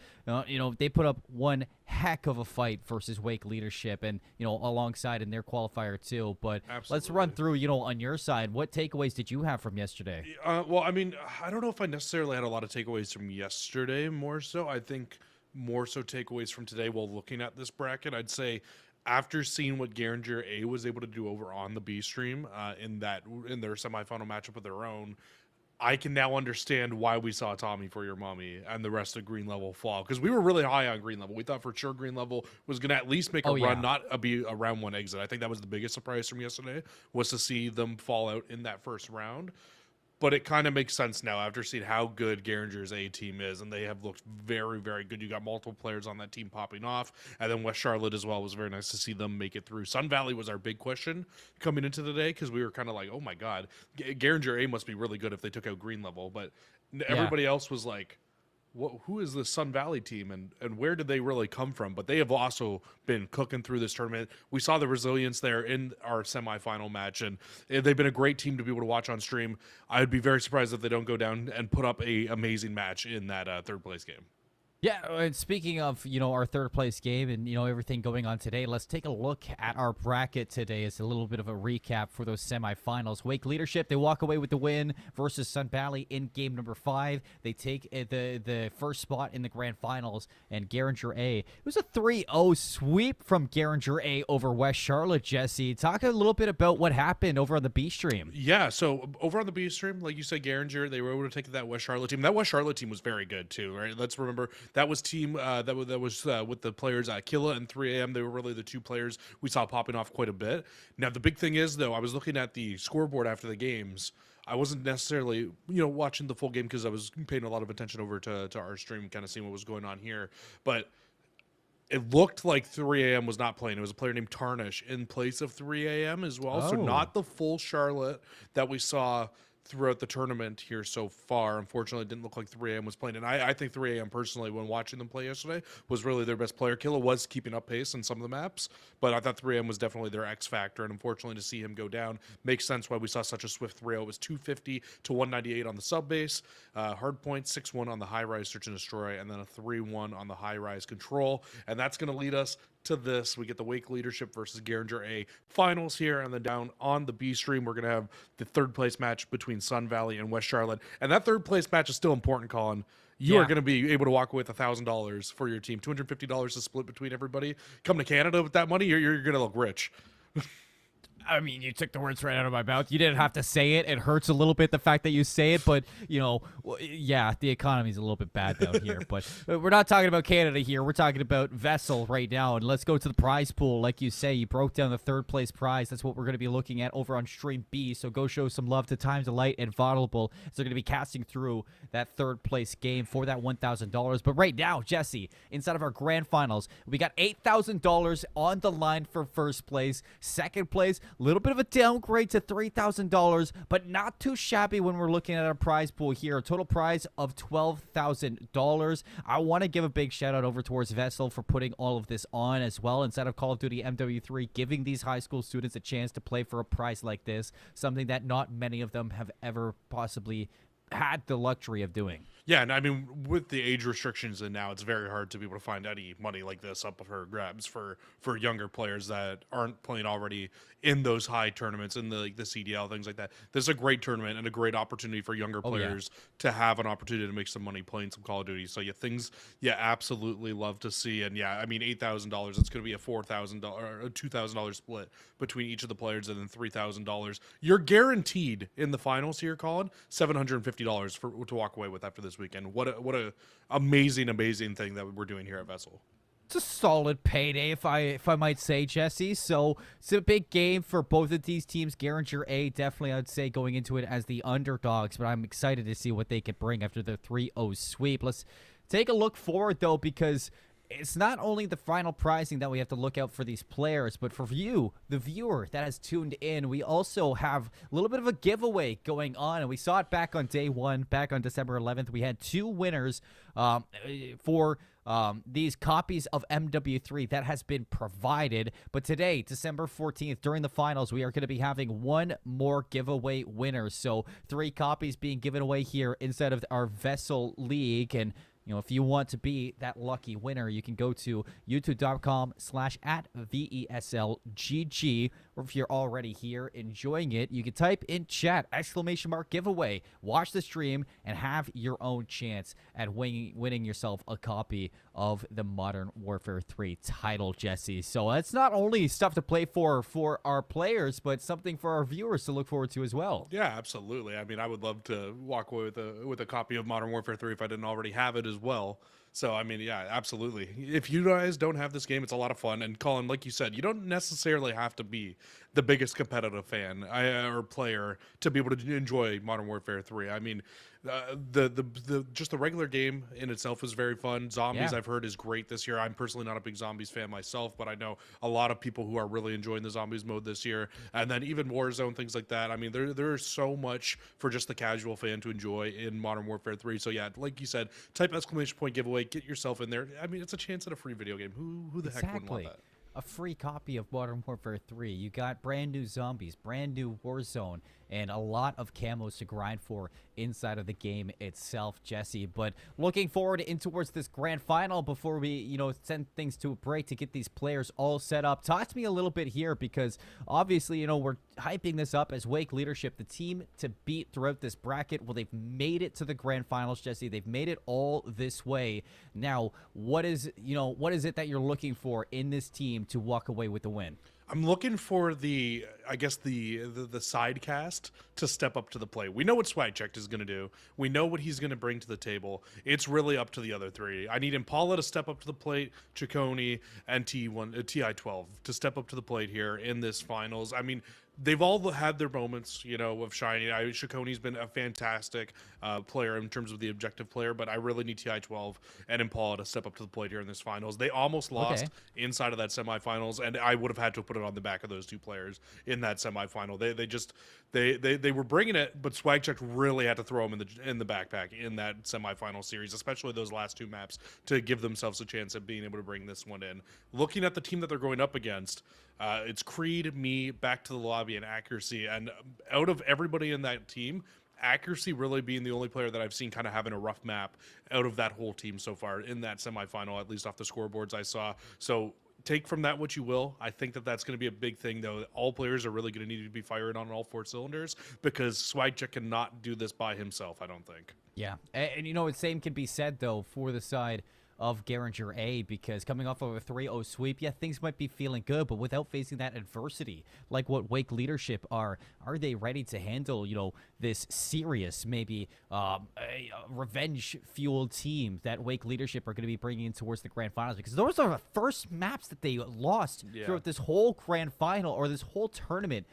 You know, they put up one heck of a fight versus Wake Leadership, and, you know, alongside in their qualifier too. But let's run through, you know, on your side, what takeaways did you have from yesterday? Well, I mean, I don't know if I necessarily had a lot of takeaways from yesterday. More so, I think more so takeaways from today while looking at this bracket. I'd say after seeing what Garinger A was able to do over on the B stream in their semifinal matchup of their own, I can now understand why we saw Tommy for Your Mommy and the rest of Green Level fall, because we were really high on Green Level. We thought for sure Green Level was going to at least make a run, not be a round 1 exit. I think that was the biggest surprise from yesterday, was to see them fall out in that first round. But it kind of makes sense now after seeing how good Garinger's A team is, and they have looked very, very good. You got multiple players on that team popping off, and then West Charlotte as well. It was very nice to see them make it through. Sun Valley was our big question coming into the day, because we were kind of like, oh my god, Garinger A must be really good if they took out Green Level, but everybody else was like, who is this Sun Valley team, and where did they really come from? But they have also been cooking through this tournament. We saw the resilience there in our semifinal match, and they've been a great team to be able to watch on stream. I would be very surprised if they don't go down and put up a amazing match in that third place game. Yeah, and speaking of, you know, our third place game and, you know, everything going on today, let's take a look at our bracket today as a little bit of a recap for those semifinals. Wake Leadership, they walk away with the win versus Sun Valley in game number 5. They take the first spot in the grand finals, and Garinger A. It was a 3-0 sweep from Garinger A over West Charlotte, Jesse. Talk a little bit about what happened over on the B stream. Yeah, so over on the B stream, like you said, Garinger, they were able to take that West Charlotte team. That West Charlotte team was very good too, right? Let's remember that was team that was with the players Killa and 3AM. They were really the 2 players we saw popping off quite a bit. Now the big thing is, though, I was looking at the scoreboard after the games. I wasn't necessarily, you know, watching the full game because I was paying a lot of attention over to our stream, kind of seeing what was going on here. But it looked like 3AM was not playing. It was a player named Tarnish in place of 3AM as well. So not the full Charlotte that we saw throughout the tournament here so far. Unfortunately, it didn't look like 3AM was playing. And I think 3AM, personally, when watching them play yesterday, was really their best player. Killa was keeping up pace in some of the maps, but I thought 3AM was definitely their X factor. And unfortunately, to see him go down makes sense why we saw such a swift 3-0. It was 250 to 198 on the sub base, hard point, 6-1 on the high rise search and destroy, and then a 3-1 on the high rise control. And that's going to lead us to this. We get the Wake Leadership versus Garinger A finals here, and then down on the B stream, we're going to have the third place match between Sun Valley and West Charlotte. And that third place match is still important, Colin. You are going to be able to walk away with $1,000 for your team, $250 to split between everybody. Come to Canada with that money, you're going to look rich. I mean, you took the words right out of my mouth. You didn't have to say it. It hurts a little bit, the fact that you say it, but, you know, yeah, the economy's a little bit bad out here. But we're not talking about Canada here. We're talking about Vesl right now, and let's go to the prize pool. Like you say, you broke down the third place prize. That's what we're going to be looking at over on Stream B, so go show some love to Times of Light and Vaudable, as they're going to be casting through that third place game for that $1,000. But right now, Jesse, inside of our grand finals, we got $8,000 on the line for first place. Second place, little bit of a downgrade to $3,000, but not too shabby when we're looking at our prize pool here. A total prize of $12,000. I want to give a big shout out over towards Vesl for putting all of this on as well. Instead of Call of Duty MW3, giving these high school students a chance to play for a prize like this, something that not many of them have ever possibly had the luxury of doing. Yeah, and I mean, with the age restrictions and now, it's very hard to be able to find any money like this up for grabs for younger players that aren't playing already in those high tournaments, in the CDL, things like that. This is a great tournament and a great opportunity for younger players to have an opportunity to make some money playing some Call of Duty. So yeah, things absolutely love to see. And yeah, I mean, $8,000, it's going to be a $4,000 or a $2,000 split between each of the players, and then $3,000. You're guaranteed in the finals here, Colin, $750 to walk away with after this weekend. What a amazing thing that we're doing here at Vesl. It's a solid payday, if I might say, Jesse. So it's a big game for both of these teams. Garinger A, definitely, I'd say, going into it as the underdogs, but I'm excited to see what they can bring after their 3-0 sweep. Let's take a look forward, though, because it's not only the final pricing that we have to look out for these players, but for you, the viewer that has tuned in, we also have a little bit of a giveaway going on, and we saw it back on day one, back on December 11th. We had 2 winners for these copies of MW3 that has been provided. But today, December 14th, during the finals, we are going to be having 1 more giveaway winner. So 3 copies being given away here instead of our Vesl League. And if you want to be that lucky winner, you can go to youtube.com/@VESLGG, or if you're already here enjoying it, you can type in chat !giveaway, watch the stream, and have your own chance at winning yourself a copy of the Modern Warfare 3 title, Jesse. So that's not only stuff to play for our players, but something for our viewers to look forward to as well. Yeah, absolutely. I mean, I would love to walk away with a copy of Modern Warfare 3 if I didn't already have it as well. So, I mean, yeah, absolutely. If you guys don't have this game, it's a lot of fun. And Colin, like you said, you don't necessarily have to be the biggest competitive fan or player to be able to enjoy Modern Warfare 3. I mean, just the regular game in itself is very fun. Zombies, I've heard, is great this year. I'm personally not a big Zombies fan myself, but I know a lot of people who are really enjoying the Zombies mode this year. And then even Warzone, things like that. I mean, there's so much for just the casual fan to enjoy in Modern Warfare 3. So yeah, like you said, type !giveaway, get yourself in there. I mean, it's a chance at a free video game. Who the heck wouldn't want that? A free copy of Modern Warfare 3. You got brand new zombies, brand new Warzone, and a lot of camos to grind for inside of the game itself, Jesse. But looking forward in towards this grand final before we, send things to a break to get these players all set up. Talk to me a little bit here, because obviously, we're hyping this up as Wake Leadership, the team to beat throughout this bracket. Well, they've made it to the grand finals, Jesse. They've made it all this way. Now, what is it that you're looking for in this team to walk away with the win? I'm looking for the side cast to step up to the plate. We know what Swagcheck is going to do. We know what he's going to bring to the table. It's really up to the other 3. I need Impala to step up to the plate, Chaconi, and TI-12 to step up to the plate here in this finals. I mean, they've all had their moments, of shining. Chaconi's been a fantastic player in terms of the objective player, but I really need TI-12 and Impala to step up to the plate here in this finals. They almost lost inside of that semifinals, and I would have had to put it on the back of those 2 players in that semifinal. They were bringing it, but Swagcheck really had to throw them in the backpack in that semifinal series, especially those last 2 maps, to give themselves a chance at being able to bring this one in. Looking at the team that they're going up against, it's Creed, me, Back to the Lobby, and Accuracy. And out of everybody in that team, Accuracy really being the only player that I've seen kind of having a rough map out of that whole team so far in that semifinal, at least off the scoreboards I saw. So take from that what you will. I think that that's going to be a big thing, though. All players are really going to need to be firing on all 4 cylinders, because Swagcheck cannot do this by himself, I don't think. Yeah, and the same can be said, though, for the side of Garinger A, because coming off of a 3-0 sweep, yeah, things might be feeling good, but without facing that adversity, like what Wake Leadership are they ready to handle, this serious, maybe revenge-fueled team that Wake Leadership are going to be bringing in towards the grand finals? Because those are the first maps that they lost throughout this whole grand final, or this whole tournament,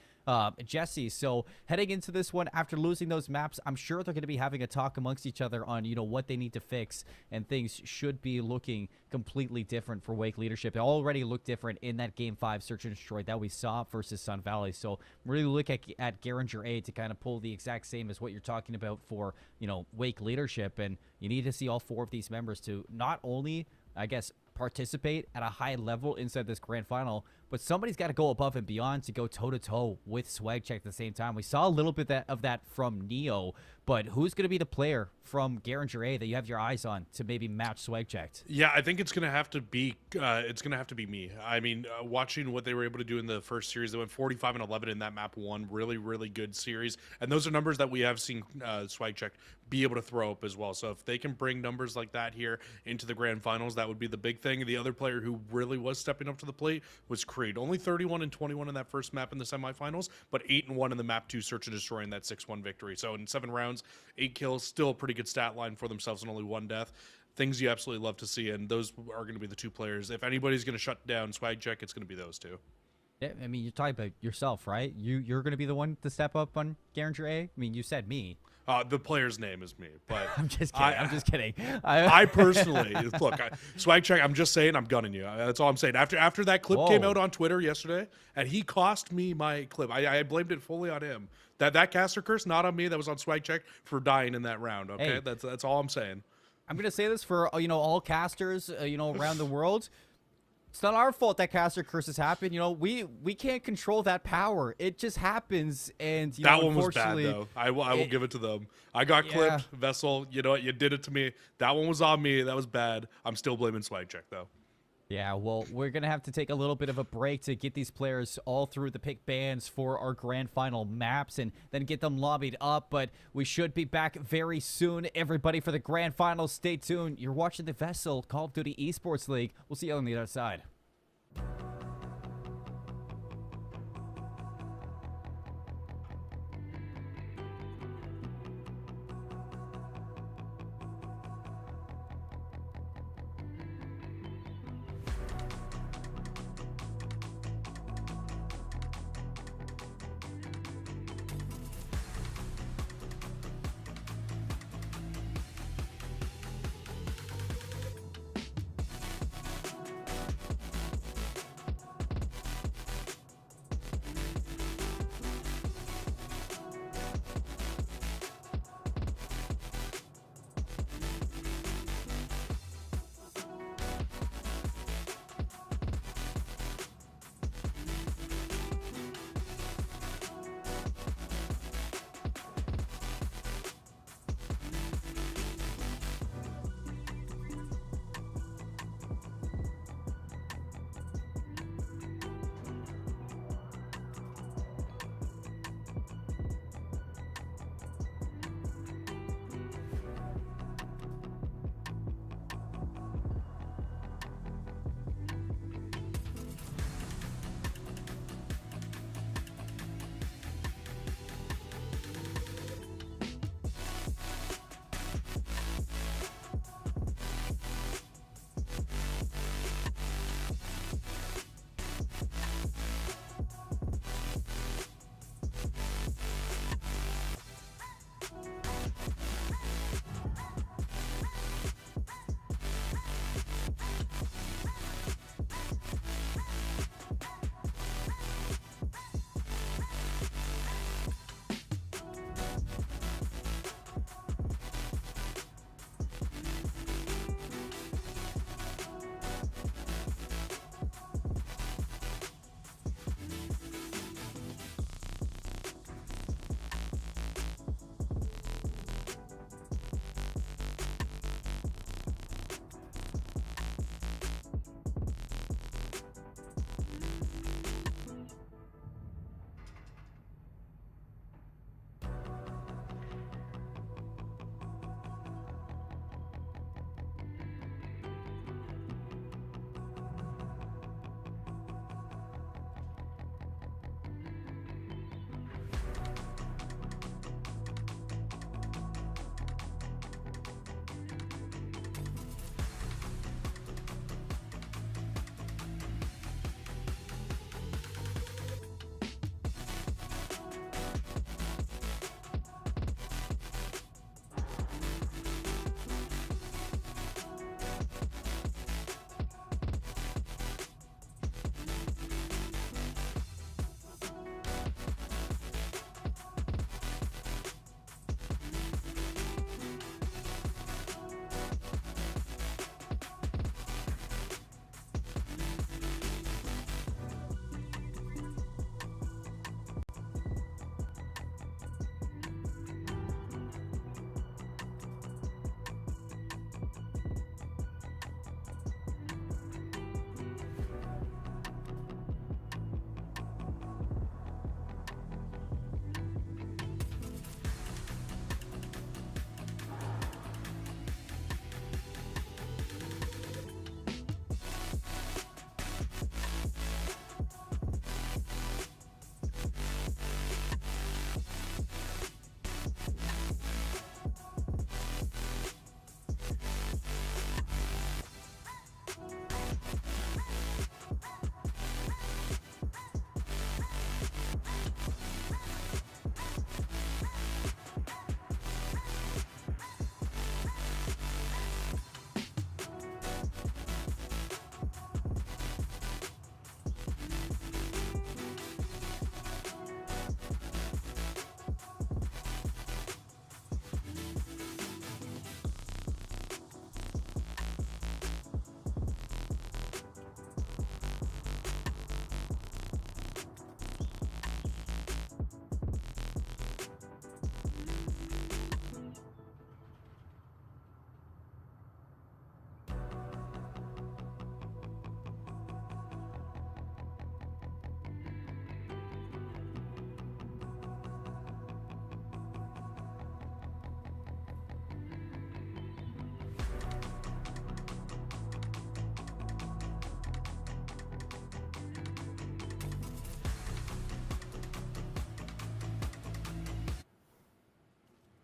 Jesse. So heading into this one, after losing those maps, I'm sure they're going to be having a talk amongst each other on, what they need to fix, and things should be looking completely different for Wake Leadership. It already looked different in that Game 5 Search and Destroy that we saw versus Sun Valley. So really look at Garinger A to kind of pull the exact same as what you're talking about for, Wake Leadership. And you need to see all 4 of these members to not only, I guess, participate at a high level inside this grand final, but but somebody's got to go above and beyond to go toe-to-toe with SwagCheck at the same time. We saw a little bit of that from Neo, but who's going to be the player from Garinger A that you have your eyes on to maybe match SwagCheck? Yeah, I think it's gonna have to be me. I mean, watching what they were able to do in the first series, they went 45-11 in that map one. Really, really good series, and those are numbers that we have seen SwagCheck be able to throw up as well. So if they can bring numbers like that here into the grand finals, that would be the big thing. The other player who really was stepping up to the plate was Creed. Only 31-21 in that first map in the semifinals, but 8-1 in the map 2 search and destroy in that 6-1 victory. So in 7 rounds, 8 kills, still a pretty good stat line for themselves and only 1 death. Things you absolutely love to see, and those are going to be the 2 players. If anybody's going to shut down SwagCheck, it's going to be those 2. Yeah, I mean, you're talking about yourself, right? You're going to be the one to step up on Garinger A? I mean, you said me. The player's name is me, but I'm just kidding. I'm just kidding. I personally look, SwagCheck. I'm just saying, I'm gunning you. That's all I'm saying. After that clip came out on Twitter yesterday, and he cost me my clip. I blamed it fully on him. That caster curse, not on me. That was on SwagCheck for dying in that round. Okay, Hey. that's all I'm saying. I'm gonna say this for all casters around the world. It's not our fault that caster curses happen. We can't control that power. It just happens, and That one was bad unfortunately, though. I will give it to them. I got clipped. Vesl, you know what? You did it to me. That one was on me. That was bad. I'm still blaming SwagCheck though. Yeah, well, we're going to have to take a little bit of a break to get these players all through the pick bands for our grand final maps and then get them lobbied up. But we should be back very soon, everybody, for the grand finals. Stay tuned. You're watching the Vesl Call of Duty Esports League. We'll see you on the other side.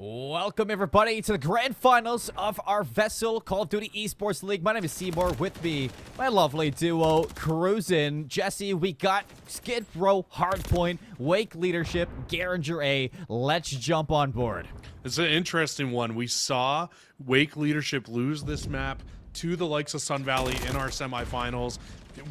Welcome, everybody, to the grand finals of our Vesl Call of Duty Esports League. My name is Seymour. With me, my lovely duo, Cruisin'. Jesse, we got Skid Row, Hardpoint, Wake Leadership, Garinger A. Let's jump on board. It's an interesting one. We saw Wake Leadership lose this map to the likes of Sun Valley in our semifinals.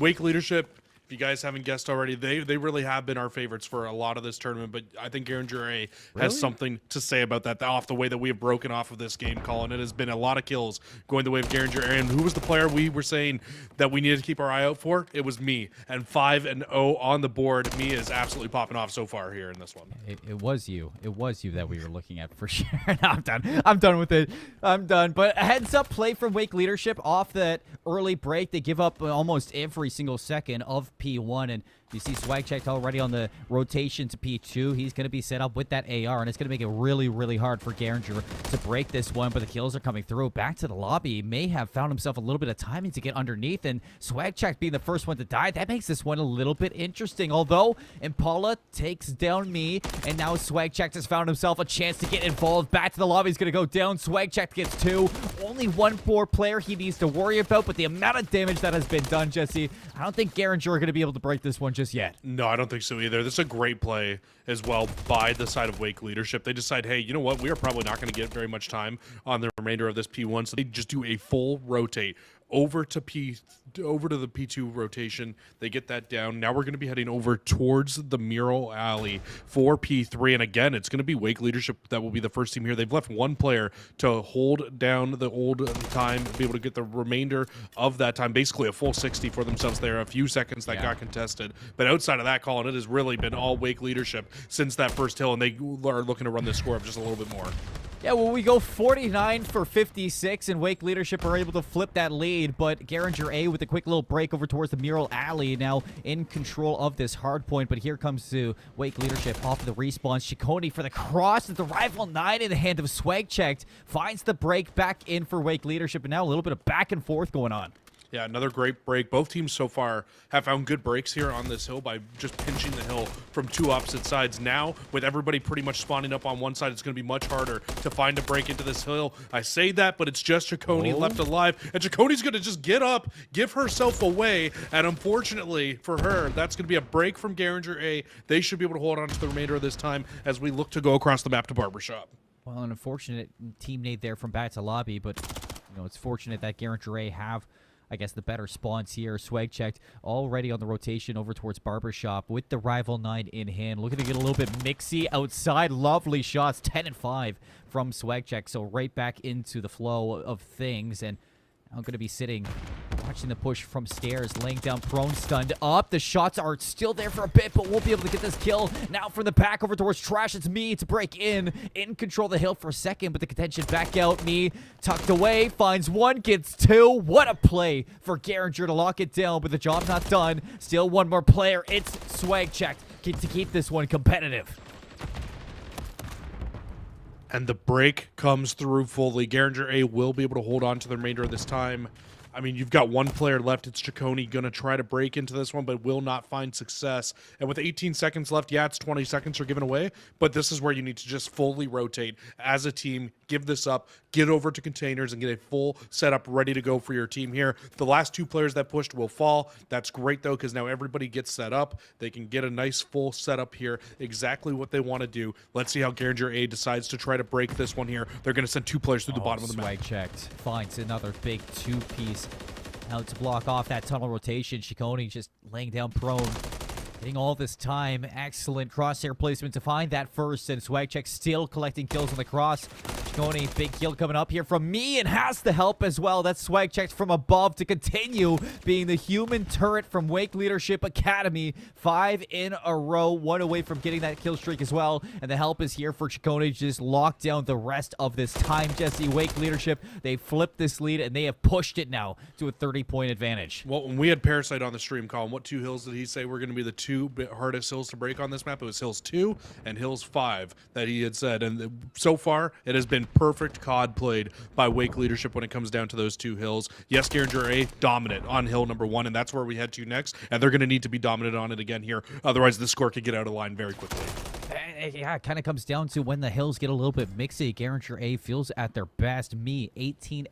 Wake Leadership, if you guys haven't guessed already, they really have been our favorites for a lot of this tournament, but I think Garinger A has something to say about that off the way that we have broken off of this game, Colin. It has been a lot of kills going the way of Garinger A, and who was the player we were saying that we needed to keep our eye out for? It was me, and 5-0 on the board. Me is absolutely popping off so far here in this one. It was you. It was you that we were looking at for sure. No, I'm done. I'm done with it. I'm done. But a heads-up play from Wake Leadership off that early break. They give up almost every single second of P1, and you see SwagCheck already on the rotation to P2. He's going to be set up with that AR, and it's going to make it really, really hard for Garinger to break this one, but the kills are coming through. Back to the lobby. He may have found himself a little bit of timing to get underneath, and SwagCheck being the first one to die, that makes this one a little bit interesting. Although Impala takes down me, and now SwagCheck has found himself a chance to get involved. Back to the lobby. He's going to go down. SwagCheck gets 2. Only one poor player he needs to worry about, but the amount of damage that has been done, Jesse, I don't think Garinger are going to be able to break this one just yet. No, I don't think so either. This is a great play as well by the side of Wake Leadership. They decide, hey, you know what? We are probably not going to get very much time on the remainder of this P1, so they just do a full rotate over to the P2 rotation. They get that down. Now we're going to be heading over towards the Mural Alley for P3. And again, it's going to be Wake Leadership that will be the first team here. They've left one player to hold down the old time, be able to get the remainder of that time, basically a full 60 for themselves there. A few seconds that got contested. But outside of that, Colin, it has really been all Wake Leadership since that first hill, and they are looking to run this score up just a little bit more. Yeah, well, we go 49 for 56, and Wake Leadership are able to flip that lead, but Garinger A with a quick little break over towards the Mural Alley, now in control of this hard point, but here comes to Wake Leadership off of the respawn. Ciccone for the cross, at the Rival 9 in the hand of SwagCheck, finds the break back in for Wake Leadership, and now a little bit of back and forth going on. Yeah, another great break. Both teams so far have found good breaks here on this hill by just pinching the hill from two opposite sides. Now, with everybody pretty much spawning up on one side, it's going to be much harder to find a break into this hill. I say that, but it's just Ciccone left alive. And Ciccone's going to just get up, give herself away. And unfortunately for her, that's going to be a break from Garinger A. They should be able to hold on to the remainder of this time as we look to go across the map to Barbershop. Well, an unfortunate teammate there from back to lobby, but it's fortunate that Garinger A have, I guess, the better spawns here. SwagCheck already on the rotation over towards Barbershop with the Rival 9 in hand. Looking to get a little bit mixy outside. Lovely shots. 10 and 5 from SwagCheck. So right back into the flow of things. And I'm going to be sitting, watching the push from stairs, laying down prone, stunned up. The shots are still there for a bit, but won't be able to get this kill. Now from the back over towards Trash, it's me to break in control of the hill for a second, but the contention back out. Me tucked away, finds 1, gets 2. What a play for Garinger to lock it down, but the job's not done. Still one more player. It's SwagCheck to keep this one competitive. And the break comes through fully. Garinger A will be able to hold on to the remainder of this time. I mean, you've got one player left. It's Ciccone going to try to break into this one, but will not find success. And with 18 seconds left, yeah, it's 20 seconds are given away, but this is where you need to just fully rotate as a team, give this up, get over to containers, and get a full setup ready to go for your team here. The last 2 players that pushed will fall. That's great, though, because now everybody gets set up. They can get a nice full setup here, exactly what they want to do. Let's see how Garinger A decides to try to break this one here. They're going to send 2 players through the bottom of the map. SwagCheck finds another big 2-piece out to block off that tunnel rotation. Ciccone just laying down prone. Getting all this time. Excellent crosshair placement to find that first. And SwagCheck still collecting kills on the cross. Ciccone, big kill coming up here from me and has the help as well. That's SwagCheck from above to continue being the human turret from Wake Leadership Academy. 5 in a row. 1 away from getting that kill streak as well. And the help is here for Ciccone to just lock down the rest of this time. Jesse, Wake Leadership, they flipped this lead and they have pushed it now to a 30-point advantage. Well, when we had Parasite on the stream, Colin, what 2 hills did he say were going to be the 2 hardest hills to break on this map? It was Hills 2 and Hills 5 that he had said. And so far, it has been perfect COD played by Wake Leadership when it comes down to those 2 hills. Yes, Garinger A dominant on hill number 1, and that's where we head to next. And they're going to need to be dominant on it again here. Otherwise, the score could get out of line very quickly. Yeah, it kind of comes down to when the hills get a little bit mixy. Garinger A feels at their best. Me, 16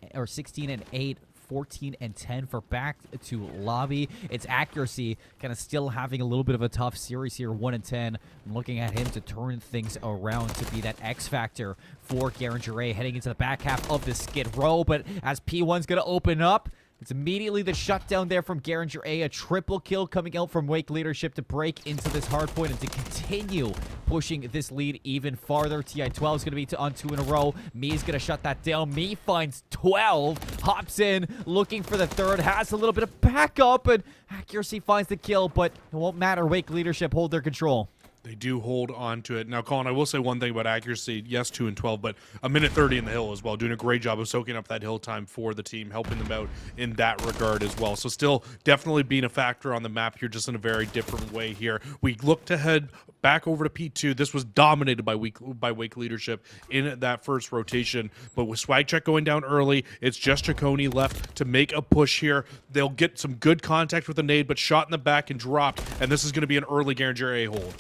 and 8. 14 and 10 for back to lobby. Its accuracy kind of still having a little bit of a tough series here, 1 and 10. I'm looking at him to turn things around to be that X factor for Garinger A heading into the back half of the Skid Row. But as P1's going to open up, it's immediately the shutdown there from Garinger A. A triple kill coming out from Wake leadership to break into this hard point and to continue pushing this lead even farther. TI-12 is going to be on 2 in a row. Me is going to shut that down. Me finds 12, hops in, looking for the third, has a little bit of backup, and accuracy finds the kill, but it won't matter. Wake leadership hold their control. They do hold on to it. Now, Colin, I will say one thing about accuracy. Yes, 2 and 12, but a minute 30 in the hill as well. Doing a great job of soaking up that hill time for the team, helping them out in that regard as well. So still definitely being a factor on the map here, just in a very different way here. We look to head back over to P2. This was dominated by Wake leadership in that first rotation. But with Swagcheck going down early, it's just Ciccone left to make a push here. They'll get some good contact with the nade, but shot in the back and dropped. And this is going to be an early Garinger A hold.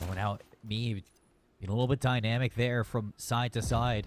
Going out, Me being a little bit dynamic there from side to side.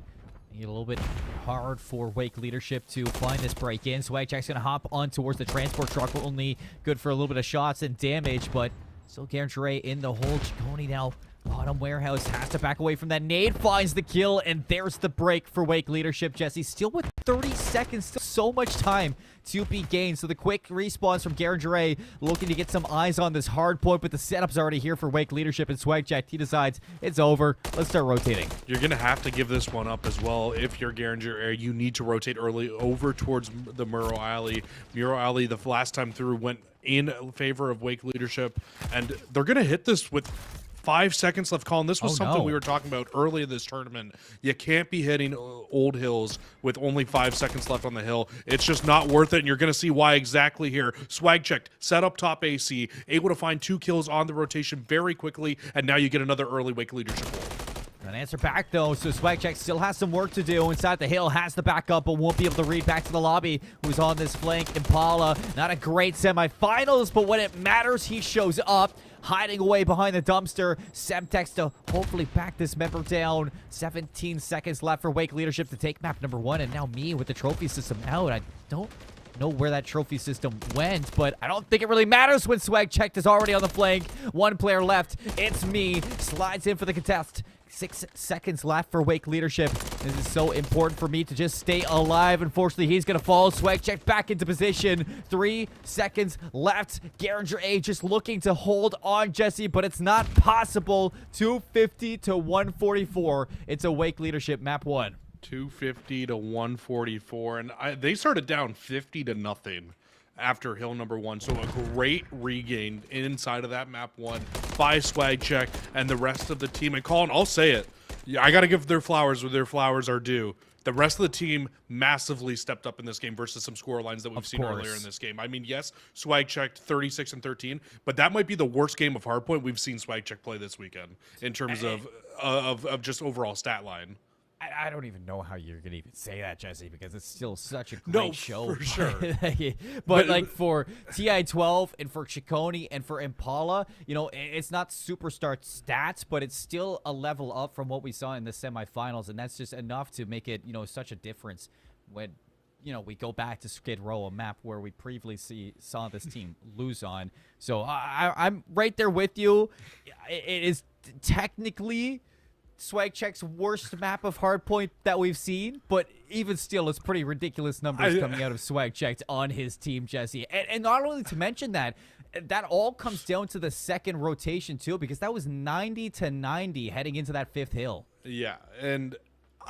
A little bit hard for Wake leadership to find this break in. Swagcheck's going to hop on towards the transport truck. Only good for a little bit of shots and damage, but still Garinger A in the hole. Ciccone now bottom warehouse has to back away from that nade, finds the kill, and there's the break for Wake leadership. Jesse still with 30 seconds, still so much time to be gained. So the quick respawns from Garinger A, looking to get some eyes on this hard point, but the setup's already here for Wake leadership, and Swagcheck, he decides it's over. Let's start rotating. You're going to have to give this one up as well. If you're Garinger A, you need to rotate early over towards the Muro Alley. Muro Alley, the last time through, went in favor of Wake leadership, and they're going to hit this with 5 seconds left. Colin, this was something we were talking about early in this tournament. You can't be hitting old hills with only 5 seconds left on the hill. It's just not worth it, and you're going to see why exactly here. Swagcheck set up top AC, able to find 2 kills on the rotation very quickly, and now you get another early Wake leadership hold. An answer back, though, so Swagcheck still has some work to do inside the hill, has the backup, but won't be able to read back to the lobby. Who's on this flank? Impala, not a great semifinals, but when it matters, he shows up, hiding away behind the dumpster. Semtex to hopefully back this member down. 17 seconds left for Wake leadership to take map number 1, and now Me with the trophy system out. I don't know where that trophy system went, but I don't think it really matters when Swagcheck is already on the flank. 1 player left. It's Me. Slides in for the contest. 6 seconds left for Wake leadership. This is so important for Me to just stay alive. Unfortunately, he's going to fall. Swagcheck back into position. 3 seconds left. Garinger A just looking to hold on, Jesse, but it's not possible. 250 to 144. It's a Wake leadership map 1. 250 to 144, and they started down 50 to nothing after hill number 1. So a great regain inside of that map 1 by Swagcheck and the rest of the team. And Colin, I'll say it, I got to give their flowers where their flowers are due. The rest of the team massively stepped up in this game versus some score lines that we've seen earlier in this game. I mean, yes, Swagcheck 36 and 13, but that might be the worst game of hardpoint we've seen Swagcheck play this weekend in terms of just overall stat line. I don't even know how you're going to even say that, Jesse, because it's still such a great show. For sure. but like for TI-12 and for Ciccone and for Impala, you know, it's not superstar stats, but it's still a level up from what we saw in the semifinals, and that's just enough to make it, you know, such a difference when, you know, we go back to Skid Row, a map where we previously saw this team lose on. So I'm right there with you. It is technically Swagcheck's worst map of hardpoint that we've seen, but even still, it's pretty ridiculous numbers coming out of Swagcheck on his team, Jesse. And not only to mention that all comes down to the second rotation too, because that was 90 to 90 heading into that 5th hill. Yeah, and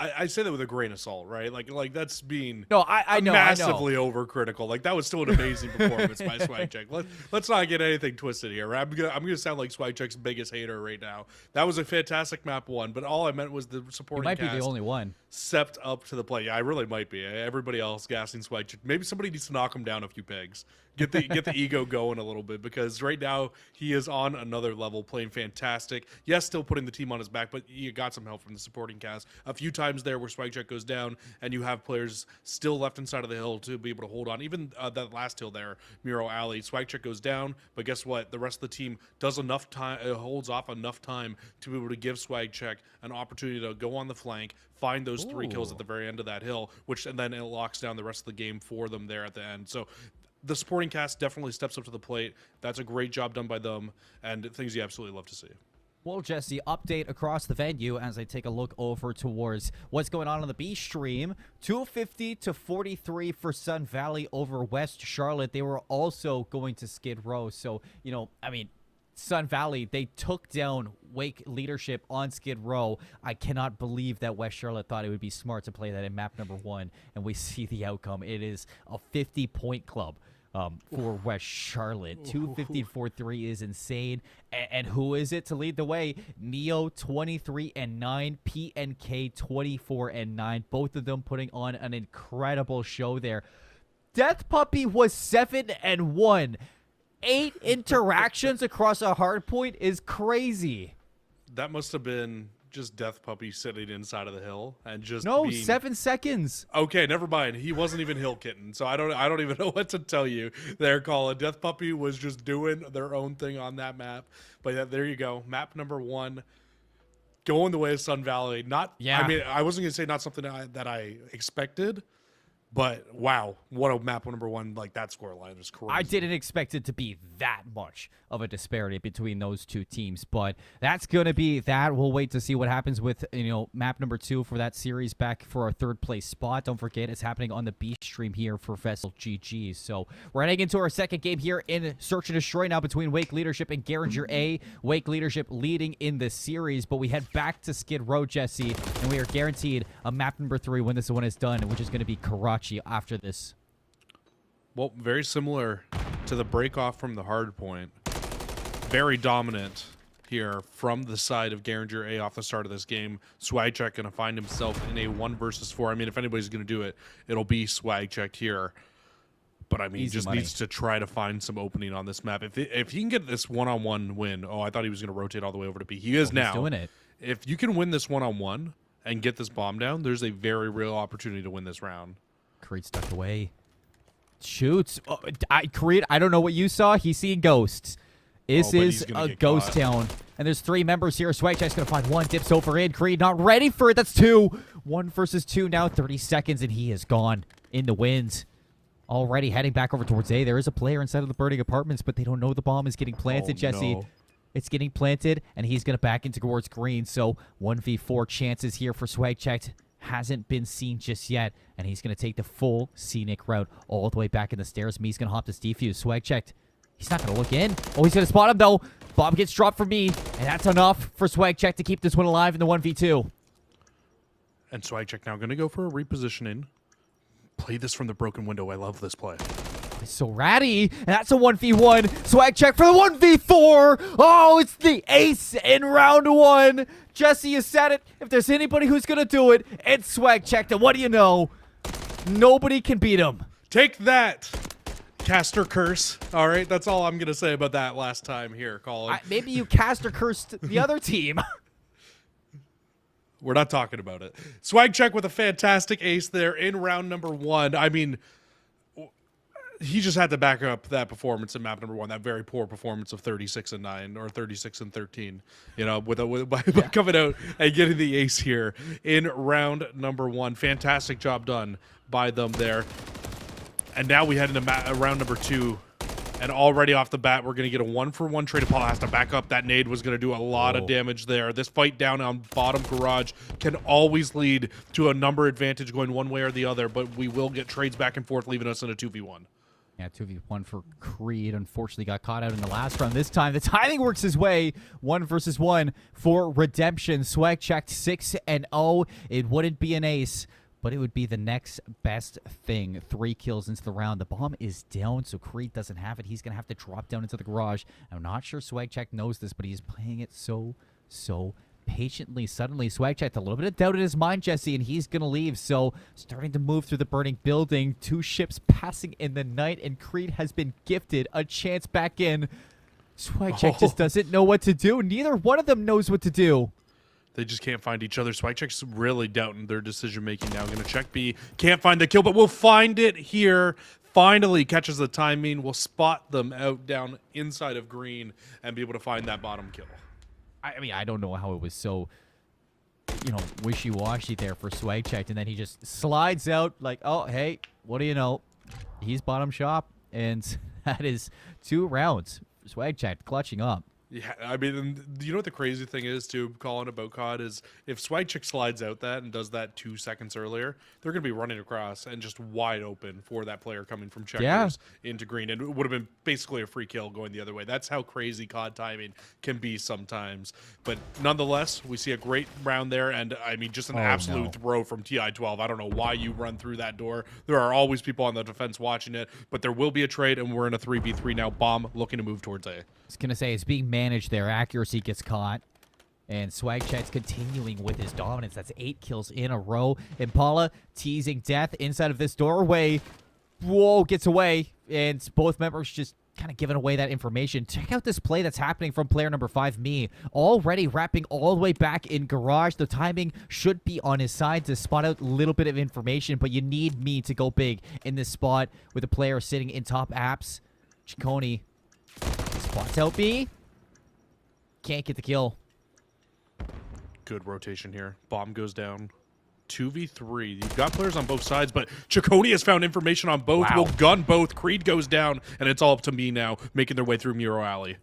I say that with a grain of salt, right? Like that's being I know massively overcritical. Like that was still an amazing performance by Swagcheck. Let's not get anything twisted here. I'm gonna sound like Swagcheck's biggest hater right now. That was a fantastic map 1, but all I meant was the supporting might cast be the only one stepped up to the plate. Yeah, I really might be. Everybody else gassing Swagcheck. Maybe somebody needs to knock him down a few pegs. Get the ego going a little bit, because right now he is on another level, playing fantastic. Yes, still putting the team on his back, but he got some help from the supporting cast a few times times there where Swag Check goes down and you have players still left inside of the hill to be able to hold on. Even that last hill there, Muro Alley, Swag Check goes down, but guess what? The rest of the team does enough time, holds off enough time to be able to give Swag Check an opportunity to go on the flank, find those 3 kills at the very end of that hill, and then it locks down the rest of the game for them there at the end. So the supporting cast definitely steps up to the plate. That's a great job done by them, and things you absolutely love to see. Well, Jesse, update across the venue as I take a look over towards what's going on the B stream. 250 to 43 for Sun Valley over West Charlotte. They were also going to Skid Row. So, you know, I mean, Sun Valley, they took down Wake leadership on Skid Row. I cannot believe that West Charlotte thought it would be smart to play that in map number 1, and we see the outcome. It is a 50-point club for West Charlotte. 250-43 is insane. And who is it to lead the way? Neo 23-9, PNK 24-9. Both of them putting on an incredible show there. Death Puppy was 7-1. 8 interactions across a hard point is crazy. That must have been just Death Puppy sitting inside of the hill and just 7 seconds. Okay, never mind. He wasn't even hill kitten, so I don't even know what to tell you there, Colin. Death Puppy was just doing their own thing on that map. But there you go, map number 1, going the way of Sun Valley. I mean, I wasn't gonna say not something that I expected. But wow, what a map number 1, like that scoreline is crazy. I didn't expect it to be that much of a disparity between those two teams, but that's going to be that. We'll wait to see what happens with, you know, map number 2 for that series back for our 3rd place spot. Don't forget, it's happening on the B stream here for Vesl GG. So we're heading into our 2nd game here in Search and Destroy now between Wake Leadership and Garinger A. Wake Leadership leading in the series, but we head back to Skid Row, Jesse, and we are guaranteed a map number 3 when this one is done, which is going to be Karachi after this. Well, very similar to the break off from the hard point. Very dominant here from the side of Garinger A off the start of this game. Swagcheck going to find himself in a 1 versus 4. I mean, if anybody's going to do it, it'll be Swagcheck here. But I mean, he just needs to try to find some opening on this map. If he can get this one-on-one win, I thought he was going to rotate all the way over to B. He is now. He's doing it. If you can win this one-on-one and get this bomb down, there's a very real opportunity to win this round. Creed stuck away. Shoots. Creed, I don't know what you saw. He's seeing ghosts. This is a ghost town. And there's 3 members here. Swagcheck's going to find 1. Dips over in. Creed not ready for it. That's 2. 1 versus 2 now. 30 seconds, and he is gone in the wind. Already heading back over towards A. There is a player inside of the burning apartments, but they don't know the bomb is getting planted, Jesse. No. It's getting planted, and he's going to back into towards green. So 1v4 chances here for Swagcheck. Hasn't been seen just yet, and he's going to take the full scenic route all the way back in the stairs. Me's going to hop this defuse. Swag checked. He's not going to look in. Oh, he's going to spot him, though. Bob gets dropped for me, and that's enough for Swag Check to keep this one alive in the 1v2. And Swag Check now going to go for a repositioning. Play this from the broken window. I love this play. It's so ratty, and that's a 1v1. Swag Check for the 1v4. Oh, it's the ace in round 1. Jesse, you said it. If there's anybody who's going to do it, it's Swag Check. And what do you know? Nobody can beat him. Take that, caster curse. All right, that's all I'm going to say about that last time here, Colin. Maybe you caster cursed the other team. We're not talking about it. Swag Check with a fantastic ace there in round number 1. I mean, he just had to back up that performance in map number 1, that very poor performance of 36-9 or 36-13, you know, by coming out and getting the ace here in round number 1. Fantastic job done by them there. And now we head into round number 2. And already off the bat, we're going to get a 1-for-1 trade. Paul has to back up. That nade was going to do a lot of damage there. This fight down on bottom garage can always lead to a number advantage going one way or the other, but we will get trades back and forth, leaving us in a 2v1. Yeah, 2v1 for Creed. Unfortunately got caught out in the last round. This time, the timing works his way. 1 versus 1 for Redemption. Swag checked 6-0. It wouldn't be an ace, but it would be the next best thing. 3 kills into the round. The bomb is down, so Creed doesn't have it. He's going to have to drop down into the garage. I'm not sure Swagcheck knows this, but he's playing it so patiently. Suddenly, Swagcheck, a little bit of doubt in his mind, Jesse, and he's going to leave. So, starting to move through the burning building. 2 ships passing in the night, and Creed has been gifted a chance back in. Swagcheck just doesn't know what to do. Neither one of them knows what to do. They just can't find each other. Swagcheck's really doubting their decision making now. Going to check B. Can't find the kill, but we'll find it here. Finally catches the timing. We'll spot them out down inside of green and be able to find that bottom kill. I mean, I don't know how it was so, you know, wishy-washy there for Swagcheck, and then he just slides out like, oh, hey, what do you know? He's bottom shop, and that is 2 rounds. Swagcheck clutching up. Yeah, I mean, and you know what the crazy thing is, too, Colin, about COD is if Swagcheck slides out that and does that 2 seconds earlier, they're going to be running across and just wide open for that player coming from checkers into green. And it would have been basically a free kill going the other way. That's how crazy COD timing can be sometimes. But nonetheless, we see a great round there. And, I mean, just an absolute throw from TI-12. I don't know why you run through that door. There are always people on the defense watching it. But there will be a trade, and we're in a 3v3 now. Bomb looking to move towards A. I was going to say, it's being managed there. Accuracy gets caught. And Swagcheck's continuing with his dominance. That's 8 kills in a row. Impala teasing death inside of this doorway. Whoa, gets away. And both members just kind of giving away that information. Check out this play that's happening from player number 5, Me. Already wrapping all the way back in garage. The timing should be on his side to spot out a little bit of information, but you need Me to go big in this spot with a player sitting in top apps. Ciccone spots out B. Can't get the kill. Good rotation here. Bomb goes down. 2v3. You've got players on both sides, but Ciccone has found information on both. Will gun both. Creed goes down, and it's all up to Me now, making their way through Muro Alley.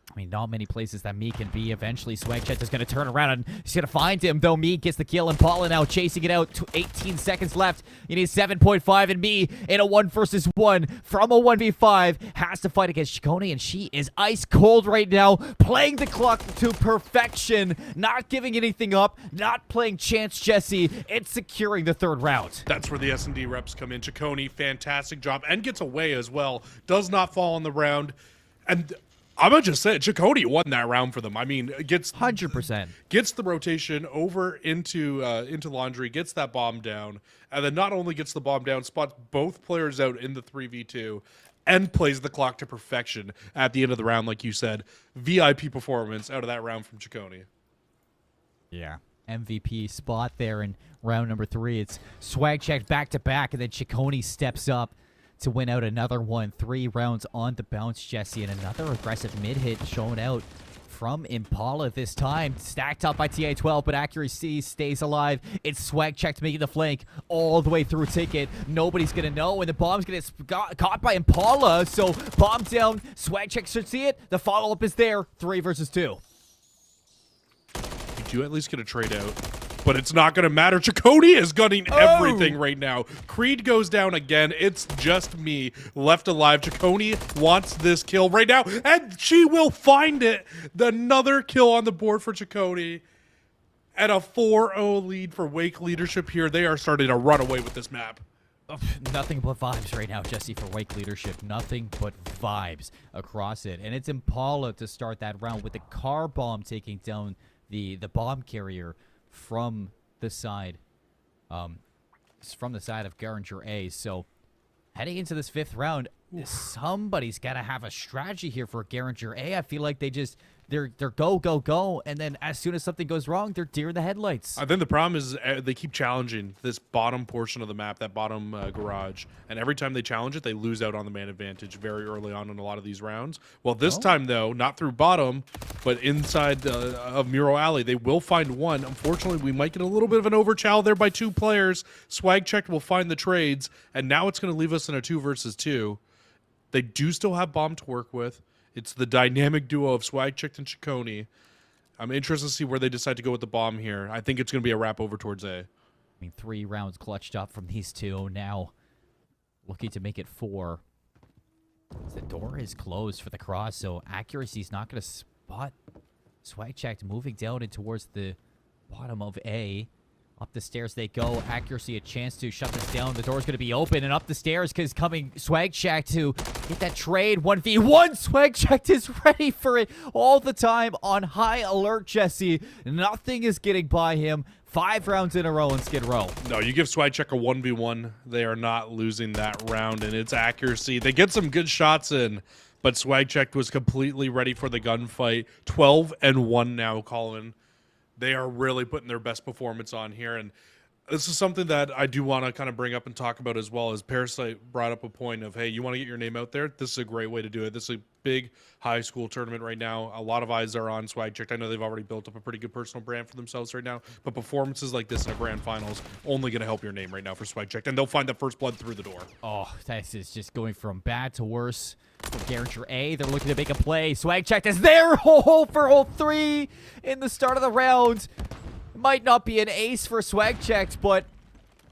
I mean, not many places that Me can be. Eventually, Swagcheck is going to turn around, and he's going to find him, though Me gets the kill. Impala now chasing it out. 18 seconds left. You need 7.5, and Me in a 1 versus 1 from a 1v5 has to fight against Ciccone, and she is ice cold right now, playing the clock to perfection, not giving anything up, not playing chance Jesse. It's securing the 3rd round. That's where the S&D reps come in. Ciccone, fantastic job, and gets away as well. Does not fall on the round, and I'm gonna just say Ciccone won that round for them. I mean, gets 100%. Gets the rotation over into Laundry, gets that bomb down, and then not only gets the bomb down, spots both players out in the 3v2, and plays the clock to perfection at the end of the round, like you said. VIP performance out of that round from Ciccone. Yeah. MVP spot there in round number 3. It's Swagcheck back-to-back, and then Ciccone steps up to win out another one. 3 rounds on the bounce, Jesse, and another aggressive mid-hit shown out from Impala this time. Stacked up by TA-12, but accuracy stays alive. It's Swagcheck making the flank all the way through Ticket. Nobody's going to know, and the bomb's going to get caught by Impala, so bomb down. Swagcheck should see it. The follow-up is there. 3 versus 2. You do at least get a trade out. But it's not going to matter. Ciccone is gunning everything right now. Creed goes down again. It's just Me left alive. Ciccone wants this kill right now, and she will find it. Another kill on the board for Ciccone. And a 4-0 lead for Wake leadership here. They are starting to run away with this map. Nothing but vibes right now, Jesse, for Wake leadership. Nothing but vibes across it. And it's Impala to start that round with the car bomb taking down the bomb carrier from the side of Garinger A. So heading into this 5th round, somebody's got to have a strategy here for Garinger A. I feel like they're go, go, go, and then as soon as something goes wrong, they're deer in the headlights. I think the problem is they keep challenging this bottom portion of the map, that bottom garage, and every time they challenge it, they lose out on the man advantage very early on in a lot of these rounds. Well, this time, though, not through bottom, but inside of Muro Alley, they will find one. Unfortunately, we might get a little bit of an overchow there by 2 players. Swagcheck will find the trades, and now it's going to leave us in a 2 versus 2. They do still have bomb to work with. It's the dynamic duo of Swagcheck and Ciccone. I'm interested to see where they decide to go with the bomb here. I think it's going to be a wrap over towards A. I mean, 3 rounds clutched up from these 2. Now looking to make it 4. The door is closed for the cross, so accuracy's not going to spot Swagcheck moving down in towards the bottom of A. Up the stairs they go. Accuracy a chance to shut this down. The door's going to be open, and up the stairs is coming Swagcheck to get that trade. 1v1. Swagcheck is ready for it all the time on high alert, Jesse. Nothing is getting by him. 5 rounds in a row in Skid Row. No, you give Swagcheck a 1v1. They are not losing that round, and it's accuracy. They get some good shots in, but Swagcheck was completely ready for the gunfight. 12-1 now, Colin. They are really putting their best performance on here, and this is something that I do want to kind of bring up and talk about as well. As Parasite brought up a point of, hey, you want to get your name out there? This is a great way to do it. This is a big high school tournament right now. A lot of eyes are on Swag Checked. I know they've already built up a pretty good personal brand for themselves right now, but performances like this in a grand finals only going to help your name right now for Swag Checked, and they'll find that first blood through the door. Oh, this is just going from bad to worse. Guarantor A, they're looking to make a play. Swag Checked is there. Hole for hole 3 in the start of the round. Might not be an ace for Swag Checked, but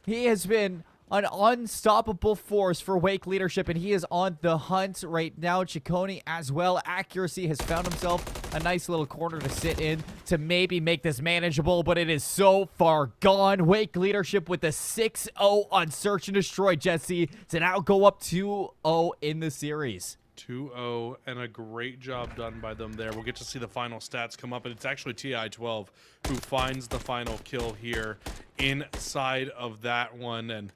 he has been an unstoppable force for Wake leadership, and he is on the hunt right now. Ciccone as well. Accuracy has found himself a nice little corner to sit in to maybe make this manageable, but it is so far gone. Wake leadership with a 6-0 on Search and Destroy, Jesse, to now go up 2-0 in the series. 2-0, and a great job done by them there. We'll get to see the final stats come up, and it's actually TI-12 who finds the final kill here inside of that one. And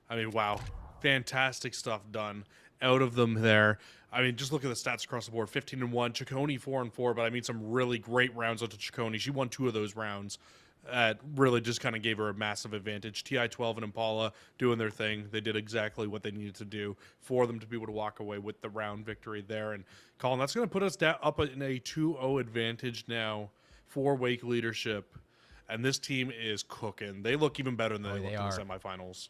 I mean, wow, fantastic stuff done out of them there. I mean, just look at the stats across the board. 15-1, Ciccone 4-4, but I mean some really great rounds out to Ciccone. She won 2 of those rounds. Really just kind of gave her a massive advantage. TI-12 and Impala doing their thing. They did exactly what they needed to do for them to be able to walk away with the round victory there. And Colin, that's going to put us up in a 2-0 advantage now for Wake leadership. And this team is cooking. They look even better than they looked in the semifinals.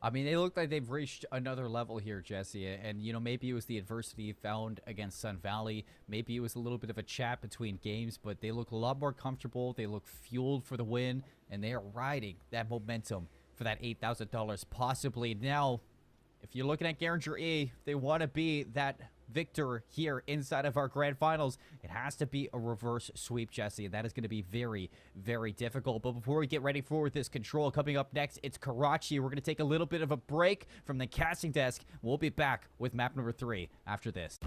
I mean, they look like they've reached another level here, Jesse. And, you know, maybe it was the adversity found against Sun Valley. Maybe it was a little bit of a chat between games, but they look a lot more comfortable. They look fueled for the win, and they are riding that momentum for that $8,000 possibly. Now, if you're looking at Guarantor E, they want to be that victor here inside of our grand finals. It has to be a reverse sweep, Jesse, and that is going to be very, very difficult. But before we get ready for this control, coming up next, it's Karachi. We're going to take a little bit of a break from the casting desk. We'll be back with map number 3 after this.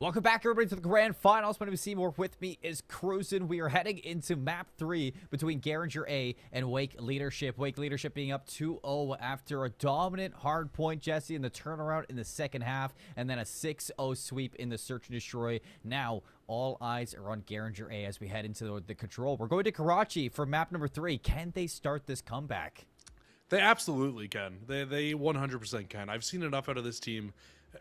Welcome back, everybody, to the Grand Finals. My name is Seymour. With me is Cruisin'. We are heading into Map 3 between Garinger A and Wake Leadership. Wake Leadership being up 2-0 after a dominant hard point, Jesse, in the turnaround in the second half, and then a 6-0 sweep in the Search and Destroy. Now, all eyes are on Garinger A as we head into the control. We're going to Karachi for map number 3. Can they start this comeback? They absolutely can. They 100% can. I've seen enough out of this team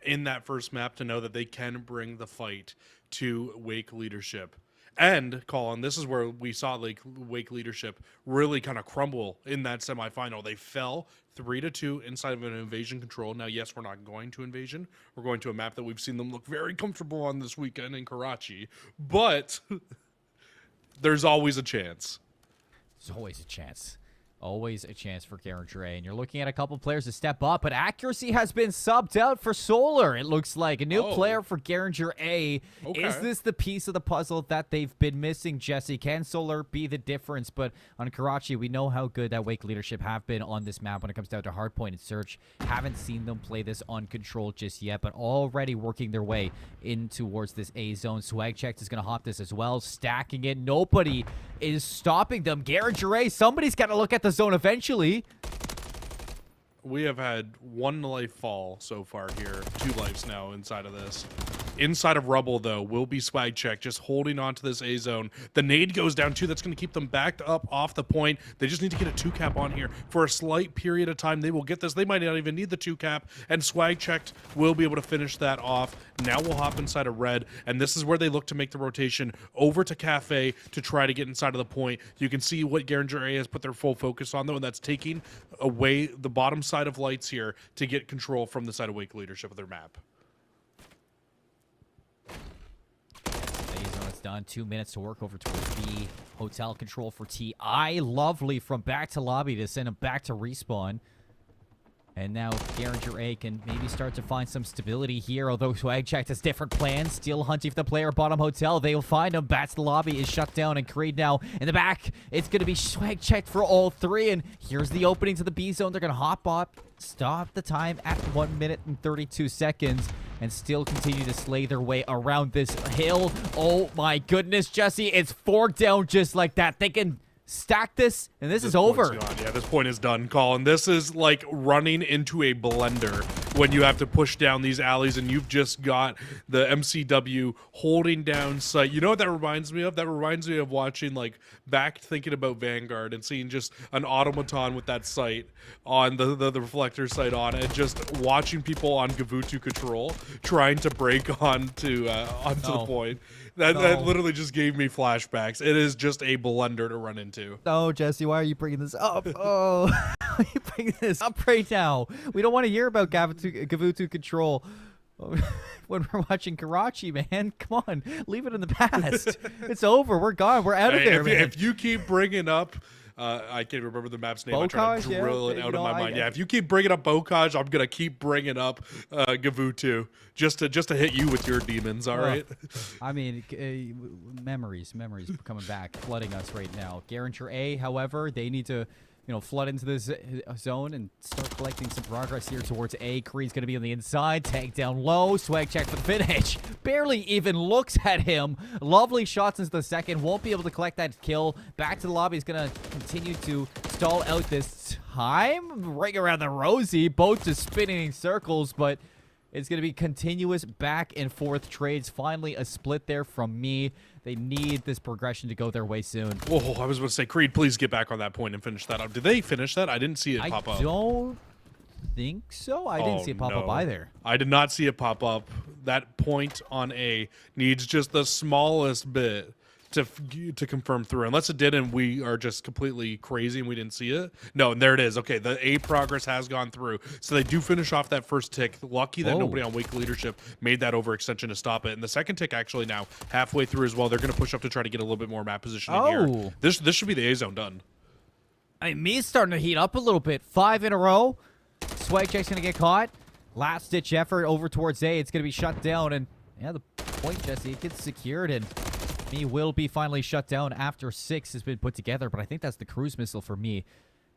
in that first map to know that they can bring the fight to Wake Leadership. And, Colin, this is where we saw like Wake Leadership really kind of crumble in that semifinal. They fell 3-2 inside of an invasion control. Now, yes, we're not going to invasion. We're going to a map that we've seen them look very comfortable on this weekend in Karachi. But there's always a chance. There's always a chance. Always a chance for Garinger A. And you're looking at a couple players to step up, but accuracy has been subbed out for Solar, it looks like. A new player for Garinger A. Okay. Is this the piece of the puzzle that they've been missing, Jesse? Can Solar be the difference? But on Karachi, we know how good that Wake Leadership have been on this map when it comes down to hardpoint and search. Haven't seen them play this on control just yet, but already working their way in towards this A zone. Swag Check is going to hop this as well, stacking it. Nobody is stopping them. Garinger A, somebody's got to look at the zone eventually. We have had 1 life fall so far here. 2 lives now inside of this. Inside of Rubble, though, will be Swag Check, just holding on to this A zone. The nade goes down, too. That's going to keep them backed up off the point. They just need to get a 2-cap on here. For a slight period of time, they will get this. They might not even need the 2-cap, and Swag Check will be able to finish that off. Now we'll hop inside of Red, and this is where they look to make the rotation over to Cafe to try to get inside of the point. You can see what Garinger A has put their full focus on, though, and that's taking away the bottom side of lights here to get control from the side of Wake Leadership of their map. Done. 2 minutes to work over towards B. Hotel control for TI. Lovely from back to lobby to send him back to respawn. And now Garinger A can maybe start to find some stability here, although Swag Check has different plans. Still hunting for the player bottom hotel. They will find him. Bats the lobby is shut down, and Creed now in the back. It's going to be Swag Check for all 3, and here's the opening to the B zone. They're going to hop up, stop the time at 1 minute and 32 seconds, and still continue to slay their way around this hill. Oh my goodness, Jesse, it's 4 down just like that. They can stack this, and this is over. Yeah, this point is done, Colin. This is like running into a blender when you have to push down these alleys and you've just got the MCW holding down sight. You know what that reminds me of? That reminds me of watching, like, back thinking about Vanguard and seeing just an automaton with that sight on the reflector sight on it, just watching people on Gavutu control trying to break onto the point. That literally just gave me flashbacks. It is just a blender to run into. Oh, Jesse, why are you bringing this up? Oh, why are you bringing this up right now? We don't want to hear about Gavutu control when we're watching Karachi, man. Come on, leave it in the past. It's over. We're gone. We're out of there, man. If you keep bringing up... I can't remember the map's name. I'm trying to drill it out of my mind. Yeah, if you keep bringing up Bokaj, I'm gonna keep bringing up Gavutu just to hit you with your demons. All right. I mean, memories coming back, flooding us right now. Garinger A, however, they need to, flood into this zone and start collecting some progress here towards A. Creed's going to be on the inside. Tag down low. Swag Check for the finish. Barely even looks at him. Lovely shots into the second. Won't be able to collect that kill. Back to the lobby. He's going to continue to stall out this time. Ring around the rosy. Both just spinning in circles, but it's going to be continuous back and forth trades. Finally, a split there from me. They need this progression to go their way soon. Oh, I was about to say, Creed, please get back on that point and finish that up. Did they finish that? I didn't see it pop up. I don't think so. I didn't see it pop up either. I did not see it pop up. That point on A needs just the smallest bit to confirm through, unless it did and we are just completely crazy and we didn't see it. No, and there it is. Okay, the A progress has gone through, so they do finish off that first tick. Lucky that nobody on Wake Leadership made that overextension to stop it, and the second tick actually now halfway through as well. They're going to push up to try to get a little bit more map position in here. This should be the A zone done. I mean, me's starting to heat up a little bit. 5 in a row. Swag Check's going to get caught. Last ditch effort over towards A. It's going to be shut down, and yeah, the point, Jesse, it gets secured, and Me will be finally shut down after 6 has been put together, but I think that's the cruise missile for me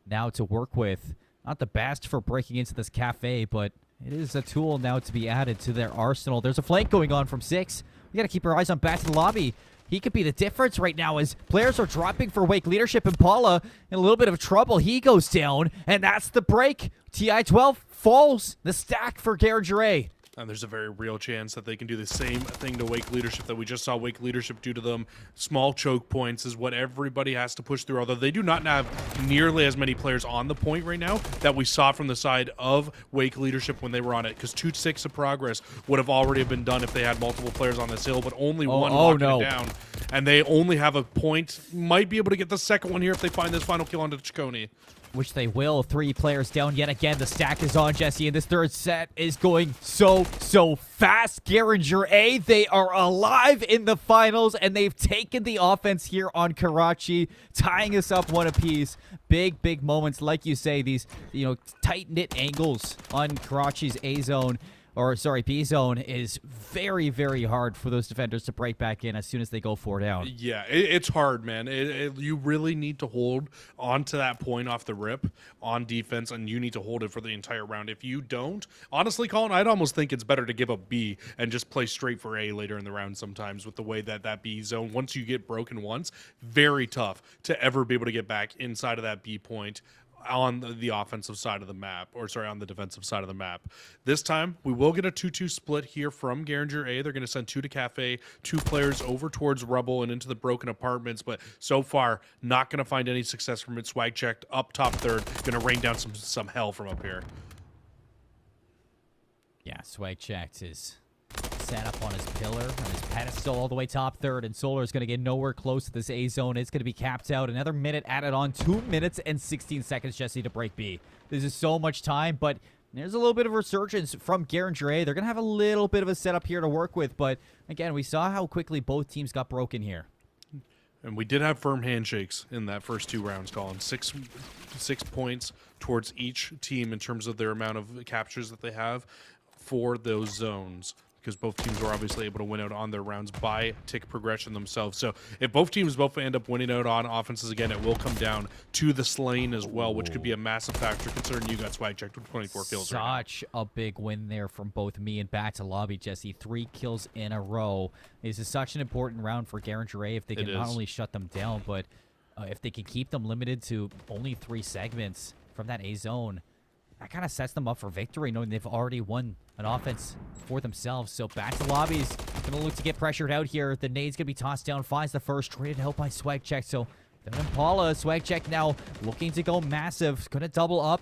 now to work with. Not the best for breaking into this cafe, but It is a tool now to be added to their arsenal. There's a flank going on from 6. We got to keep our eyes on back to the lobby. He could be the difference right now as players are dropping for Wake leadership. Impala in a little bit of trouble. He goes down, and that's the break. TI-12 falls the stack for Garageray. And there's a very real chance that they can do the same thing to Wake leadership that we just saw Wake leadership do to them. Small choke points is what everybody has to push through, although they do not have nearly as many players on the point right now that we saw from the side of Wake leadership when they were on it, because 2-6 of progress would have already been done if they had multiple players on this hill, but only one locking it down. And they only have a point. Might be able to get the second one here if they find this final kill onto Chaconi. Which they will. 3 players down yet again. The stack is on, Jesse, and this third set is going so fast. Garageray, they are alive in the finals, and they've taken the offense here on Karachi, tying us up 1 apiece. Big moments, like you say, these tight-knit angles on Karachi's A zone. Or, sorry, B zone is very hard for those defenders to break back in as soon as they go 4 down. Yeah, it's hard, man. You really need to hold onto that point off the rip on defense, and you need to hold it for the entire round. If you don't, honestly, Colin, I'd almost think it's better to give up B and just play straight for A later in the round sometimes with the way that B zone, once you get broken once, very tough to ever be able to get back inside of that B point on the offensive side of the map, or sorry, on the defensive side of the map. This time, we will get a 2-2 split here from Garageray. They're going to send 2 to Cafe, 2 players over towards Rubble and into the broken apartments, but so far, not going to find any success from it. Swag checked up top third, going to rain down some hell from up here. Yeah, Swag checked is set up on his pillar, on his pedestal, all the way top third, and Solar is going to get nowhere close to this A zone. It's going to be capped out. Another minute added on. 2 minutes and 16 seconds, Jesse, to break B. This is so much time, but there's a little bit of resurgence from Garageray. They're going to have a little bit of a setup here to work with, but again, we saw how quickly both teams got broken here. And we did have firm handshakes in that first 2 rounds, Colin. 6 points towards each team in terms of their amount of captures that they have for those zones, because both teams were obviously able to win out on their rounds by tick progression themselves. So if both teams both end up winning out on offenses again, it will come down to the slain as well, which could be a massive factor considering you got swag checked with 24 kills. Such a big win there from both me and Back to Lobby, Jesse. 3 kills in a row. This is such an important round for Garageray if they can not only shut them down, but if they can keep them limited to only 3 segments from that A zone. That kind of sets them up for victory, knowing they've already won an offense for themselves. So Back to Lobby's going to look to get pressured out here. The nade's going to be tossed down, finds the first, traded out by Swag Check. So then Impala, Swag Check now looking to go massive. Going to double up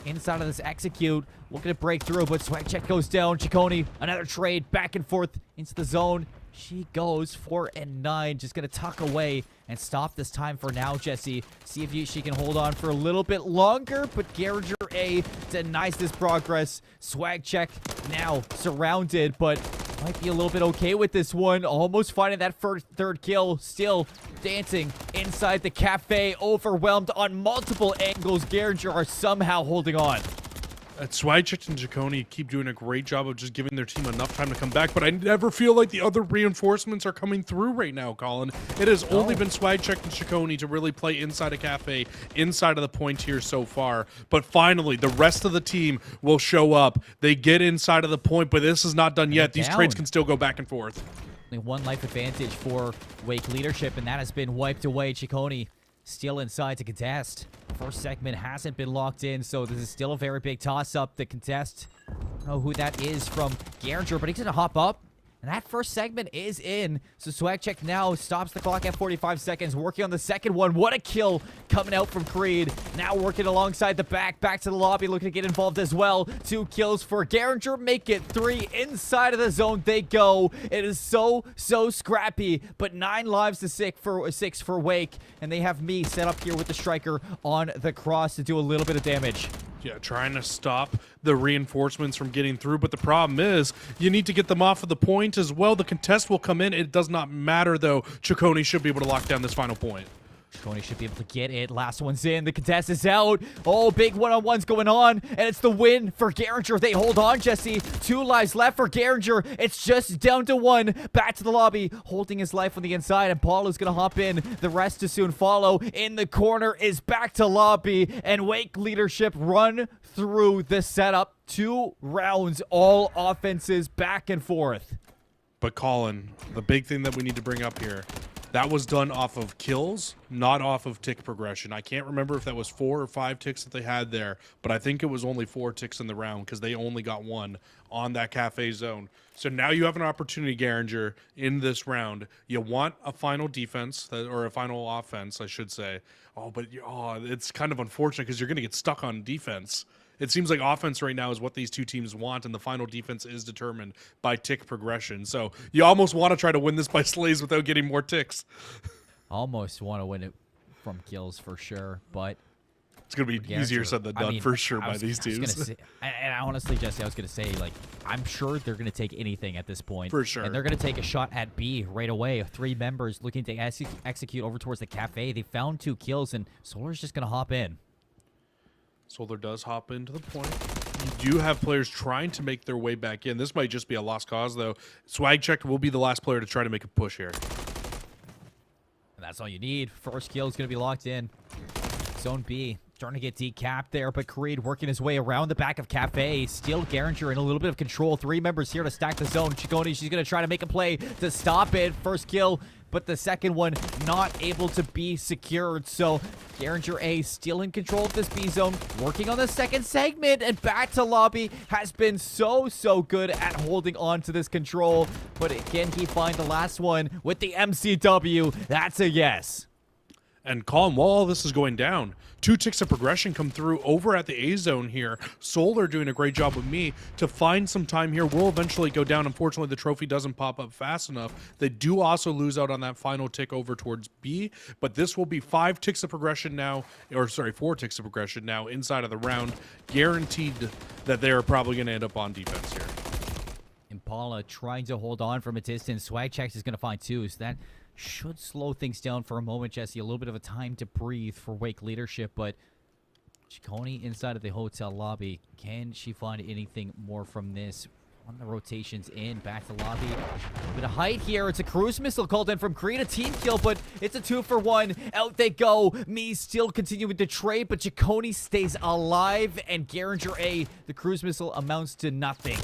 inside of this execute. Looking to break through, but Swag Check goes down. Chaconi, another trade, back and forth into the zone. She goes 4 and 9, just going to tuck away and stop this time for now, Jesse. See if she can hold on for a little bit longer, but Garageray denies this progress. Swag Check now surrounded, but might be a little bit okay with this one. Almost finding that third kill. Still dancing inside the cafe, overwhelmed on multiple angles. Garageray are somehow holding on. Swagcheck and Chaconi keep doing a great job of just giving their team enough time to come back, but I never feel like the other reinforcements are coming through right now, Colin. It has only been Swagcheck and Chaconi to really play inside a cafe, inside of the point here so far, but finally, the rest of the team will show up. They get inside of the point, but this is not done yet. These trades can still go back and forth. Only 1 life advantage for Wake leadership, and that has been wiped away. Chaconi still inside to contest. First segment hasn't been locked in, so this is still a very big toss-up. The contest, I don't know who that is from Garageray, but he's going to hop up. And that first segment is in. So Swag Check now stops the clock at 45 seconds, working on the second one. What a kill coming out from Creed. Now working alongside the back to the lobby, looking to get involved as well. 2 kills for Garageray, make it 3. Inside of the zone they go. It is so scrappy, but 9 lives to 6 for Wake. And they have me set up here with the striker on the cross to do a little bit of damage. Yeah, trying to stop the reinforcements from getting through, but the problem is you need to get them off of the point as well. The contest will come in. It does not matter, though. Chaconi should be able to lock down this final point. Chaconi should be able to get it. Last one's in. The contest is out. Oh, big one-on-one's going on. And it's the win for Garinger. They hold on, Jesse. 2 lives left for Garinger. It's just down to 1. Back to the lobby. Holding his life on the inside. And Paulo's going to hop in. The rest to soon follow. In the corner is back to lobby. And Wake leadership run through the setup. 2 rounds. All offenses back and forth. But Colin, the big thing that we need to bring up here, that was done off of kills, not off of tick progression. I can't remember if that was 4 or 5 ticks that they had there, but I think it was only 4 ticks in the round because they only got 1 on that cafe zone. So now you have an opportunity, Garinger, in this round. You want a final defense, or a final offense, I should say. But it's kind of unfortunate because you're going to get stuck on defense. It seems like offense right now is what these two teams want, and the final defense is determined by tick progression. So you almost want to try to win this by slays without getting more ticks. Almost want to win it from kills for sure, but it's going to be easier said than done for sure by these teams. And honestly, Jesse, I was going to say, like, I'm sure they're going to take anything at this point. For sure. And they're going to take a shot at B right away. 3 members looking to execute over towards the cafe. They found 2 kills, and Solar's just going to hop in. Solar does hop into the point. You do have players trying to make their way back in. This might just be a lost cause, though. Swagcheck will be the last player to try to make a push here. And that's all you need. First kill is going to be locked in. Zone B. Starting to get decapped there, but Creed working his way around the back of Cafe. Still Garinger in a little bit of control. 3 members here to stack the zone. Chaconi, she's going to try to make a play to stop it. First kill, but the second one not able to be secured. So Garinger A still in control of this B zone, working on the second segment, and back to lobby. Has been so good at holding on to this control, but can he find the last one with the MCW? That's a yes. And Colin, while all this is going down, 2 ticks of progression come through over at the A zone here. Solar doing a great job with me to find some time here. Will eventually go down. Unfortunately, the trophy doesn't pop up fast enough. They do also lose out on that final tick over towards B, but this will be 5 ticks of progression now, or sorry, 4 ticks of progression now inside of the round. Guaranteed that they are probably going to end up on defense here. Impala trying to hold on from a distance. Swagcheck is going to find 2, so that should slow things down for a moment, Jesse. A little bit of a time to breathe for Wake leadership, but Chaconi inside of the hotel lobby. Can she find anything more from this? On the rotations in, back to lobby. A little bit of height here. It's a cruise missile called in from Creed, a team kill, but it's a 2-for-1. Out they go. Me still continuing to trade, but Chaconi stays alive, and Garinger A, the cruise missile amounts to nothing.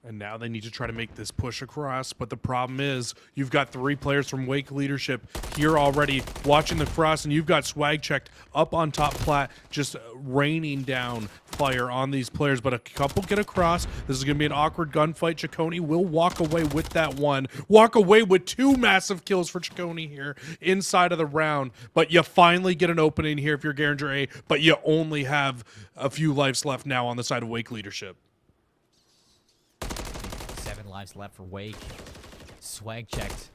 And now they need to try to make this push across, but the problem is you've got 3 players from Wake leadership here already watching the cross, and you've got Swagcheck up on top plat just raining down fire on these players, but a couple get across. This is going to be an awkward gunfight. Chaconi will walk away with that one. Walk away with 2 massive kills for Chaconi here inside of the round, but you finally get an opening here if you're Garinger A, but you only have a few lives left now on the side of Wake leadership. 7 lives left for Wake. Swagchecked.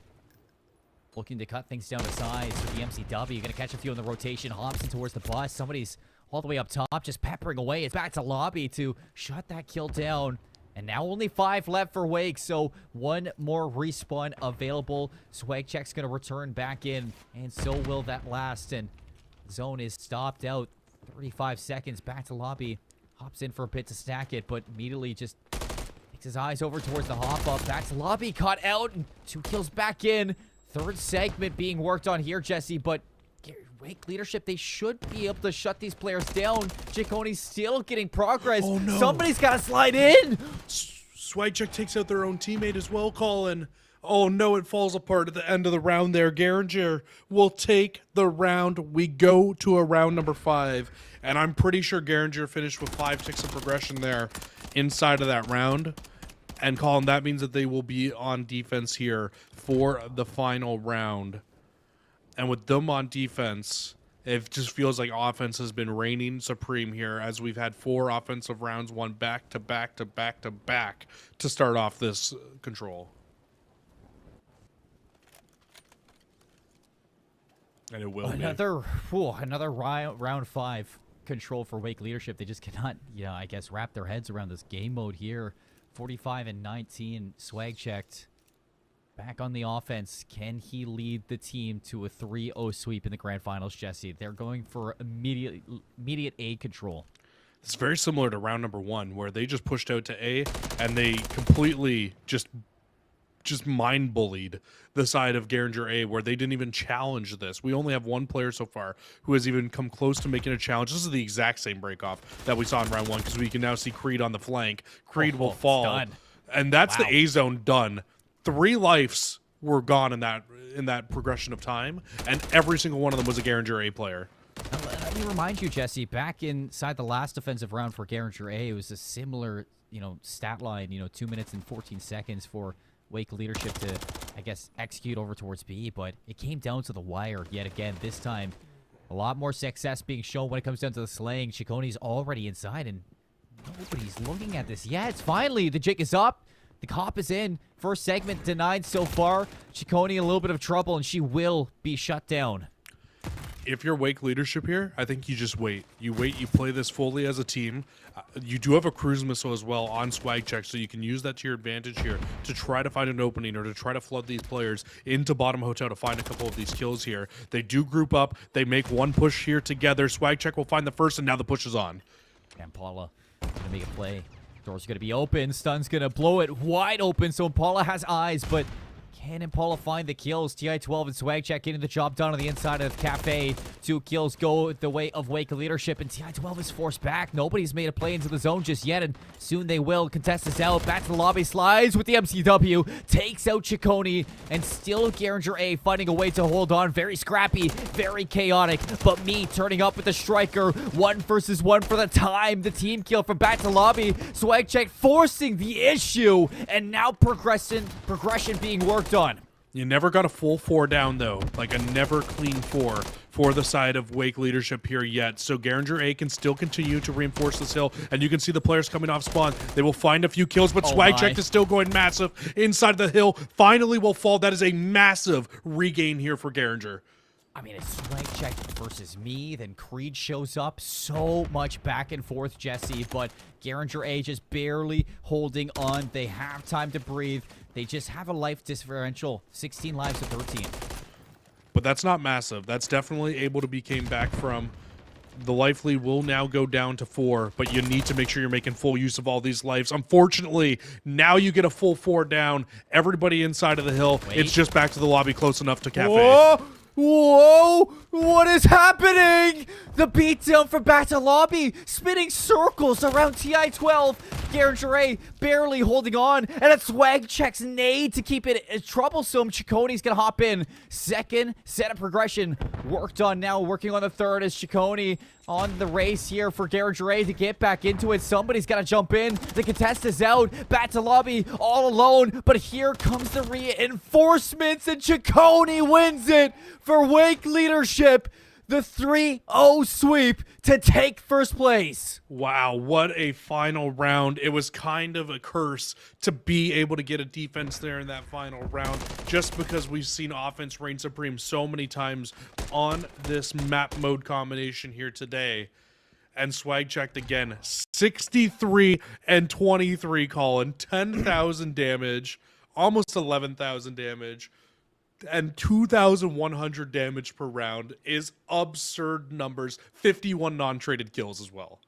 Looking to cut things down to size with the MCW. Going to catch a few in the rotation. Hops in towards the bus. Somebody's all the way up top, just peppering away. It's back to lobby to shut that kill down. And now only 5 left for Wake, so 1 more respawn available. Swagcheck's going to return back in, and so will that last. And zone is stopped out. 35 seconds back to lobby. Hops in for a bit to stack it, but immediately just takes his eyes over towards the hop-up. Back to lobby, caught out, and 2 kills back in. 3rd segment being worked on here, Jesse, but Wake leadership, they should be able to shut these players down. Chaconi's still getting progress. Oh, no. Somebody's got to slide in. Swagcheck takes out their own teammate as well, Colin. Oh, no, it falls apart at the end of the round there. Garinger will take the round. We go to a round number 5, and I'm pretty sure Garinger finished with 5 ticks of progression there inside of that round. And Colin, that means that they will be on defense here for the final round. And with them on defense, it just feels like offense has been reigning supreme here as we've had 4 offensive rounds, one back to back to back to back to start off this control. And it will another round 5 control for Wake leadership. They just cannot, I guess, wrap their heads around this game mode here. 45 and 19, Swagchecked. back on the offense. Can he lead the team to a 3-0 sweep in the grand finals, Jesse? They're going for immediate A control. It's very similar to round number 1, where they just pushed out to A and they completely just mind bullied the side of Garinger A, where they didn't even challenge this. We only have one player so far who has even come close to making a challenge. This is the exact same break-off that we saw in round 1, because we can now see Creed on the flank. Creed will fall. Done. And that's Wow. the A zone done. 3 lives were gone in that progression of time, and every single one of them was a Garinger A player. Now, let me remind you, Jesse, back inside the last offensive round for Garinger A, it was a similar, stat line, 2 minutes and 14 seconds for Wake leadership to, I guess, execute over towards B, but it came down to the wire yet again. This time, a lot more success being shown when it comes down to the slaying. Chiconi's already inside, and nobody's looking at this yet. Finally, the jig is up. The cop is in. First segment denied so far. Chiconi in a little bit of trouble, and she will be shut down. If you're Wake leadership here, I think you just wait. You wait, you play this fully as a team. You do have a cruise missile as well on swag check, so you can use that to your advantage here to try to find an opening or to try to flood these players into bottom hotel to find a couple of these kills here. They do group up. They make one push here together. Swag check will find the first, and now the push is on. And Paula gonna make a play. Door's gonna be open. Stun's gonna blow it wide open, so Impala has eyes, but can Impala find the kills? TI-12 and Swagcheck getting the job done on the inside of Cafe. 2 kills go the way of Wake leadership, and TI-12 is forced back. Nobody's made a play into the zone just yet, and soon they will. Contest is out. Back to the lobby. Slides with the MCW. Takes out Ciccone, and still Garinger A finding a way to hold on. Very scrappy, very chaotic, but me turning up with the striker. 1 versus 1 for the time. The team kill from back to lobby. Swagcheck forcing the issue, and now progression being worked on. You never got a full 4 down, though. Like a never clean 4 for the side of Wake leadership here yet. So Garinger A can still continue to reinforce this hill, and you can see the players coming off spawn. They will find a few kills, but Swagcheck is still going massive inside the hill. Finally will fall. That is a massive regain here for Garinger. I mean, it's Swagcheck versus me, then Creed shows up. So much back and forth, Jesse, but Garinger A just barely holding on. They have time to breathe. They just have a life differential, 16 lives to 13. But that's not massive. That's definitely able to be came back from. The life lead will now go down to 4, but you need to make sure you're making full use of all these lives. Unfortunately, now you get a full 4 down. Everybody inside of the hill. Wait. It's just back to the lobby close enough to Cafe. Whoa! Whoa! What is happening? The beatdown from back to lobby, spinning circles around TI-12. Garinger A barely holding on, and a Swagcheck's nade to keep it troublesome. Cicconi's gonna hop in. Second set of progression worked on now. Working on the third is Ciccone on the race here for Garinger A to get back into it. Somebody's got to jump in. The contest is out. Back to lobby, all alone. But here comes the reinforcements, and Ciccone wins it for Wake leadership. The 3-0 sweep to take first place. Wow, what a final round. It was kind of a curse to be able to get a defense there in that final round, just because we've seen offense reign supreme so many times on this map mode combination here today. And Swag checked again, 63 and 23, Colin, 10,000 damage, almost 11,000 damage. And 2,100 damage per round is absurd numbers. 51 non-traded kills as well.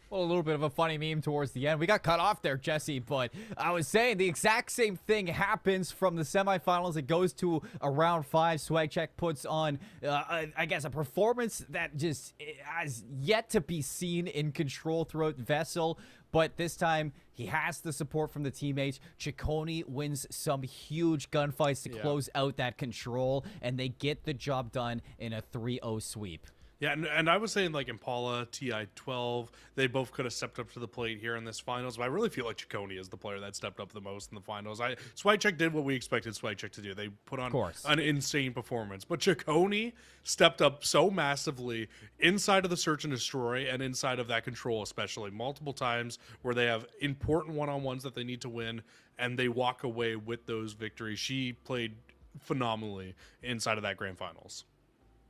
Well, a little bit of a funny meme towards the end. We got cut off there, Jesse, but I was saying the exact same thing happens from the semifinals. It goes to a round 5. Swagcheck puts on, I guess, a performance that just has yet to be seen in control throughout Vesl. But this time, he has the support from the teammates. Ciccone wins some huge gunfights to close out that control, and they get the job done in a 3-0 sweep. Yeah, and I was saying like Impala, TI-12, they both could have stepped up to the plate here in this finals, but I really feel like Chaconi is the player that stepped up the most in the finals. Swiatek did what we expected Swiatek to do. They put on an insane performance, but Chaconi stepped up so massively inside of the search and destroy and inside of that control, especially multiple times where they have important one-on-ones that they need to win, and they walk away with those victories. She played phenomenally inside of that grand finals.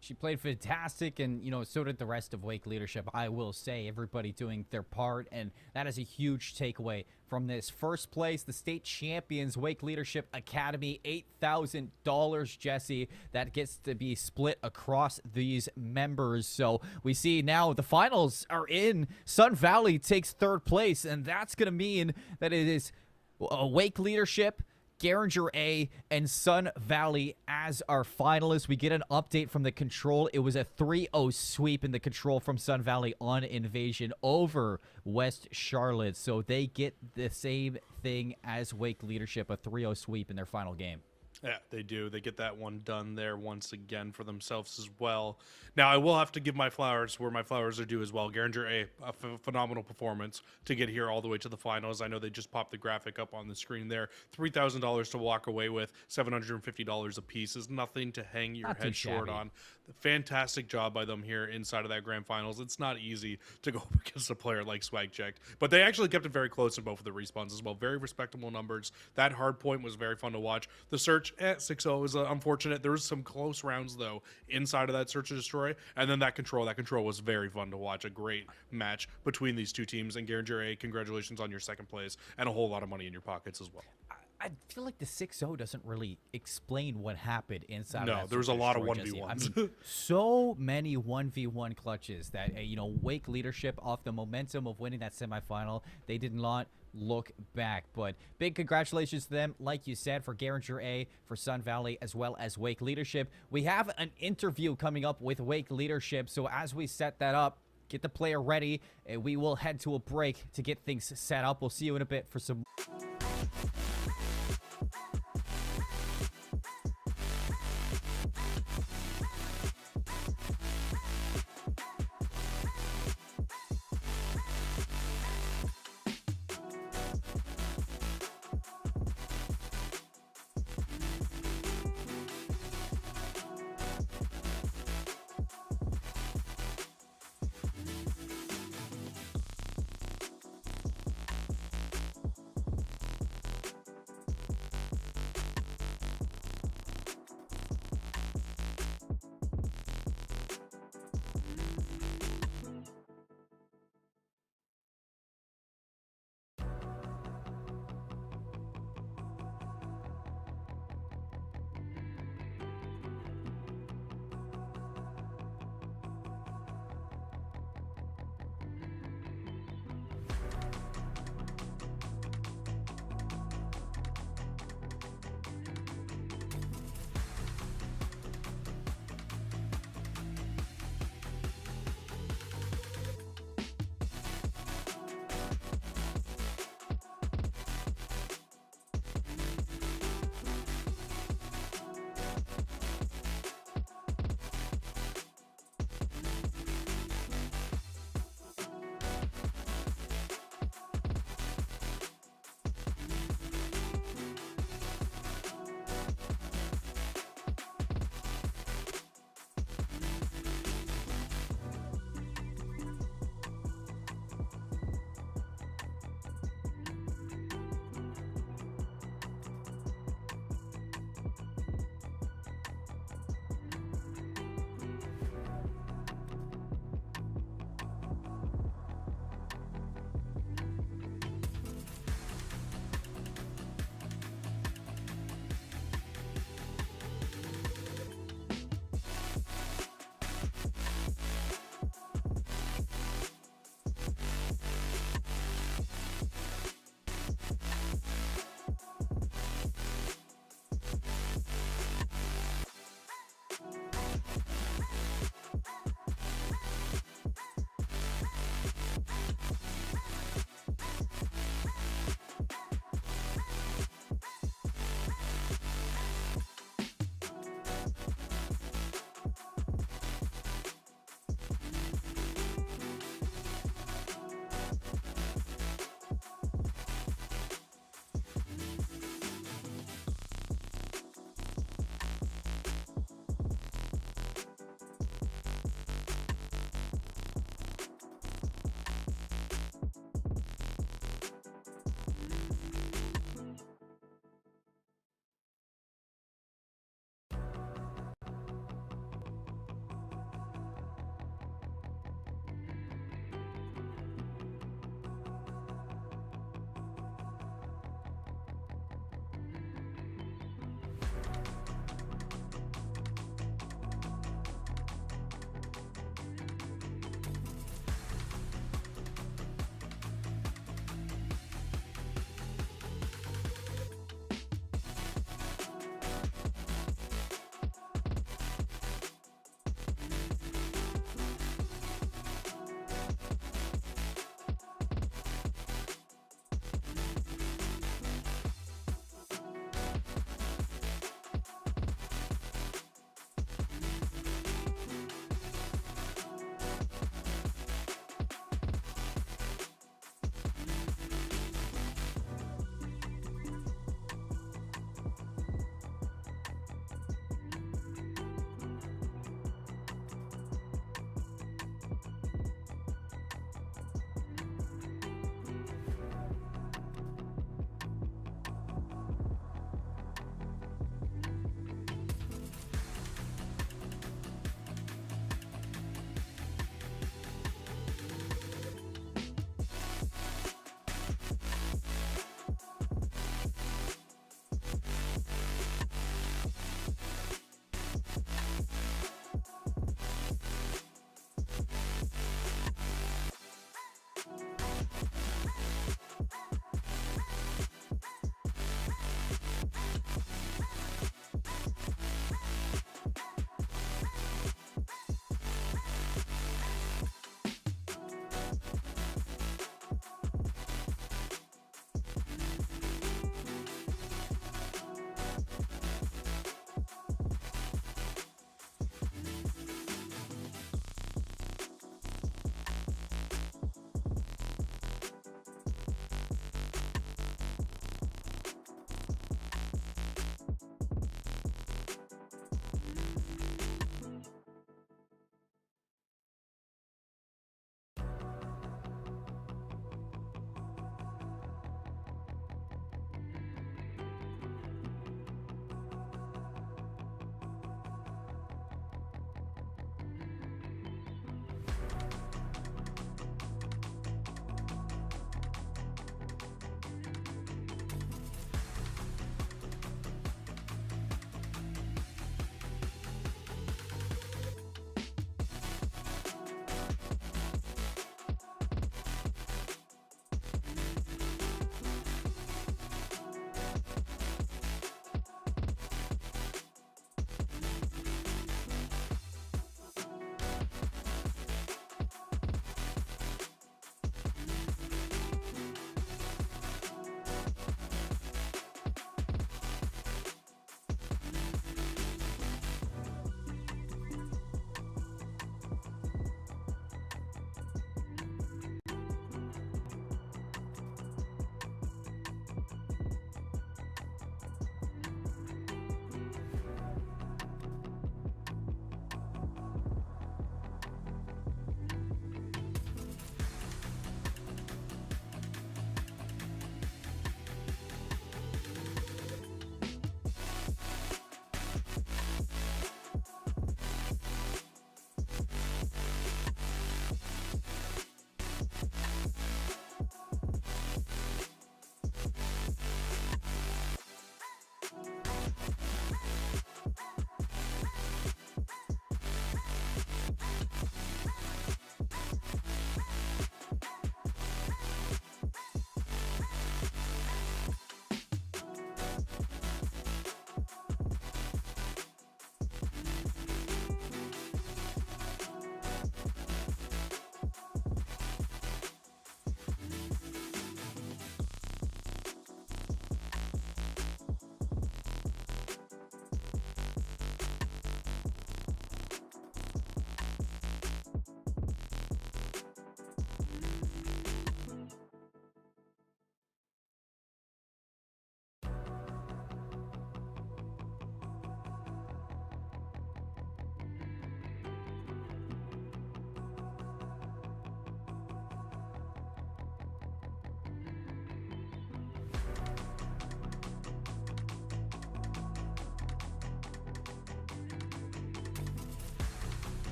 She played fantastic, and, you know, so did the rest of Wake leadership. I will say, everybody doing their part, and that is a huge takeaway from this. First place, the state champions, Wake Leadership Academy, $8,000, Jesse. That gets to be split across these members. So we see now the finals are in. Sun Valley takes third place, and that's going to mean that it is Wake Leadership, Garinger A, and Sun Valley as our finalists. We get an update from the control. It was a 3-0 sweep in the control from Sun Valley on Invasion over West Charlotte. So they get the same thing as Wake Leadership, a 3-0 sweep in their final game. Yeah, they do. They get that one done there once again for themselves as well. Now, I will have to give my flowers where my flowers are due as well. Garinger A, phenomenal performance to get here all the way to the finals. I know they just popped the graphic up on the screen there. $3,000 to walk away with, $750 a piece is nothing to hang your head short on. Fantastic job by them here inside of that grand finals. It's not easy to go up against a player like Swagcheck, but they actually kept it very close in both of the respawns as well. Very respectable numbers. That hard point was very fun to watch. The search at 6-0 is unfortunate. There was some close rounds though inside of that search and destroy, and then that control was very fun to watch. A great match between these two teams, and Garinger A, congratulations on your second place and a whole lot of money in your pockets as well. I feel like the 6-0 doesn't really explain what happened inside. No, of there was a lot of 1v1s. I mean, so many 1v1 clutches that, you know, Wake Leadership, off the momentum of winning that semifinal, they did not look back. But big congratulations to them, like you said, for Garinger A, for Sun Valley, as well as Wake Leadership. We have an interview coming up with Wake Leadership, so as we set that up, get the player ready, and we will head to a break to get things set up. We'll see you in a bit for some...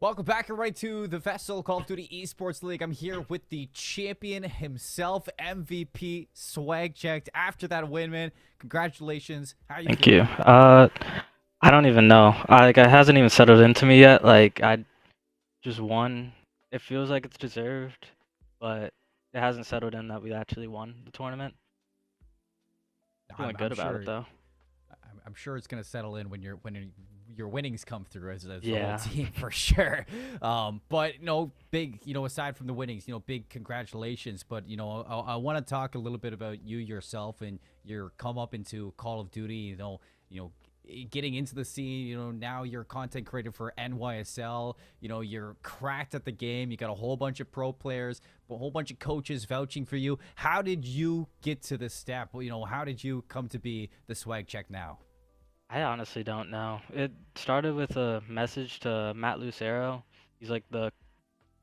Welcome back, everybody, to the Vesl Call of Duty Esports League. I'm here with the champion himself, MVP, swag checked. After that win, man, congratulations. How are you Thank feeling? you. I don't even know. Like, it hasn't even settled into me yet. Like, I just won. It feels like it's deserved, but it hasn't settled in that we actually won the tournament. Feeling good about it, though. I'm sure it's gonna settle in when your winnings come through as the Yeah. whole team for sure. But no big, aside from the winnings, big congratulations. But I want to talk a little bit about you yourself and your come up into Call of Duty. Getting into the scene. Now you're a content creator for NYSL. You're cracked at the game. You got a whole bunch of pro players, a whole bunch of coaches vouching for you. How did you get to this step? How did you come to be the swag check now? I honestly don't know. It started with a message to Matt Lucero. He's like the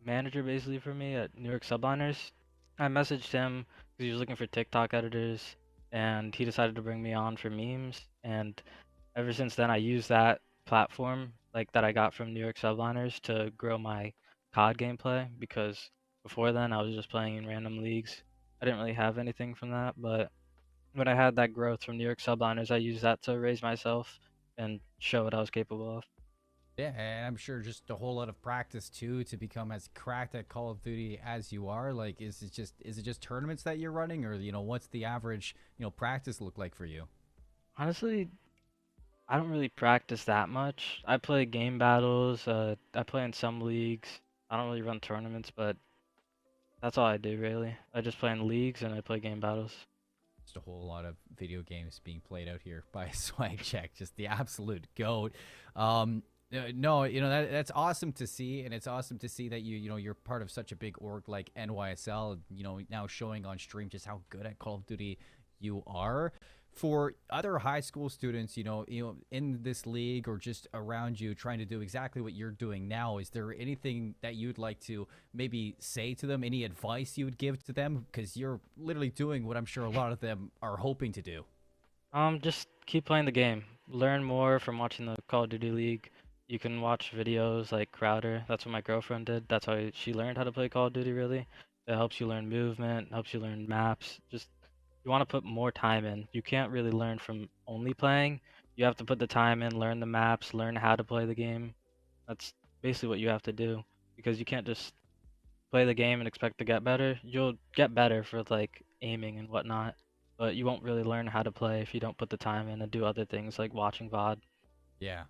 manager basically for me at New York Subliners. I messaged him because he was looking for TikTok editors, and he decided to bring me on for memes. And ever since then, I used that platform like that I got from New York Subliners to grow my COD gameplay, because before then I was just playing in random leagues. I didn't really have anything from that, but when I had that growth from New York Subliners, I used that to raise myself and show what I was capable of. Yeah, and I'm sure just a whole lot of practice too to become as cracked at Call of Duty as you are. Like, is it just tournaments that you're running, or what's the average practice look like for you? Honestly, I don't really practice that much. I play game battles. I play in some leagues. I don't really run tournaments, but that's all I do really. I just play in leagues and I play game battles. Just a whole lot of video games being played out here by Swag Check, just the absolute goat. No, that's awesome to see, and it's awesome to see that you're part of such a big org like NYSL. Now showing on stream just how good at Call of Duty you are. For other high school students, in this league or just around you trying to do exactly what you're doing now, is there anything that you'd like to maybe say to them? Any advice you would give to them? Because you're literally doing what I'm sure a lot of them are hoping to do. Just keep playing the game. Learn more from watching the Call of Duty League. You can watch videos like Crowder. That's what my girlfriend did. That's how she learned how to play Call of Duty, really. It helps you learn movement, helps you learn maps. Just, you want to put more time in. You can't really learn from only playing. You have to put the time in, learn the maps, learn how to play the game. That's basically what you have to do, because you can't just play the game and expect to get better. You'll get better for like aiming and whatnot, but you won't really learn how to play if you don't put the time in and do other things like watching VOD. Yeah.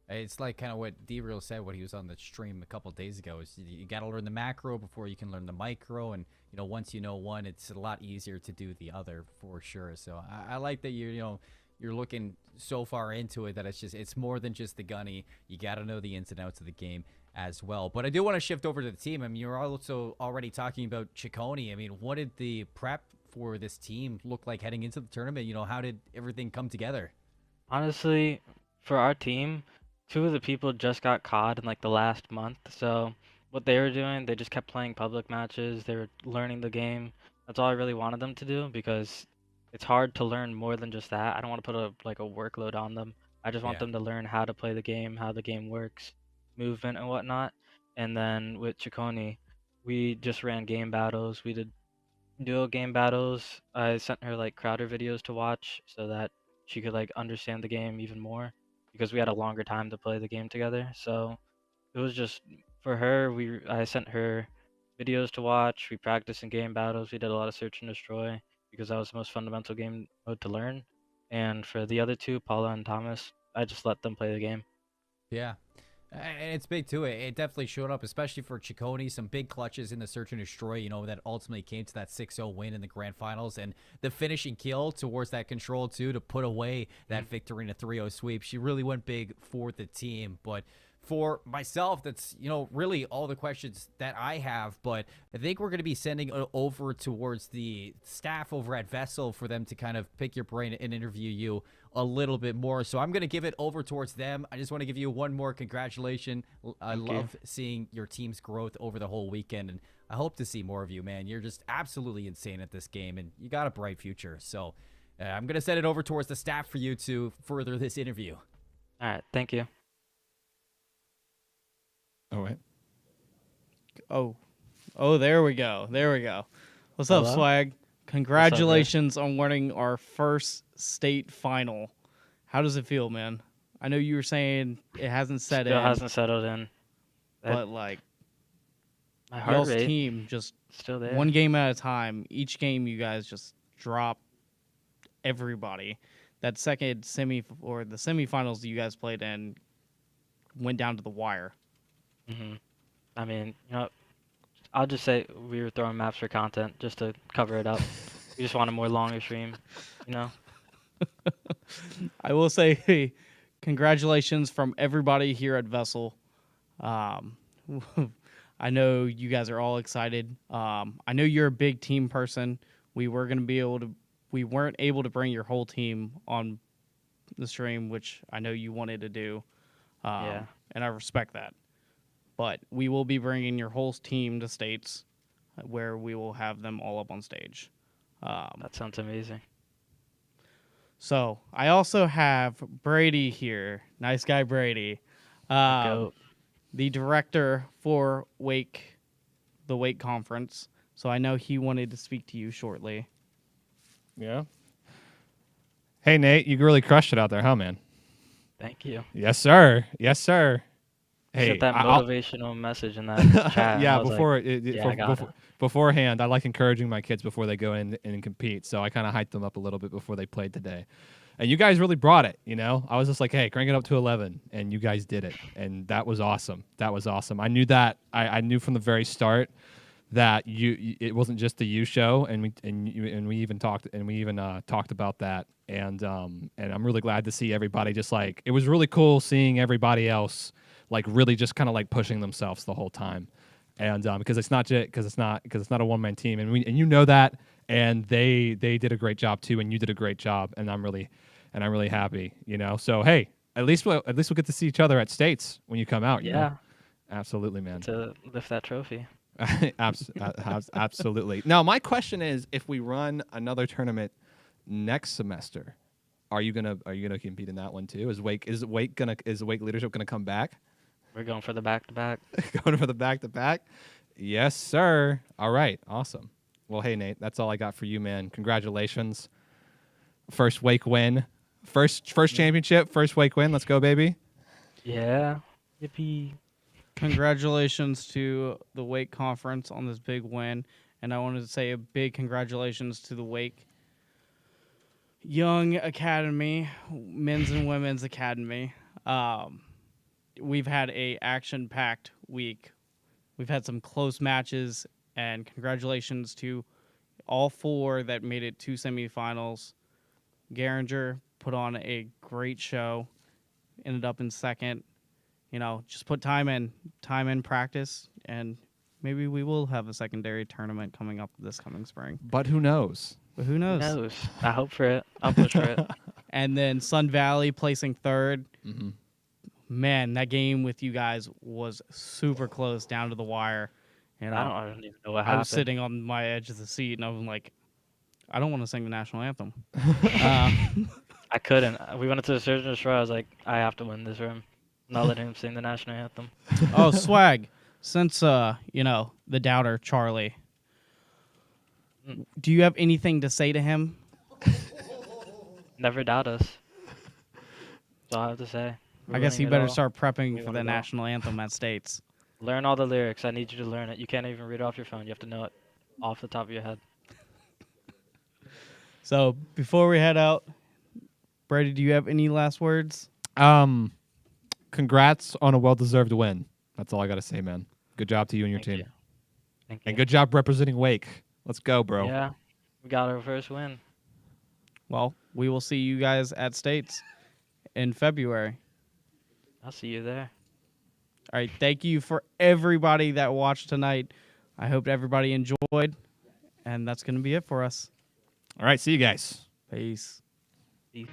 It's like kind of what D-Real said when he was on the stream a couple days ago. Is you got to learn the macro before you can learn the micro, and once you know one, it's a lot easier to do the other for sure. So I like that you're looking so far into it that it's more than just the gunny. You got to know the ins and outs of the game as well. But I do want to shift over to the team. I mean, you're also already talking about Ciccone. I mean, what did the prep for this team look like heading into the tournament? How did everything come together? Honestly, for our team, 2 of the people just got COD in like the last month. So what they were doing, they just kept playing public matches. They were learning the game. That's all I really wanted them to do, because it's hard to learn more than just that. I don't want to put a workload on them. I just want them to learn how to play the game, how the game works, movement and whatnot. And then with Ciccone, we just ran game battles. We did duo game battles. I sent her like Crowder videos to watch so that she could like understand the game even more, because we had a longer time to play the game together. So it was just for her. I sent her videos to watch. We practiced in game battles. We did a lot of search and destroy, because that was the most fundamental game mode to learn. And for the other 2, Paula and Thomas, I just let them play the game. Yeah. And it's big too. It definitely showed up, especially for Ciccone. Some big clutches in the search and destroy, that ultimately came to that 6-0 win in the grand finals, and the finishing kill towards that control too to put away that victory in a 3-0 sweep. She really went big for the team. But for myself, that's really all the questions that I have. But I think we're going to be sending over towards the staff over at Vesl for them to kind of pick your brain and interview you a little bit more. So I'm going to give it over towards them. I just want to give you one more congratulations. I love seeing your team's growth over the whole weekend, and I hope to see more of you, man. You're just absolutely insane at this game, and you got a bright future. So I'm going to send it over towards the staff for you to further this interview. All right, thank you. Oh wait. Oh, there we go. There we go. What's up, Hello? Swag? Congratulations on winning our first state final. How does it feel, man? I know you were saying it hasn't set Still in. hasn't settled in. But like, my heart y'all's rate team just still there. one game at a time. Each game, you guys just drop everybody. That second the semifinals you guys played in went down to the wire. I mean, I'll just say we were throwing maps for content just to cover it up. We just wanted more longer stream, I will say, hey, congratulations from everybody here at Vesl. I know you guys are all excited. I know you're a big team person. We weren't able to bring your whole team on the stream, which I know you wanted to do. Yeah. And I respect that. But we will be bringing your whole team to states where we will have them all up on stage. That sounds amazing. So I also have Brady here. Nice guy, Brady. Goat. The director for the Wake conference. So I know he wanted to speak to you shortly. Yeah. Hey, Nate, you really crushed it out there, huh, man? Thank you. Yes, sir. Yes, sir. Hey, Hey, that I'll- motivational message in that chat. Yeah, I was before like, yeah, I got it. beforehand, I like encouraging my kids before they go in and compete. So I kind of hyped them up a little bit before they played today. And you guys really brought it, I was just like, hey, crank it up to 11, and you guys did it, and that was awesome. That was awesome. I knew that. I knew from the very start that it wasn't just the you show, and we even talked about that, and I'm really glad to see everybody just like, it was really cool seeing everybody else like really just kind of like pushing themselves the whole time, and because it's not a one-man team, and you know that, and they did a great job too, and you did a great job, and I'm really happy, So hey, at least we'll get to see each other at states when you come out. Yeah. Absolutely, man. To lift that trophy. Absolutely. Now, my question is, if we run another tournament next semester, are you gonna compete in that one too? Is Wake leadership gonna come back? We're going for the back-to-back. Going for the back-to-back? Yes, sir. All right. Awesome. Well, hey, Nate, that's all I got for you, man. Congratulations. First Wake win. First championship, first Wake win. Let's go, baby. Yeah. Yippee. Congratulations to the Wake Conference on this big win. And I wanted to say a big congratulations to the Wake Young Academy, Men's and Women's Academy. We've had a action-packed week. We've had some close matches, and congratulations to all 4 that made it to semifinals. Garinger put on a great show, ended up in second. Just put time in practice, and maybe we will have a secondary tournament coming up this coming spring. But who knows? Who knows? Who knows? I hope for it. I'll push for it. And then Sun Valley placing 3rd. Mm-hmm. Man, that game with you guys was super close, down to the wire. And I don't even know what I happened. was sitting on my edge of the seat, and I was like, I don't want to sing the national anthem. I couldn't. We went into the Surgeon Destroy. I was like, I have to win this room. I'm not letting him sing the national anthem. Oh, Swag. Since, the doubter, Charlie, do you have anything to say to him? Never doubt us. That's all I have to say. I guess you Winning it better all. start prepping We for won the it all. national anthem at states. Learn all the lyrics. I need you to learn it. You can't even read it off your phone. You have to know it off the top of your head. So before we head out, Brady, do you have any last words? Congrats on a well-deserved win. That's all I got to say, man. Good job to you and your team. Thank And good job representing Wake. Let's go, bro. Yeah, we got our first win. Well, we will see you guys at states in February. I'll see you there. All right. Thank you for everybody that watched tonight. I hope everybody enjoyed. And that's going to be it for us. All right. See you guys. Peace. Peace.